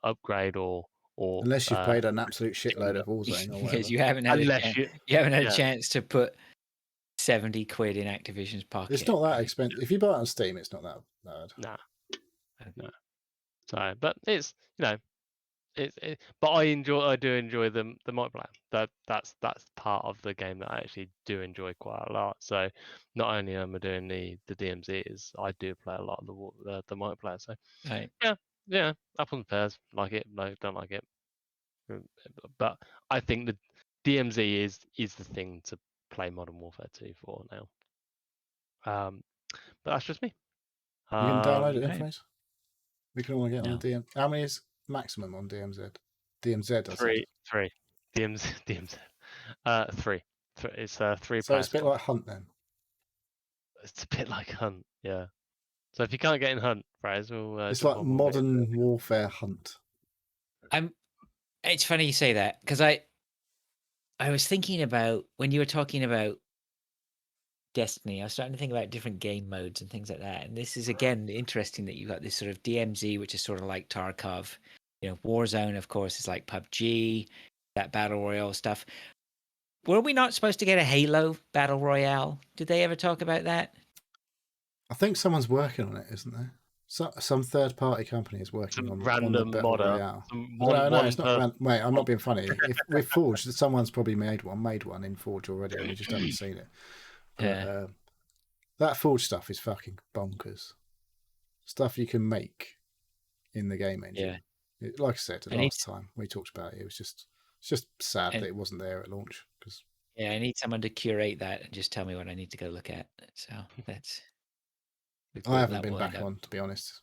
upgrade or Unless you've played an absolute tune shitload them. of Warzone or Because whatever. you haven't had Unless you, you haven't had a yeah, chance to put 70 quid in Activision's pocket. It's not that right? expensive. If you buy it on Steam, it's not that bad. nah, no. So, but it's but I do enjoy the multiplayer. That's part of the game that I actually do enjoy quite a lot. So not only am I doing the DMZs, I do play a lot of the multiplayer. So Right. yeah, up on the pairs, like it, no, don't like it. But I think the DMZ is the thing to play Modern Warfare 2 for now. But that's just me. You can download it, Right. infos. We can all get on No. DM. How many is maximum on DMZ? DMZ, I said. Three. DMZ. Three. It's 3 So it's players a bit club. like Hunt then. It's a bit like Hunt, yeah. So if you can't get in Hunt, Fraz, we'll It's jump like on. We'll get into Modern Warfare Hunt. It's funny you say that because I was thinking about when you were talking about Destiny, I was starting to think about different game modes and things like that. And this is again interesting that you got this sort of DMZ, which is sort of like Tarkov. You know, Warzone, of course, is like PUBG, that battle royale stuff. Were we not supposed to get a Halo battle royale? Did they ever talk about that? I think someone's working on it, isn't there? Some third party company is working some on the random Battle modder. Royale. Some I don't know, no, one it's not person. Mate, I'm not being funny. If with Forge, someone's probably made one in Forge already, and we just haven't seen it. But Yeah. that Forge stuff is fucking bonkers. Stuff you can make in the game engine. Yeah. Like I said, the I need last time we talked about it, it's just sad and that it wasn't there at launch. Because yeah, I need someone to curate that and just tell me what I need to go look at. So that's I haven't that been will end back up. on, to be honest.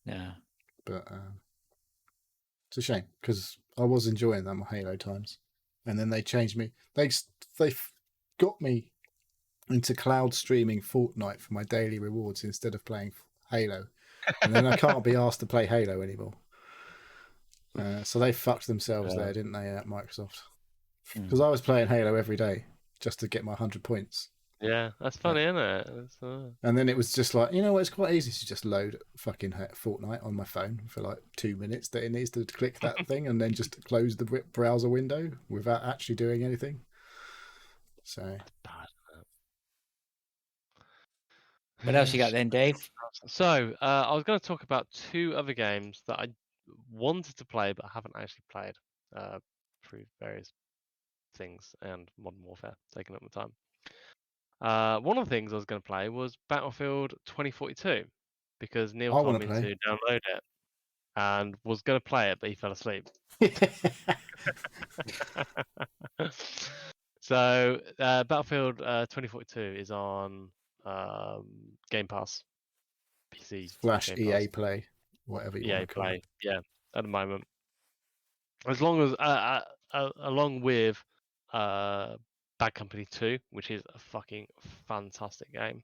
No. But it's a shame because I was enjoying them Halo times, and then they changed me. They got me into cloud streaming Fortnite for my daily rewards instead of playing Halo, and then I can't be asked to play Halo anymore. So they fucked themselves there, didn't they, at Microsoft? Because I was playing Halo every day just to get my 100 points. Yeah, that's funny, isn't it? It's, And then it was just like, you know what, it's quite easy to just load fucking Fortnite on my phone for like 2 minutes that it needs to click that thing and then just close the browser window without actually doing anything. So, bad. What else you got then, Dave? So, I was going to talk about two other games that I wanted to play but haven't actually played through various things and Modern Warfare taking up my time. One of the things I was going to play was Battlefield 2042 because Neil I told want me to play. to download it and was going to play it, but he fell asleep. So, Battlefield 2042 is on Game Pass, PC Slash Game EA Pass, Play, whatever you want EA to call Play. it. Yeah, at the moment, as long as along with Bad Company 2, which is a fucking fantastic game.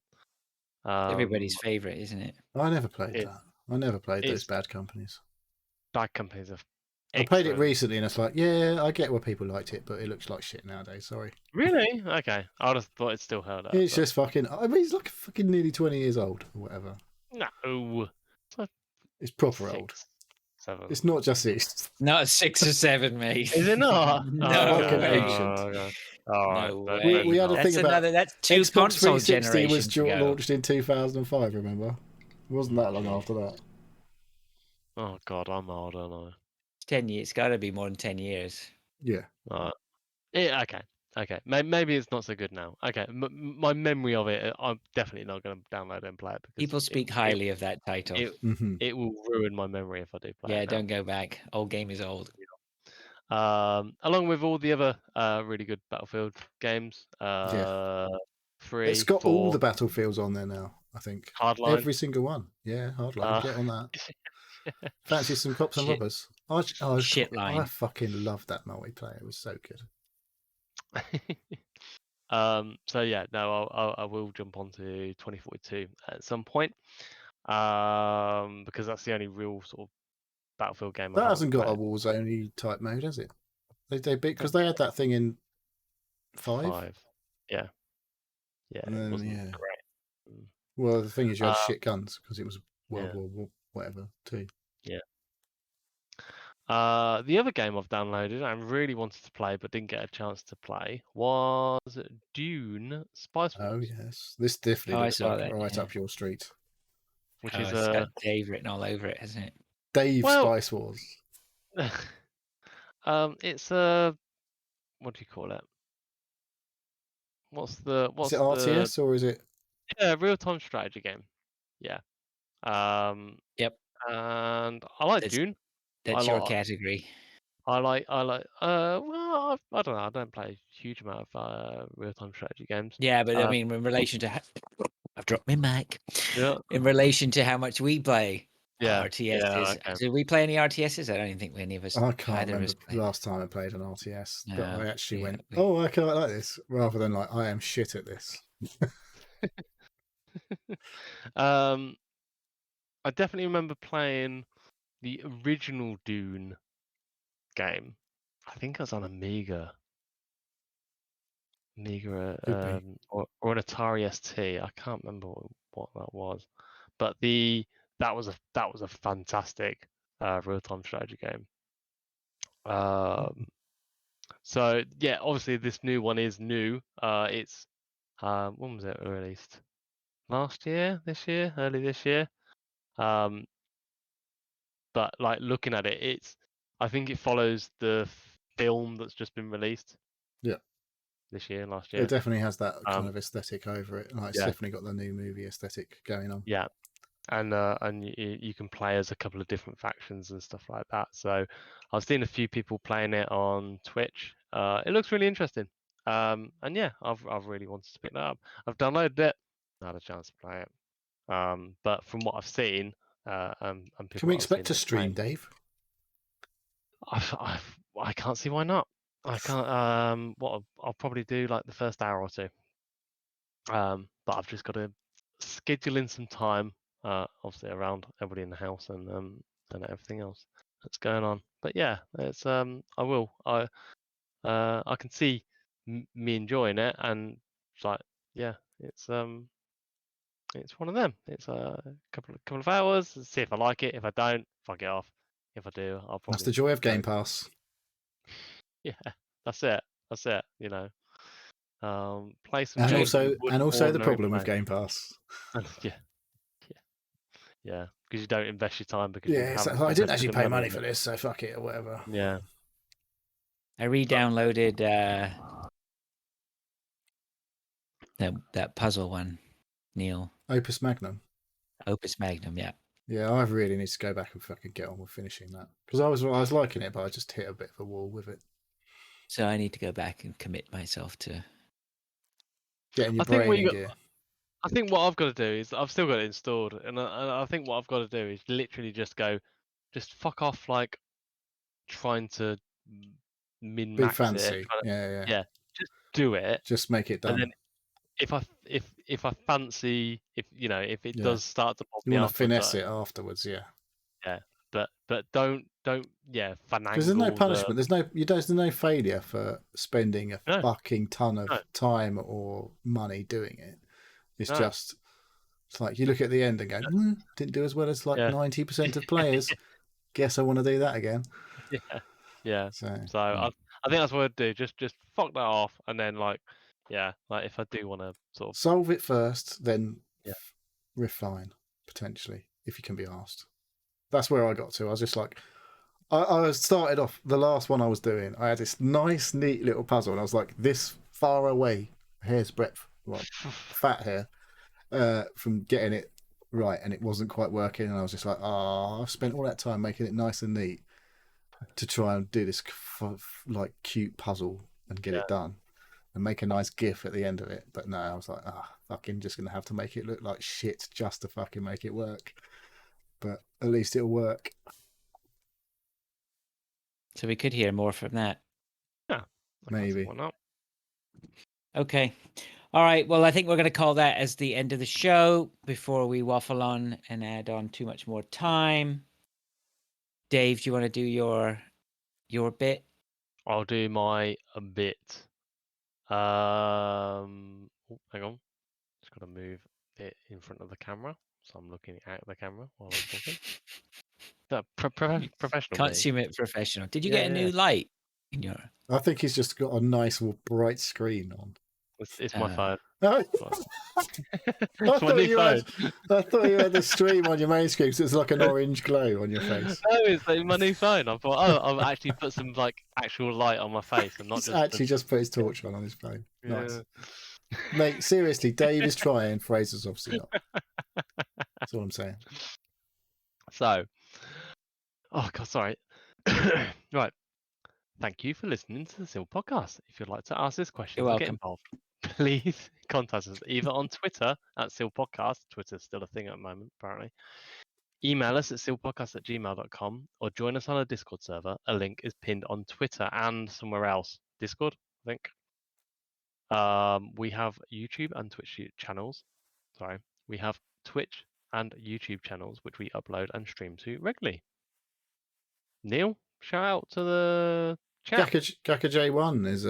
Everybody's favorite, isn't it? I never played It, that. I never played those it's bad companies. Bad Companies are I played it excellent. recently and it's like, yeah, I get why people liked it, but it looks like shit nowadays. Sorry. Really? Okay, I just thought it still held up. It's but just fucking, I mean, it's like fucking nearly 20 years old or whatever. no, it's like It's proper old. 6, 7. It's not just 6. Not 6 or 7, mate. Is it not? No fucking way. ancient. Okay. All right. No Then way. We had a That's thing about that's two Xbox console 360 was generations ago. launched in 2005, remember? It wasn't that long after that. Oh God, I'm old, aren't I? 10 years. It's got to be more than 10 years. Yeah. Yeah, okay. Okay. Maybe it's not so good now. Okay. My memory of it, I'm definitely not going to download it and play it because People speak highly of that title. it will ruin my memory if I do play Yeah, it now. don't go back. Old game is old. Along with all the other really good Battlefield games. Yeah. 3, It's got 4, all the Battlefields on there now, I think. Hardline. Every single one. Yeah, Hardline. Get on that. Fancy some cops and Shit. robbers? Shit I line. fucking loved that multiplayer. It was so good. So yeah, no, I will jump onto 2042 at some point. Because that's the only real sort of Battlefield game I That haven't hasn't got a played. Warzone type mode, has it? They because they had that thing in 5. Yeah. Yeah, And it then, wasn't yeah. great. Well, the thing is, you had shit guns because it was World Yeah. War whatever too. Yeah. The other game I've downloaded and really wanted to play but didn't get a chance to play was Dune Spice Oh Wars, yes, this definitely Oh, I looks saw like that. right Yeah. up your street. which Oh, is it's got Dave written all over it, hasn't it? Dave Well- Spice Wars. it's a what do you call it? What's Is it RTS or is it? yeah, real-time strategy game. Yeah. Yep. And I like That's- Dune. That's I your like category. well, I don't know. I don't play a huge amount of real-time strategy games. Yeah, but I mean, in relation to I've dropped my mic. Yeah. In relation to how much we play Yeah. RTSs. Yeah, okay. Did we play any RTSs? I don't think any of us. I can't either of remember us played. last time I played an RTS, but No, I actually yeah, went, we- "Oh, I quite like this," rather than like, "I am shit at this." I definitely remember playing the original Dune game. I think I was on Amiga, Could be. or an Atari ST. I can't remember what that was, but that was a fantastic real-time strategy game. So yeah, obviously this new one is new. It's when was it released? Last year, early this year. But like looking at it, I think it follows the film that's just been released. Yeah. This year, last year. It definitely has that kind of aesthetic over it. Like, it's Yeah. definitely got the new movie aesthetic going on. Yeah. And you can play as a couple of different factions and stuff like that. So I've seen a few people playing it on Twitch. It looks really interesting. And yeah, I've really wanted to pick that up. I've downloaded it, not had a chance to play it. But from what I've seen, and people Can we that I've seen expect a it stream, playing, Dave? I can't see why not. I can't. What I'll probably do like the first hour or two. But I've just got to schedule in some time, obviously around everybody in the house and everything else that's going on. But yeah, it's I will. I can see me enjoying it, and it's like yeah, It's one of them. It's a couple of hours. See if I like it. If I don't, fuck it off. If I do, I'll probably. That's the joy of go- Game Pass. Yeah, that's it. That's it. Play some And games that you also, wouldn't the ordinarily problem with play. Game Pass. Yeah, yeah, because you don't invest your time because Yeah, you it's haven't. like, I didn't invested actually the pay money in for it. this, so fuck it or whatever. Yeah. I re-downloaded that puzzle one, Neil. Opus Magnum. Opus Magnum, yeah. Yeah, I really need to go back and fucking get on with finishing that because I was liking it, but I just hit a bit of a wall with it. So I need to go back and commit myself to. Getting your I think brain what in you gear. I think what I've got to do is I've still got it installed, and I think what I've got to do is literally just fuck off, like trying to min Be max it. fancy. Yeah. Yeah, just do it, Just make it and done. then if I fancy, if it Yeah. does start to bother You me want to afterwards, finesse it afterwards, yeah. but don't Because there's no finagle punishment. There's no failure for spending a No. fucking ton of No. time or money doing it. It's No. just it's like you look at the end and go, didn't do as well as like Yeah. 90% of players. Guess I want to do that again. Yeah. So I think that's what I'd do. Just fuck that off, and then like if I do want to sort of solve it first, then Yeah. refine potentially if you can be asked. That's where I got to. I was just like, I started off the last one I was doing. I had this nice, neat little puzzle, and I was like this far away, hair's breadth, well, fat hair, from getting it right, and it wasn't quite working. And I was just like, I've spent all that time making it nice and neat to try and do this like cute puzzle and get it done and make a nice gif at the end of it. But no, I was like, fucking just gonna have to make it look like shit just to fucking make it work. But at least it'll work. So we could hear more from that. Yeah. Maybe. Why not? Okay. All right. Well, I think we're going to call that as the end of the show before we waffle on and add on too much more time. Dave, do you want to do your bit? I'll do my bit. Hang on. Just got to move it in front of the camera, so I'm looking at the camera while I'm talking. That professional. Consummate professional. Did you Yeah, get a new light in your? I think he's just got a nice bright screen on. It's my phone. No. It's my new phone. I thought you had the stream on your main screen because it's like an orange glow on your face. No, it's like my new phone. I thought, I've actually put some like actual light on my face and not He's just actually just put his torch on his phone. Yeah. Nice. Mate, seriously, Dave is trying, Fraser's obviously not. That's all I'm saying. So, oh god, sorry. Right. Thank you for listening to the Sil podcast. If you'd like to ask this question You're or get welcome. involved, please contact us either on Twitter at Sil Podcast. Twitter's still a thing at the moment, apparently. Email us at silpodcast@gmail.com or join us on a Discord server. A link is pinned on Twitter and somewhere else. Discord, I think. We have YouTube and Twitch channels. Sorry. We have Twitch and YouTube channels which we upload and stream to regularly. Neil, shout out to the chat. Gaka J1 is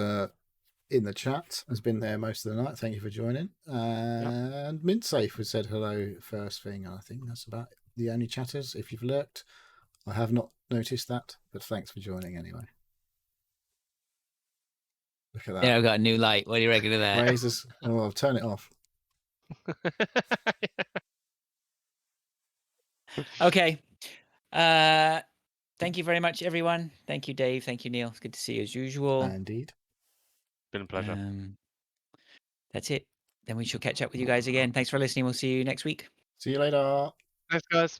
in the chat, has been there most of the night. Thank you for joining. And Mintsafe has said hello first thing. I think that's about the only chatters. If you've lurked, I have not noticed that, but thanks for joining anyway. Look at that. Yeah, I've got a new light. What do you reckon of that? Razors. Oh, I'll turn it off. Okay. Thank you very much, everyone. Thank you, Dave. Thank you, Neil. It's good to see you as usual. Indeed. Been a pleasure. That's it. Then we shall catch up with you guys again. Thanks for listening. We'll see you next week. See you later. Thanks, guys.